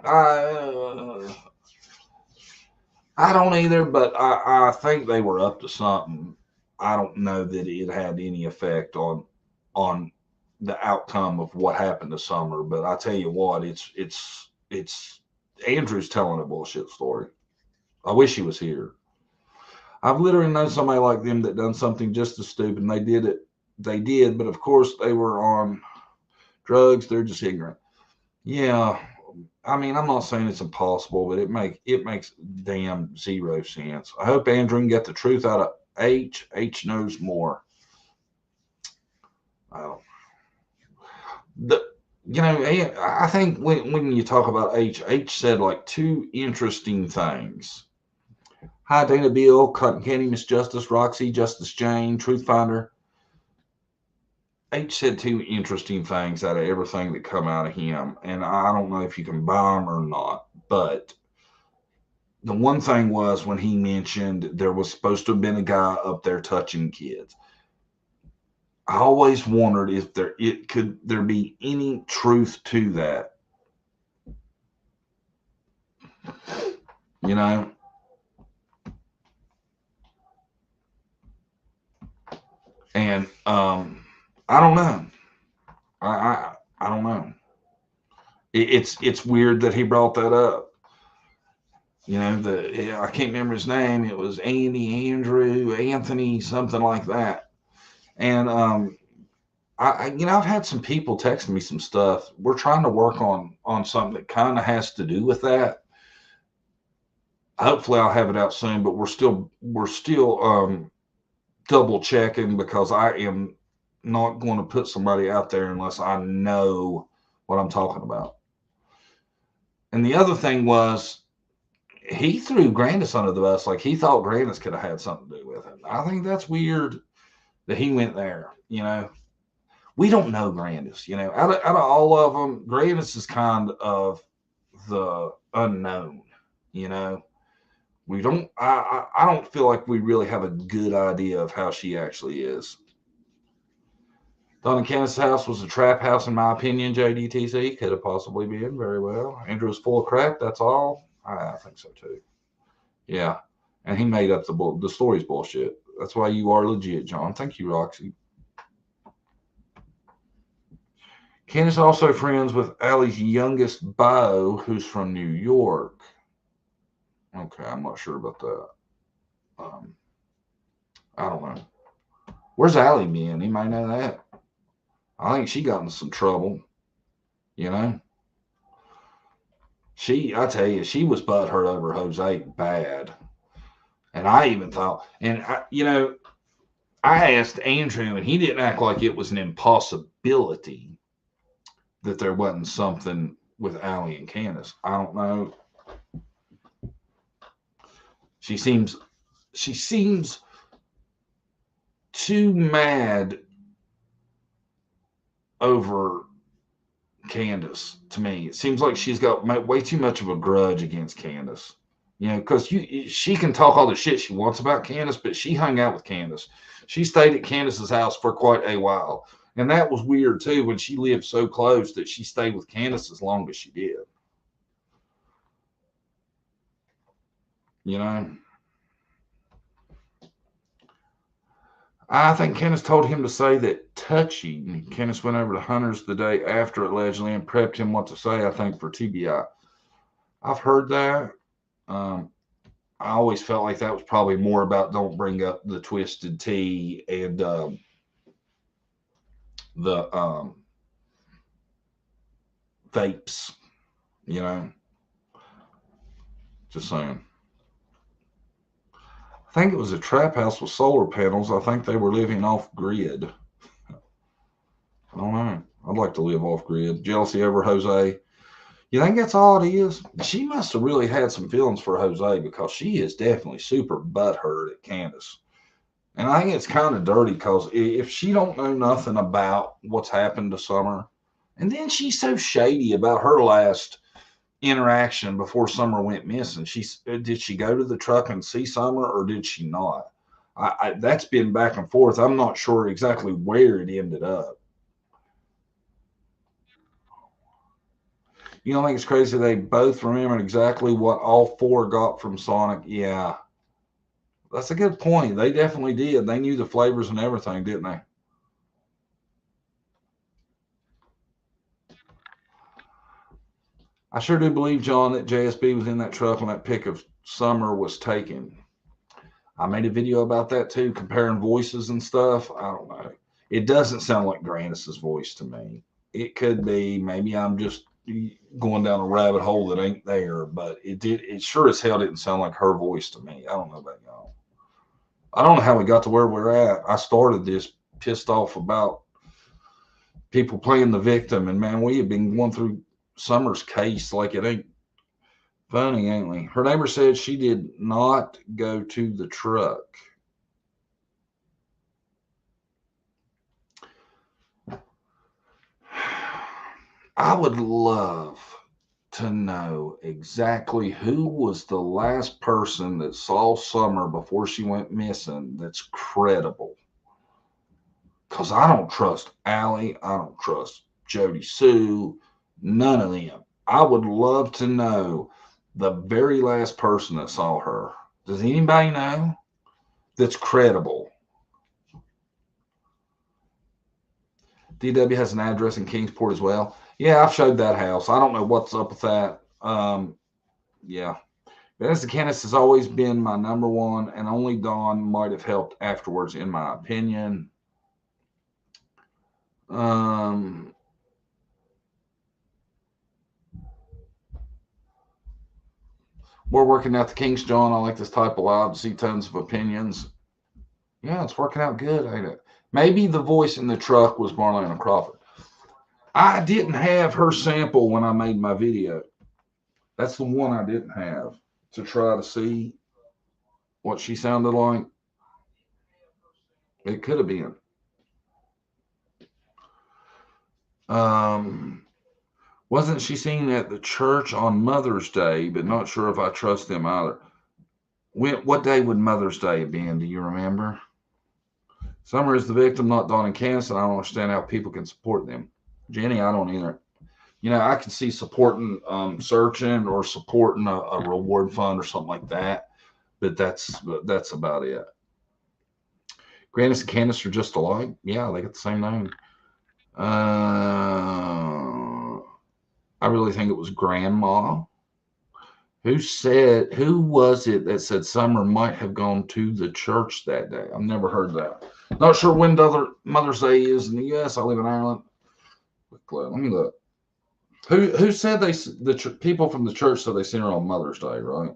don't either, but I think they were up to something. I don't know that it had any effect on the outcome of what happened to Summer. But I tell you what, it's Andrew's telling a bullshit story. I wish he was here. I've literally known somebody like them that done something just as stupid, and they did, but of course they were on drugs. They're just ignorant. Yeah, I mean, I'm not saying it's impossible, but it makes damn zero sense. I hope Andrew can get the truth out of H. H knows more. Oh, I think when you talk about H said like two interesting things. Hi, Dana Bill, Cotton Candy, Miss Justice, Roxy, Justice Jane, Truth Finder. H said two interesting things out of everything that come out of him, and I don't know if you can buy them or not, but the one thing was when he mentioned there was supposed to have been a guy up there touching kids. I always wondered if could there be any truth to that. You know? And I don't know. I don't know. It's weird that he brought that up. You know, I can't remember his name. It was Andy, Andrew, Anthony, something like that. And I've had some people text me some stuff. We're trying to work on something that kind of has to do with that. Hopefully, I'll have it out soon. But we're still double checking, because I am not going to put somebody out there unless I know what I'm talking about. And the other thing was, he threw Grandis under the bus, like he thought Grandis could have had something to do with it. I think that's weird that he went there. You know, we don't know Grandis. You know, out of all of them, Grandis is kind of the unknown. You know, we don't. I don't feel like we really have a good idea of how she actually is. Don and Candace's house was a trap house, in my opinion. JDTC could have possibly been very well. Andrew was full of crap. That's all. I think so too. Yeah, and he made up the story's bullshit. That's why you are legit, John. Thank you, Roxy. Candace also friends with Allie's youngest beau, who's from New York. Okay, I'm not sure about that. I don't know. Where's Allie been? He might know that. I think she got in some trouble. You know? I tell you, she was butthurt over Jose bad. And I even thought, I asked Andrew, and he didn't act like it was an impossibility that there wasn't something with Allie and Candace. I don't know. She seems too mad over Candace to me. It seems like she's got way too much of a grudge against Candace. You know, because she can talk all the shit she wants about Candace, but she hung out with Candace. She stayed at Candace's house for quite a while. And that was weird, too, when she lived so close that she stayed with Candace as long as she did. You know? I think Candace told him to say that touching. Candace went over to Hunter's the day after, allegedly, and prepped him what to say, I think, for TBI. I've heard that. I always felt like that was probably more about don't bring up the twisted tea and the vapes, you know. Just saying. I think it was a trap house with solar panels. I think they were living off grid. I don't know. I'd like to live off grid. Jealousy over Jose. You think that's all it is? She must have really had some feelings for Jose, because she is definitely super butthurt at Candace. And I think it's kind of dirty, because if she don't know nothing about what's happened to Summer, and then she's so shady about her last interaction before Summer went missing. Did she go to the truck and see Summer, or did she not? That's been back and forth. I'm not sure exactly where it ended up. You don't think it's crazy they both remembered exactly what all four got from Sonic? Yeah. That's a good point. They definitely did. They knew the flavors and everything, didn't they? I sure do believe, John, that JSB was in that truck when that pic of Summer was taken. I made a video about that too, comparing voices and stuff. I don't know. It doesn't sound like Grandis's voice to me. It could be. Maybe I'm just going down a rabbit hole that ain't there, but it did. It sure as hell didn't sound like her voice to me. I don't know about y'all. I don't know how we got to where we're at. I started this pissed off about people playing the victim, and man, we have been going through Summer's case like it ain't funny, ain't we? Her neighbor said she did not go to the truck. I would love to know exactly who was the last person that saw Summer before she went missing that's credible. Because I don't trust Allie. I don't trust Jody Sue. None of them. I would love to know the very last person that saw her. Does anybody know that's credible? DW has an address in Kingsport as well. Yeah, I've showed that house. I don't know what's up with that. Yeah. Vanessa Candace has always been my number one, and only Dawn might have helped afterwards, in my opinion. We're working out the kinks, John. I like this type of live to see tons of opinions. Yeah, it's working out good, ain't it? Maybe the voice in the truck was Marlena Crawford. I didn't have her sample when I made my video. That's the one I didn't have to try to see what she sounded like. It could have been. Wasn't she seen at the church on Mother's Day, but not sure if I trust them either. What day would Mother's Day have been? Do you remember? Summer is the victim, not Dawn and Candace, and I don't understand how people can support them. Jenny, I don't either. You know, I can see supporting searching or supporting a reward fund or something like that, but that's about it. Grandis and Candace are just alike. Yeah, they got the same name. I really think it was Grandma. Who was it that said Summer might have gone to the church that day? I've never heard that. Not sure when Mother's Day is in the U.S. I live in Ireland. Let me look. Who said the people from the church said they seen her on Mother's Day, right?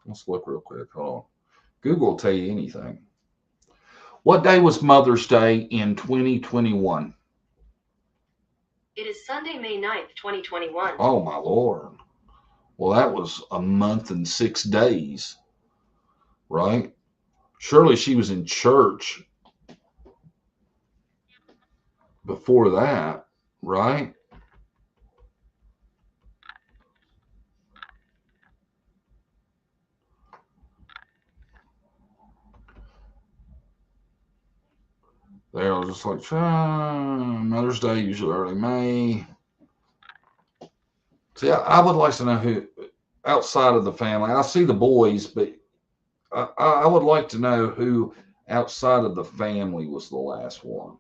Let's look real quick. Hold on. Google will tell you anything. What day was Mother's Day in 2021? It is Sunday, May 9th, 2021. Oh, my Lord. Well, that was a month and 6 days, right? Surely she was in church before that, right? They were just like, Mother's Day, usually early May. See, I would like to know who, outside of the family. I see the boys, but I would like to know who outside of the family was the last one.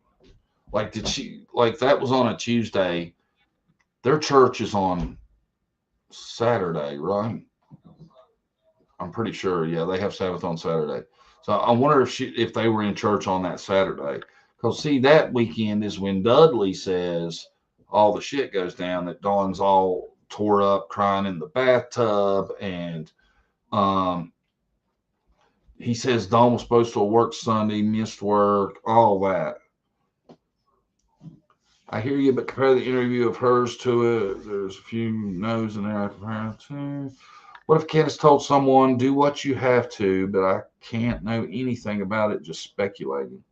Like, that was on a Tuesday. Their church is on Saturday, right? I'm pretty sure. Yeah, they have Sabbath on Saturday. So I wonder if they were in church on that Saturday. Because see, that weekend is when Dudley says all the shit goes down, that Dawn's all tore up, crying in the bathtub, and he says Dawn was supposed to work Sunday, missed work, all that. I hear you, but compare the interview of hers to it. There's a few no's in there I compare it to. What if Candace told someone, do what you have to, but I can't know anything about it, just speculating?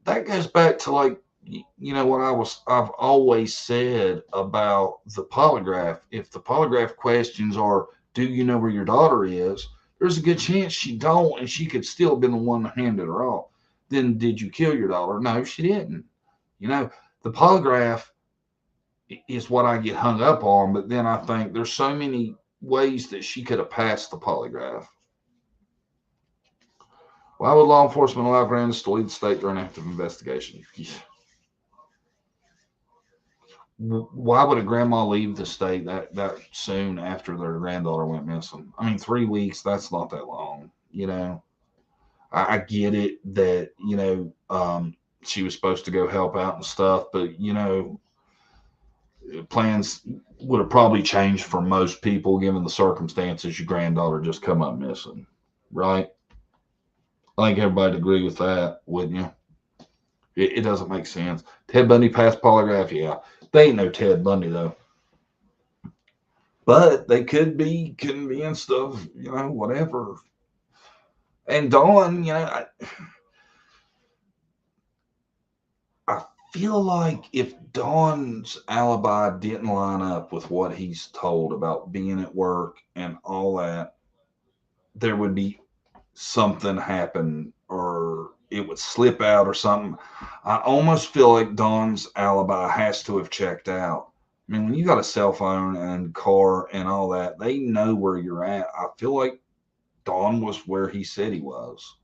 That goes back to, like, you know, what I've always said about the polygraph. If the polygraph questions are, do you know where your daughter is? There's a good chance she don't, and she could still have been the one that handed her off. Then did you kill your daughter? No, she didn't. You know, the polygraph is what I get hung up on, but then I think there's so many ways that she could have passed the polygraph. Why would law enforcement allow Grandis to leave the state during an active investigation? Why would a grandma leave the state that soon after their granddaughter went missing? I mean, 3 weeks, that's not that long, you know? I get it that, she was supposed to go help out and stuff, but, plans would have probably changed for most people given the circumstances. Your granddaughter just come up missing, right? I think everybody'd agree with that, wouldn't you? It doesn't make sense. Ted Bundy passed polygraph, yeah. They ain't no Ted Bundy though, but they could be convinced of whatever. And Dawn, I feel like if Dawn's alibi didn't line up with what he's told about being at work and all that, there would be something happen or it would slip out or something. I almost feel like Dawn's alibi has to have checked out. I mean, when you got a cell phone and car and all that, they know where you're at. I feel like Dawn was where he said he was.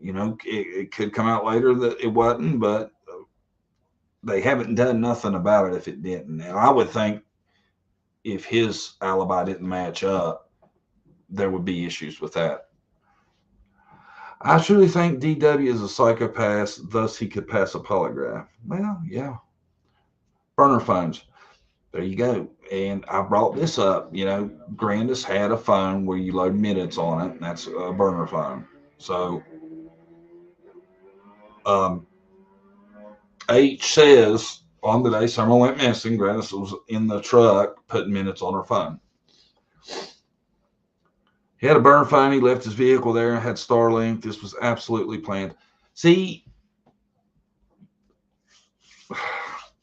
It could come out later that it wasn't, but they haven't done nothing about it if it didn't. And I would think if his alibi didn't match up, there would be issues with that. I truly think DW is a psychopath, thus he could pass a polygraph. Well, yeah. Burner phones. There you go. And I brought this up. Grandis had a phone where you load minutes on it, and that's a burner phone. So, H says on the day Summer went missing, Grandis was in the truck putting minutes on her phone. He had a burner phone. He left his vehicle there and had Starlink. This was absolutely planned. See,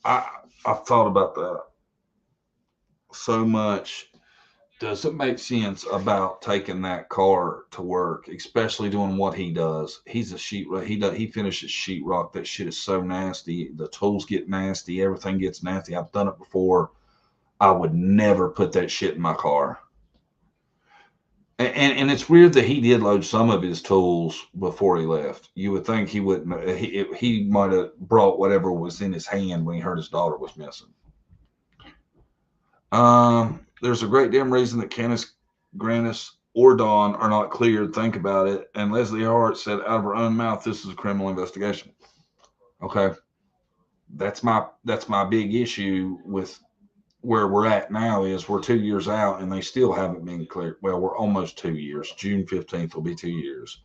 I've thought about that so much. Does it make sense about taking that car to work, especially doing what he does? He's a sheetrock. He finishes sheetrock. That shit is so nasty. The tools get nasty. Everything gets nasty. I've done it before. I would never put that shit in my car. And it's weird that he did load some of his tools before he left. You would think he wouldn't. He might have brought whatever was in his hand when he heard his daughter was missing. There's a great damn reason that Candace, Grandis, or Dawn are not cleared. Think about it. And Leslie Hart said out of her own mouth, this is a criminal investigation. Okay. That's my big issue with where we're at now is we're 2 years out and they still haven't been cleared. Well, we're almost 2 years. June 15th will be 2 years.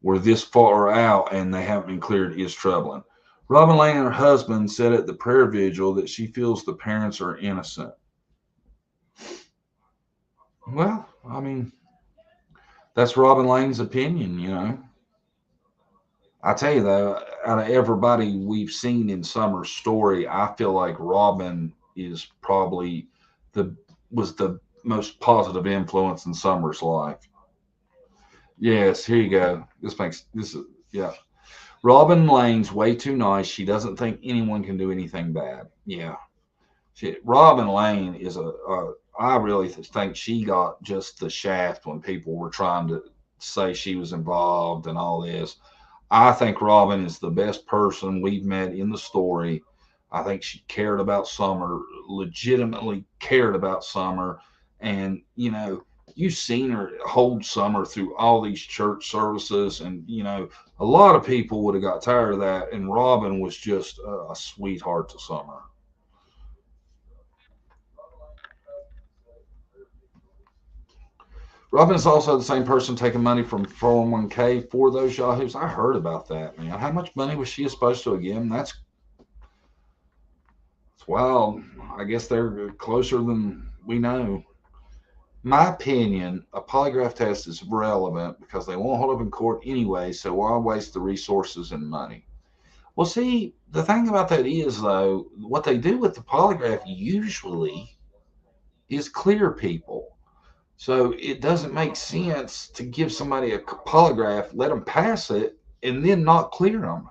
We're this far out and they haven't been cleared is troubling. Robin Lane and her husband said at the prayer vigil that she feels the parents are innocent. Well, I mean, that's Robin Lane's opinion, I tell you though, out of everybody we've seen in Summer's story, I feel like Robin is probably was the most positive influence in Summer's life. Yes, here you go. Yeah. Robin Lane's way too nice. She doesn't think anyone can do anything bad. Yeah. Robin Lane is I really think she got just the shaft when people were trying to say she was involved and all this. I think Robin is the best person we've met in the story. I think she cared about Summer, legitimately cared about Summer. And, you've seen her hold Summer through all these church services. And, a lot of people would have got tired of that. And Robin was just a sweetheart to Summer. Robin is also the same person taking money from 401k for those yahoos. I heard about that, man. How much money was she supposed to give him? That's wild. I guess they're closer than we know. My opinion, a polygraph test is irrelevant because they won't hold up in court anyway, so why waste the resources and money? Well, see, the thing about that is, though, what they do with the polygraph usually is clear people. So it doesn't make sense to give somebody a polygraph, let them pass it, and then not clear them.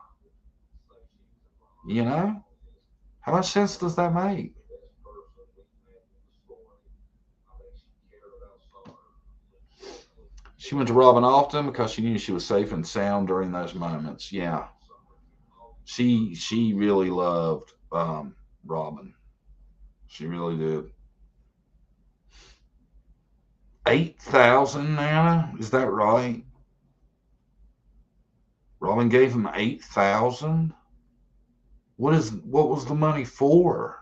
How much sense does that make? She went to Robin often because she knew she was safe and sound during those moments. Yeah. She really loved Robin. She really did. 8,000, Nana? Is that right? Robin gave him $8,000. What was the money for?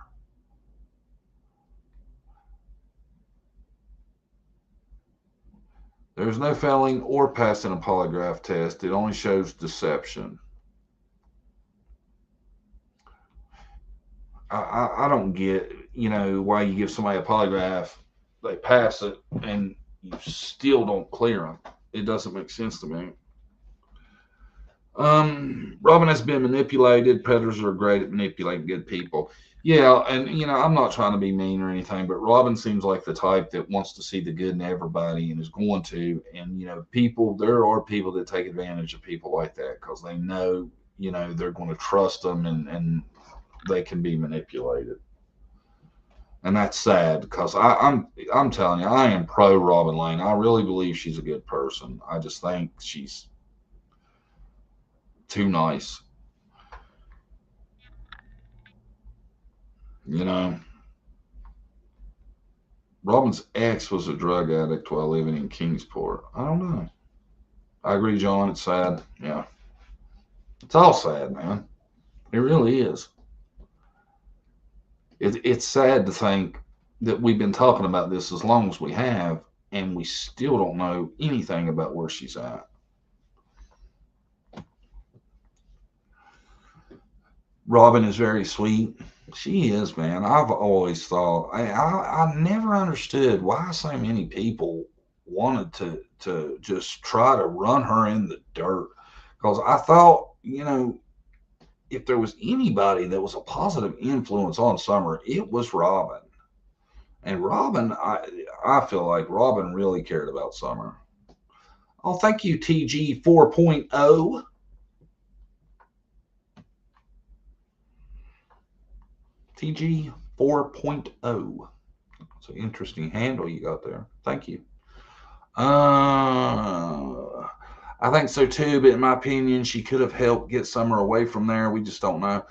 There's no failing or passing a polygraph test. It only shows deception. I don't get, why you give somebody a polygraph, they pass it, and you still don't clear them. It doesn't make sense to me. Robin has been manipulated. Predators are great at manipulating good people. Yeah, and I'm not trying to be mean or anything, but Robin seems like the type that wants to see the good in everybody and is going to. And there are people that take advantage of people like that because they know, they're going to trust them and they can be manipulated. And that's sad because I'm telling you, I am pro Robin Lane. I really believe she's a good person. I just think she's too nice. Robin's ex was a drug addict while living in Kingsport. I don't know. I agree, John. It's sad. Yeah. It's all sad, man. It really is. It's sad to think that we've been talking about this as long as we have, and we still don't know anything about where she's at. Robin is very sweet. She is, man. I've always thought, I never understood why so many people wanted to just try to run her in the dirt. Because I thought, if there was anybody that was a positive influence on Summer, it was Robin. And Robin, I feel like Robin really cared about Summer. Oh, thank you, TG 4.0. TG 4.0. It's an interesting handle you got there. Thank you. I think so too, but in my opinion, she could have helped get Summer away from there. We just don't know.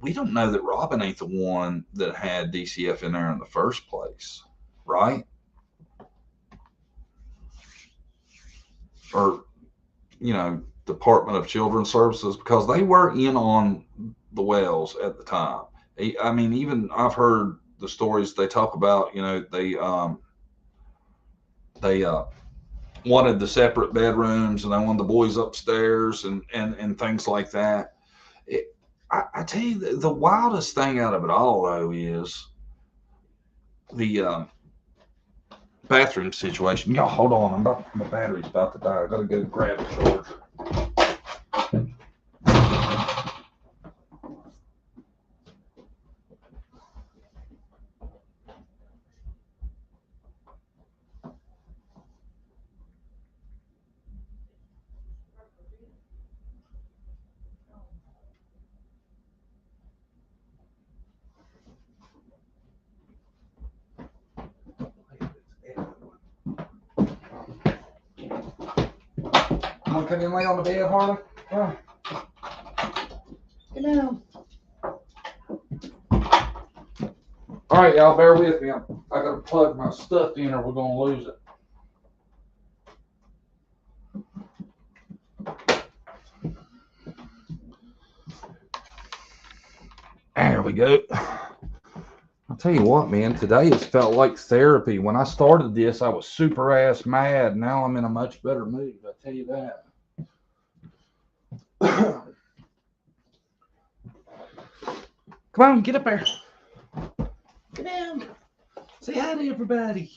We don't know that Robin ain't the one that had DCF in there in the first place, right? Or, Department of Children's Services, because they were in on the Wells at the time. I mean, even I've heard the stories they talk about, they wanted the separate bedrooms and they wanted the boys upstairs and things like that. I tell you, the wildest thing out of it all, though, is the bathroom situation. Y'all, hold on. My battery's about to die. I got to go grab a charger. Want to come and lay on the bed, Harley? Oh. Get down. All right, y'all, bear with me. I got to plug my stuff in or we're going to lose it. There we go. I'll tell you what, man, today has felt like therapy. When I started this, I was super ass mad. Now I'm in a much better mood. I tell you that. Come on, get up there. Get down. Say hi to everybody.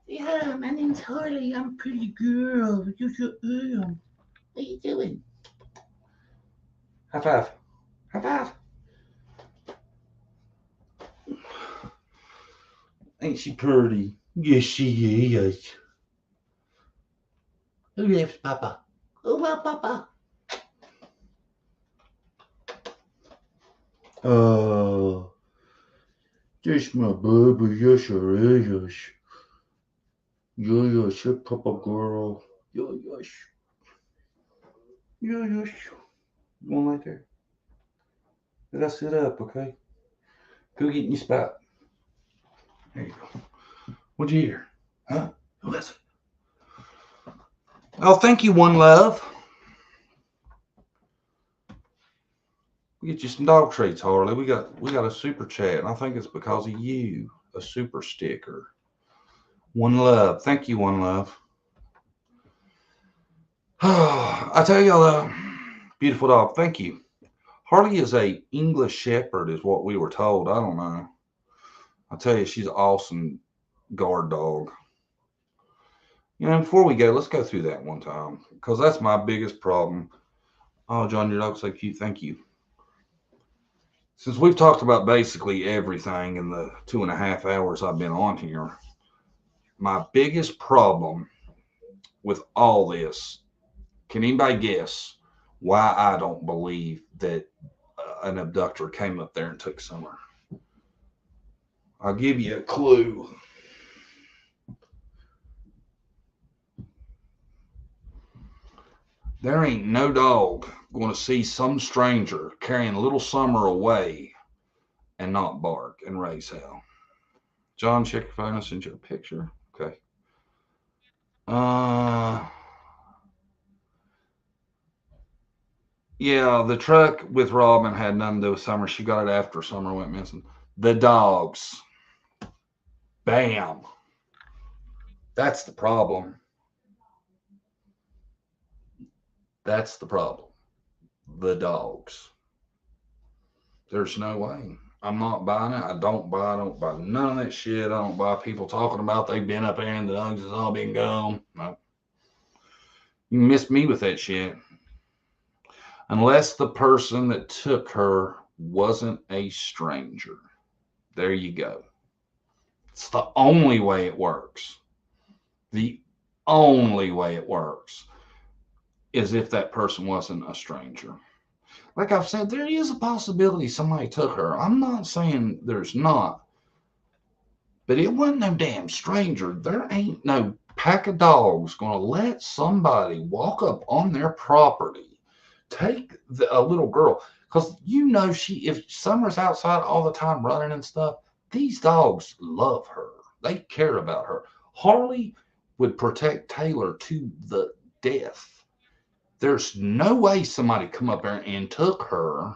Say hi. My name's Harley. I'm a pretty girl. Yes, I am. What you doing? High five. High five. Ain't she pretty? Yes, she is. Who loves Papa? Who loves Papa? Oh, this my baby. Yes, her is. Yes, yes, Papa girl. Yes. Yes. One right there. Let us sit up, okay? Go get in your spot. There you go. What'd you hear? Huh? Who is it? Oh, thank you, One Love. We get you some dog treats, Harley. We got a super chat, and I think it's because of you. A super sticker. One love. Thank you, One Love. I tell y'all, beautiful dog. Thank you. Harley is a English Shepherd, is what we were told. I don't know. I tell you, she's an awesome guard dog. You know, before we go, let's go through that one time, because that's my biggest problem. Oh, John, your dog's so cute. Thank you. Since we've talked about basically everything in the 2.5 hours I've been on here, my biggest problem with all this, can anybody guess why I don't believe that an abductor came up there and took Summer? I'll give you a clue. There ain't no dog going to see some stranger carrying little Summer away and not bark and raise hell. John, check your phone. I'll send you a picture. Okay. Yeah, the truck with Robin had nothing to do with Summer. She got it after Summer went missing. The dogs. Bam. That's the problem. That's the problem. The dogs. There's no way. I'm not buying it. I don't buy none of that shit. I don't buy people talking about they've been up there and the dogs has all been gone. No. You miss me with that shit. Unless the person that took her wasn't a stranger. There you go. It's the only way it works. The only way it works is if that person wasn't a stranger. Like I've said, there is a possibility somebody took her. I'm not saying there's not. But it wasn't no damn stranger. There ain't no pack of dogs going to let somebody walk up on their property, take a little girl. Because you know, if Summer's outside all the time running and stuff, these dogs love her. They care about her. Harley would protect Taylor to the death. There's no way somebody come up there and took her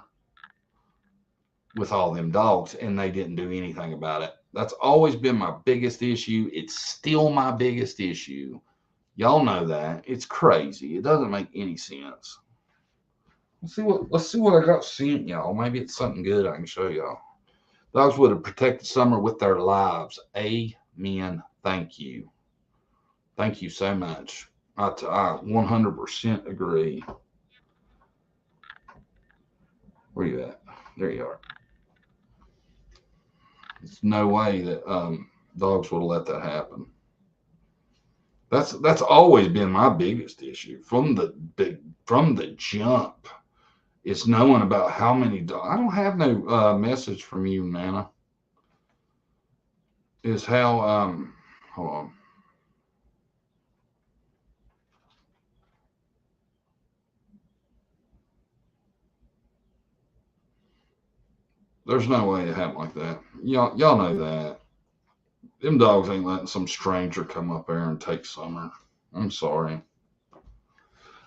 with all them dogs and they didn't do anything about it. That's always been my biggest issue. It's still my biggest issue. Y'all know that. It's crazy. It doesn't make any sense. Let's see what I got sent y'all. Maybe it's something good I can show y'all. Dogs would have protected Summer with their lives. Amen. Thank you. Thank you so much. I 100% agree. Where you at? There you are. There's no way that dogs would have let that happen. That's always been my biggest issue from the jump. It's knowing about how many dogs. I don't have no message from you, Nana. Is how hold on. There's no way it happened like that. Y'all know that. Them dogs ain't letting some stranger come up there and take Summer. I'm sorry.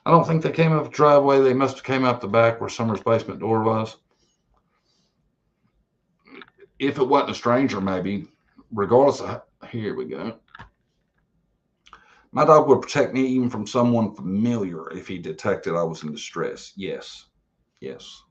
I don't think they came up the driveway. They must have came up the back where Summer's basement door was. If it wasn't a stranger, maybe. Regardless of, here we go. My dog would protect me even from someone familiar if he detected I was in distress. Yes. Yes.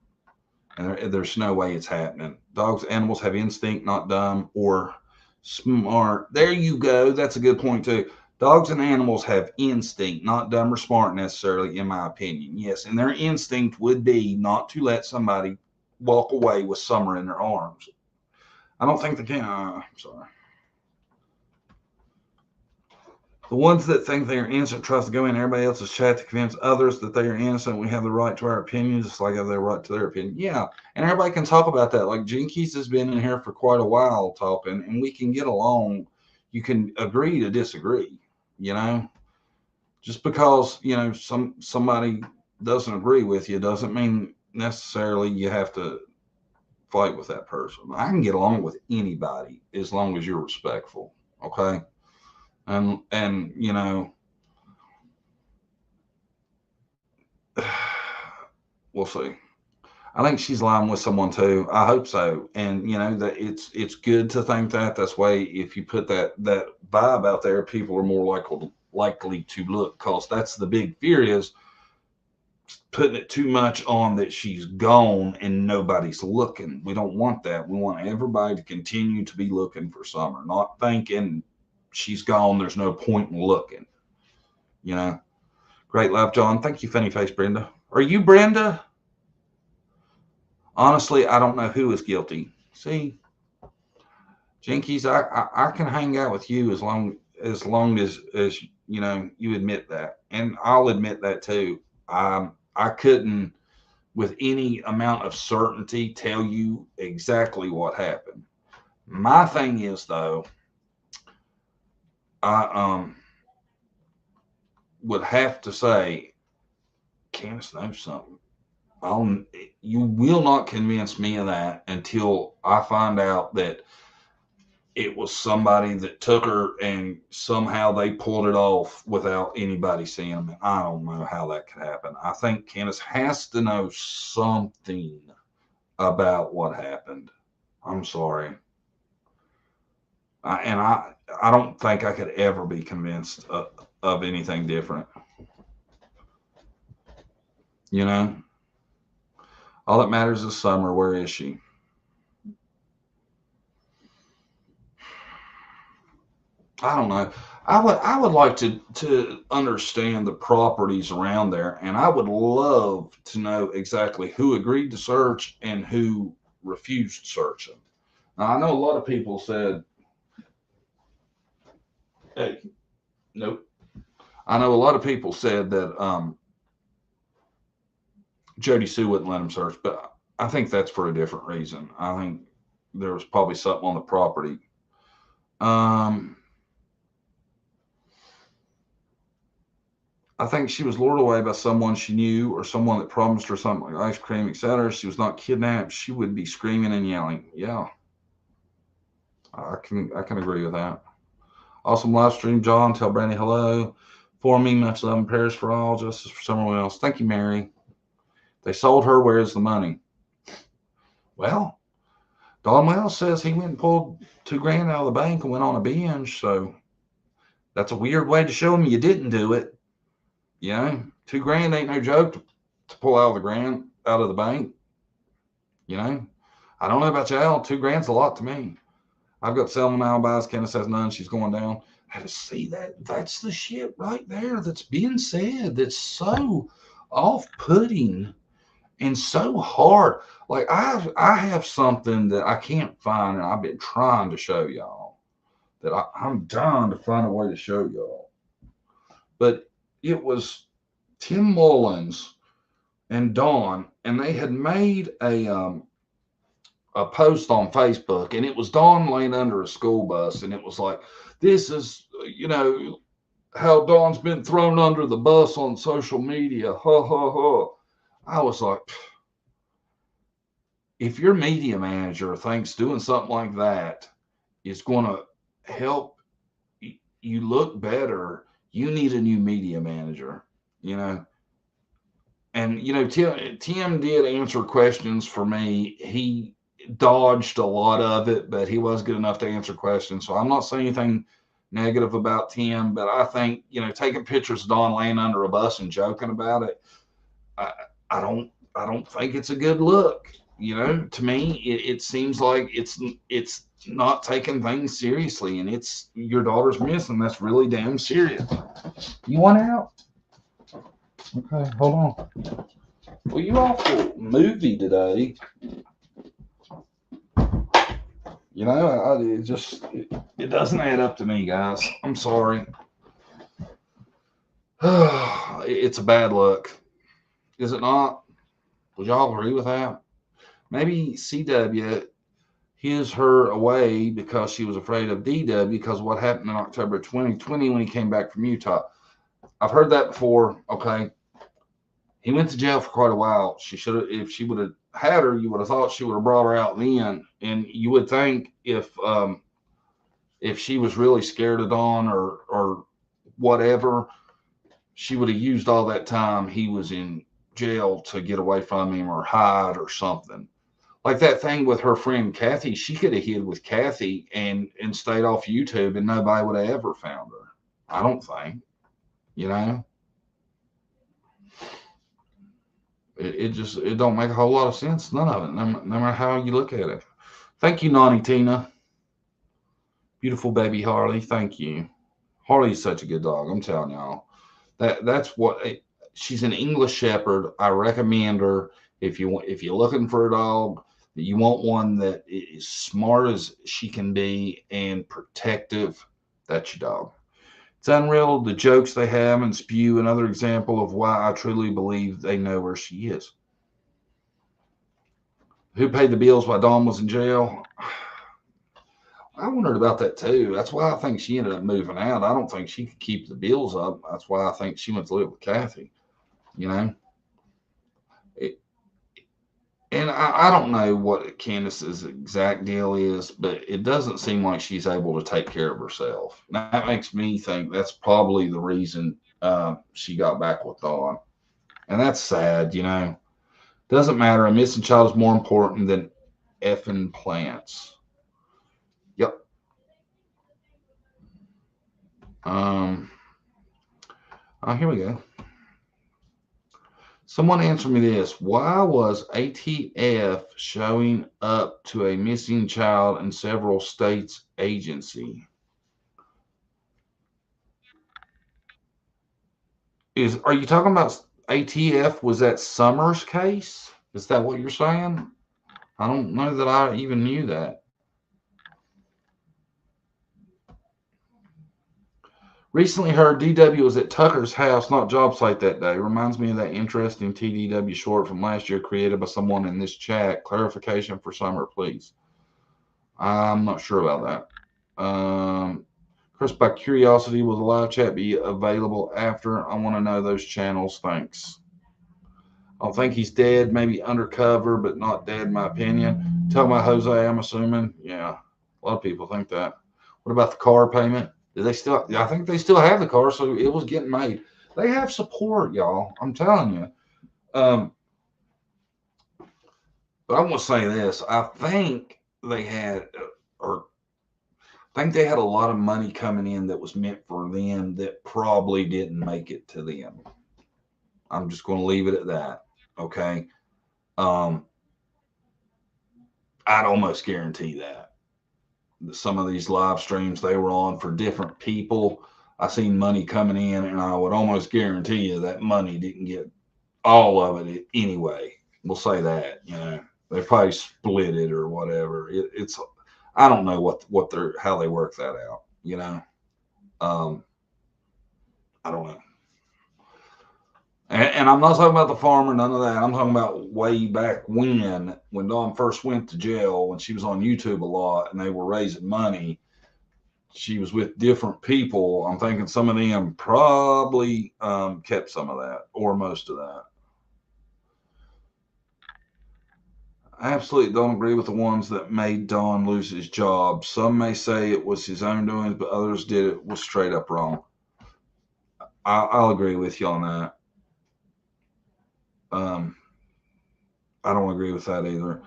And there's no way it's happening. Dogs, animals have instinct, not dumb or smart. There you go. That's a good point too. Dogs and animals have instinct, not dumb or smart necessarily, in my opinion. Yes, and their instinct would be not to let somebody walk away with Summer in their arms. I don't think they can. I'm sorry. The ones that think they are innocent trust to go in everybody else's chat to convince others that they are innocent. We have the right to our opinions, just like they have the right to their opinion. Yeah, and everybody can talk about that. Like Jinkies has been in here for quite a while talking, and we can get along. You can agree to disagree. You know, just because somebody doesn't agree with you doesn't mean necessarily you have to fight with that person. I can get along with anybody as long as you're respectful. Okay. And we'll see. I think she's lying with someone too. I hope so. And you know that it's good to think that. That's why if you put that vibe out there, people are more likely to look. Cause that's the big fear is putting it too much on that she's gone and nobody's looking. We don't want that. We want everybody to continue to be looking for Summer, not thinking she's gone. There's no point in looking. You know. Great love, John. Thank you, funny face, Brenda. Are you Brenda? Honestly, I don't know who is guilty. See, Jinkies, I can hang out with you as you know you admit that, and I'll admit that too. I couldn't with any amount of certainty tell you exactly what happened. My thing is though, I would have to say Candace knows something. You will not convince me of that until I find out that it was somebody that took her and somehow they pulled it off without anybody seeing them. I don't know how that could happen. I think Candace has to know something about what happened. I'm sorry. I don't think I could ever be convinced of anything different. You know? All that matters is Summer. Where is she? I don't know. I would like to understand the properties around there, and I would love to know exactly who agreed to search and who refused searching. Now I know a lot of people said, "Hey, nope." I know a lot of people said that Jody Sue wouldn't let him search, but I think that's for a different reason. I think there was probably something on the property. I think she was lured away by someone she knew or someone that promised her something like ice cream, etc. She was not kidnapped. She would be screaming and yelling. Yeah, I can agree with that. Awesome live stream, John. Tell Brandy hello. For me, much love and prayers for all. Justice for someone else. Thank you, Mary. They sold her. Where's the money? Well, Don Wells says he went and pulled $2,000 out of the bank and went on a binge. So that's a weird way to show him you didn't do it. You know, $2,000 ain't no joke to pull out of the bank. You know, I don't know about y'all. $2,000's a lot to me. I've got Selma alibis. Candace has none. She's going down. I had to see that. That's the shit right there that's being said. That's so off-putting and so hard. Like I have something that I can't find, and I've been trying to show y'all that I'm dying to find a way to show y'all. But it was Tim Mullins and Dawn, and they had made a post on Facebook, and it was Dawn laying under a school bus, and it was like, this is, you know, how Dawn's been thrown under the bus on social media. Ha ha ha. I was like, if your media manager thinks doing something like that is going to help you look better, you need a new media manager, you know. And, you know, Tim did answer questions for me. He dodged a lot of it, but he was good enough to answer questions. So I'm not saying anything negative about Tim, but I think, you know, taking pictures of Dawn laying under a bus and joking about it, I don't think it's a good look. You know, to me, it seems like it's not taking things seriously, and it's your daughter's missing. That's really damn serious. You want out? Okay, hold on. Well, you awful movie today. You know, it doesn't add up to me, guys. I'm sorry. It's a bad look. Is it not? Would y'all agree with that? Maybe CW his her away because she was afraid of DW because of what happened in October 2020 when he came back from Utah. I've heard that before. Okay. He went to jail for quite a while. She should have, if she would have had her, you would have thought she would have brought her out then. And you would think if she was really scared of Dawn or whatever, she would have used all that time he was in jail to get away from him or hide or something. Like that thing with her friend Kathy, she could have hid with Kathy and stayed off YouTube and nobody would have ever found her. I don't think, you know. It don't make a whole lot of sense. None of it, no matter how you look at it. Thank you, Nani Tina. Beautiful baby Harley. Thank you. Harley's such a good dog. I'm telling y'all. That's what she's an English Shepherd. I recommend her if you're looking for a dog. You want one that is smart as she can be and protective. That's your dog. It's unreal the jokes they have and spew. Another example of why I truly believe they know where she is. Who paid the bills while Dawn was in jail? I wondered about that too. That's why I think she ended up moving out. I don't think she could keep the bills up. That's why I think she went to live with Kathy. You know? And I don't know what Candace's exact deal is, but it doesn't seem like she's able to take care of herself. That makes me think that's probably the reason she got back with Dawn. And that's sad, you know. Doesn't matter. A missing child is more important than effing plants. Yep. Here we go. Someone answer me this. Why was ATF showing up to a missing child in several states' agency? Are you talking about ATF? Was that Summers' case? Is that what you're saying? I don't know that I even knew that. Recently heard DW was at Tucker's house, not job site that day. Reminds me of that interesting TDW short from last year created by someone in this chat. Clarification for Summer, please. I'm not sure about that. Chris, by curiosity, will the live chat be available after? I want to know those channels. Thanks. I don't think he's dead. Maybe undercover, but not dead, in my opinion. Tell my Jose, I'm assuming. Yeah, a lot of people think that. What about the car payment? Do they still? I think they still have the car, so it was getting made. They have support, y'all. I'm telling you. But I want to say this. I think they had, a lot of money coming in that was meant for them that probably didn't make it to them. I'm just going to leave it at that. Okay. I'd almost guarantee that. Some of these live streams they were on for different people, I seen money coming in, and I would almost guarantee you that money didn't get all of it anyway. We'll say that, you know, they probably split it or whatever. It's I don't know how they work that out, you know. I don't know. And I'm not talking about the farmer, none of that. I'm talking about way back when Dawn first went to jail, when she was on YouTube a lot and they were raising money. She was with different people. I'm thinking some of them probably kept some of that or most of that. I absolutely don't agree with the ones that made Don lose his job. Some may say it was his own doing, but others did it was straight up wrong. I'll agree with you on that. I don't agree with that either.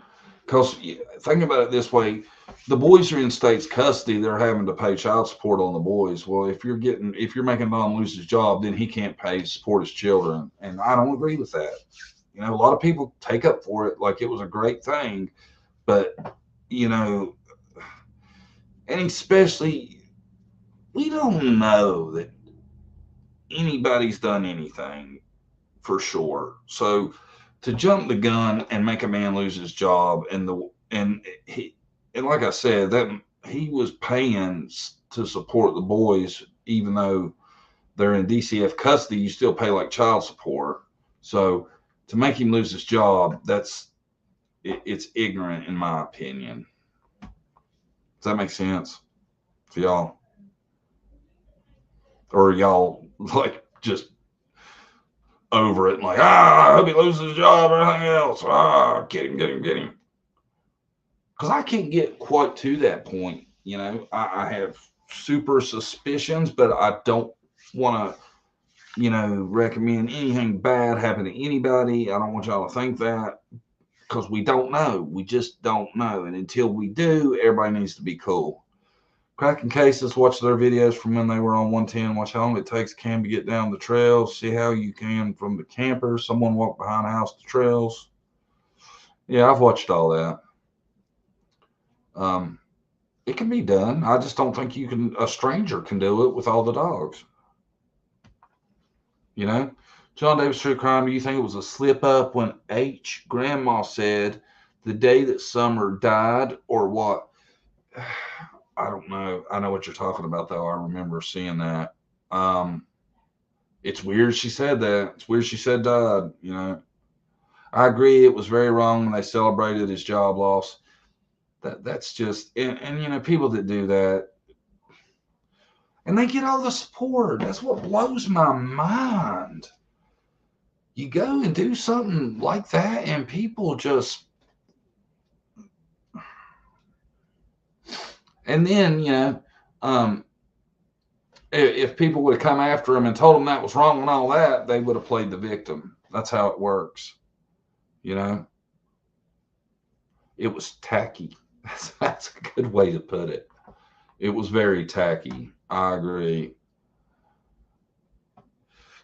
Because think about it this way, the boys are in state's custody. They're having to pay child support on the boys. Well, if you're making Don lose his job, then he can't pay to support his children. And I don't agree with that. You know, a lot of people take up for it like it was a great thing, but you know, and especially we don't know that anybody's done anything for sure. So to jump the gun and make a man lose his job, and like I said, that he was paying to support the boys, even though they're in DCF custody, you still pay like child support. So to make him lose his job, it's ignorant in my opinion. Does that make sense to y'all? Or y'all like just over it and like, I hope he loses his job or anything else. Get him. Because I can't get quite to that point. You know, I have super suspicions, but I don't want to recommend anything bad happen to anybody. I don't want y'all to think that, because we don't know. We just don't know. And until we do, everybody needs to be cool. Cracking cases, watch their videos from when they were on 110. Watch how long it takes Cam to get down the trails. See how you can from the camper. Someone walk behind a house to trails. Yeah, I've watched all that. It can be done. I just don't think a stranger can do it with all the dogs. John Davis True Crime, do you think it was a slip up when H grandma said the day that Summer died, or what? I don't know. I know what you're talking about, though. I remember seeing that. It's weird she said that. It's weird she said died. I agree. It was very wrong when they celebrated his job loss. That's just, and people that do that, and they get all the support. That's what blows my mind. You go and do something like that, and people just, and then, if people would have come after him and told him that was wrong and all that, they would have played the victim. That's how it works. It was tacky. That's a good way to put it. It was very tacky. I agree.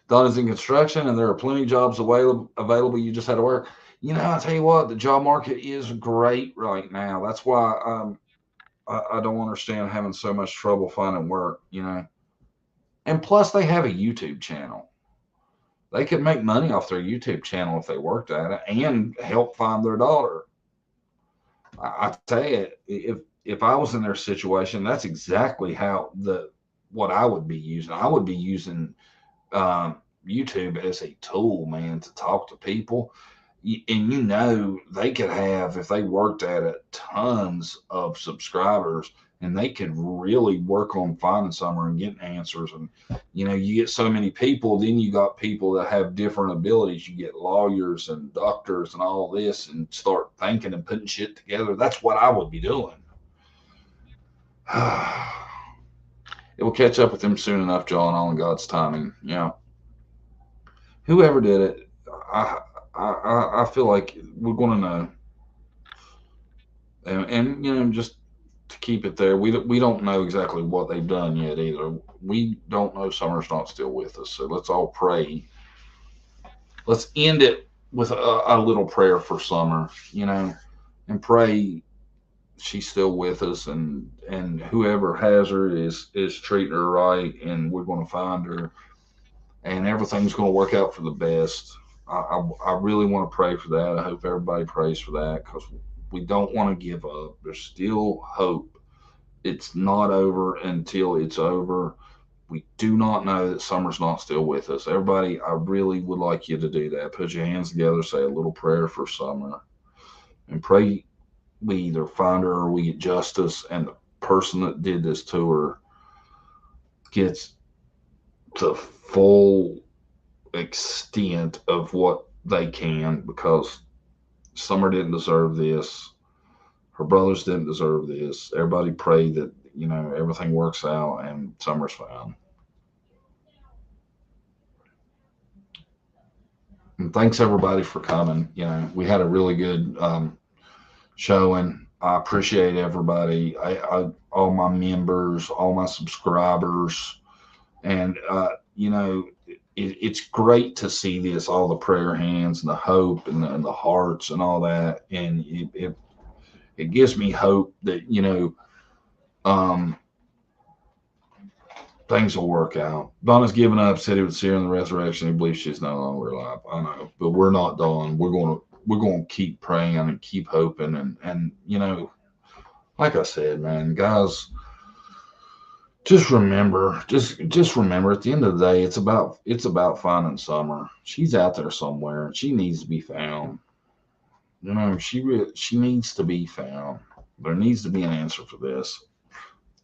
Don is in construction, and there are plenty of jobs available. You just had to work. I tell you what, the job market is great right now. That's why I don't understand having so much trouble finding work. And plus, they have a YouTube channel. They could make money off their YouTube channel if they worked at it and help find their daughter. I tell you, if I was in their situation, that's exactly what I would be using. I would be using YouTube as a tool, man, to talk to people. And they could have, if they worked at it, tons of subscribers, and they could really work on finding somewhere and getting answers. And you get so many people, then you got people that have different abilities. You get lawyers and doctors and all this, and start thinking and putting shit together. That's what I would be doing. It will catch up with them soon enough, John, all in God's timing. Whoever did it, I feel like we're going to know. And just to keep it there, we don't know exactly what they've done yet either. We don't know Summer's not still with us, so let's all pray. Let's end it with a little prayer for Summer, and pray she's still with us, and whoever has her is treating her right, and we're going to find her, and everything's going to work out for the best. I really want to pray for that. I hope everybody prays for that, because we don't want to give up. There's still hope. It's not over until it's over. We do not know that Summer's not still with us. Everybody, I really would like you to do that. Put your hands together, say a little prayer for Summer, and pray we either find her or we get justice, and the person that did this to her gets the full extent of what they can, because Summer didn't deserve this. Her brothers didn't deserve this. Everybody pray that, everything works out and Summer's found. And thanks everybody for coming. We had a really good showing. I appreciate everybody. All my members, all my subscribers, and it's great to see this, all the prayer hands and the hope and the hearts and all that, and it gives me hope that things will work out. Donna's given up, said he would see her in the resurrection. He believes she's no longer alive. I know, but we're not done. We're going to keep praying and keep hoping, and like I said, man, guys, just remember at the end of the day, it's about finding Summer. She's out there somewhere, and she needs to be found. She needs to be found. There needs to be an answer for this.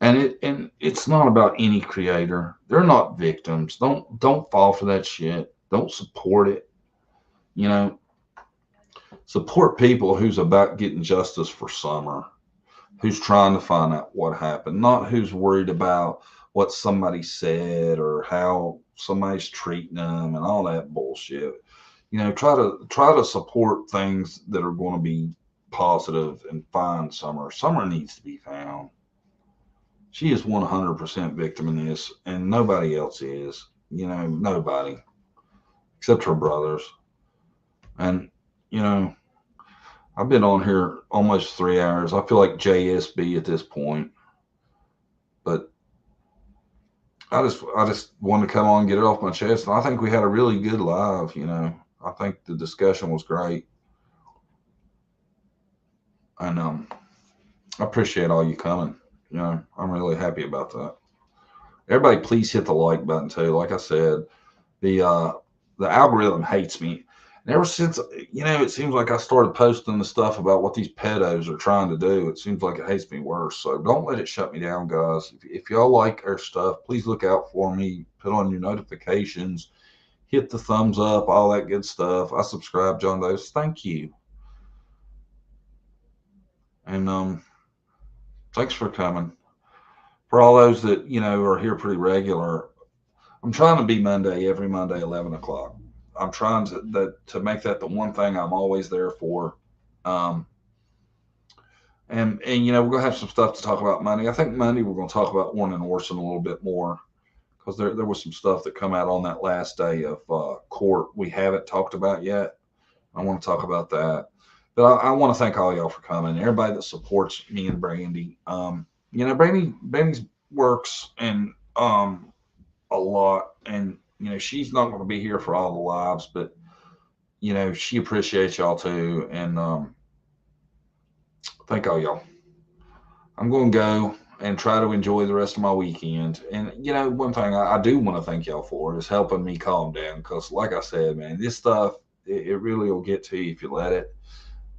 And it's not about any creator. They're not victims. Don't fall for that shit. Don't support it. Support people who's about getting justice for Summer, who's trying to find out what happened, not who's worried about, what somebody said or how somebody's treating them and all that bullshit. You know, try to support things that are going to be positive and find Summer. Summer needs to be found. She is 100% victim in this, and nobody else is. You know, nobody except her brothers. And you know, I've been on here almost 3 hours. I feel like JSB at this point, but I just wanted to come on and get it off my chest. And I think we had a really good live. You know, I think the discussion was great, and I appreciate all you coming. You know, I'm really happy about that. Everybody, please hit the like button too. Like I said, the algorithm hates me. And ever since, you know, it seems like I started posting the stuff about what these pedos are trying to do, it seems like it hates me worse. So don't let it shut me down, guys. If y'all like our stuff, please look out for me. Put on your notifications, hit the thumbs up, all that good stuff. I subscribe, John Doe. Thank you. And thanks for coming. For all those that, you know, are here pretty regular, I'm trying to be every Monday, 11 o'clock. I'm trying to make that the one thing I'm always there for. And you know, we're going to have some stuff to talk about Monday. I think Monday we're going to talk about Warren and Orson a little bit more, because there was some stuff that come out on that last day of court we haven't talked about yet. I want to talk about that. But I want to thank all y'all for coming. Everybody that supports me and Brandy. You know, Brandy's works and a lot, and you know, she's not going to be here for all the lives, but you know, she appreciates y'all too, and thank all y'all. I'm going to go and try to enjoy the rest of my weekend. And you know, one thing I do want to thank y'all for is helping me calm down, because like I said, man, this stuff, it really will get to you if you let it.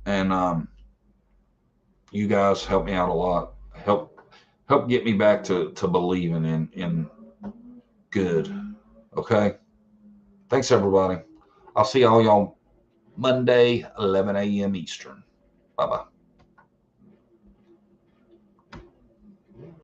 And you guys help me out a lot. Help get me back to believing in good. Okay. Thanks, everybody. I'll see all y'all Monday, 11 a.m. Eastern. Bye-bye.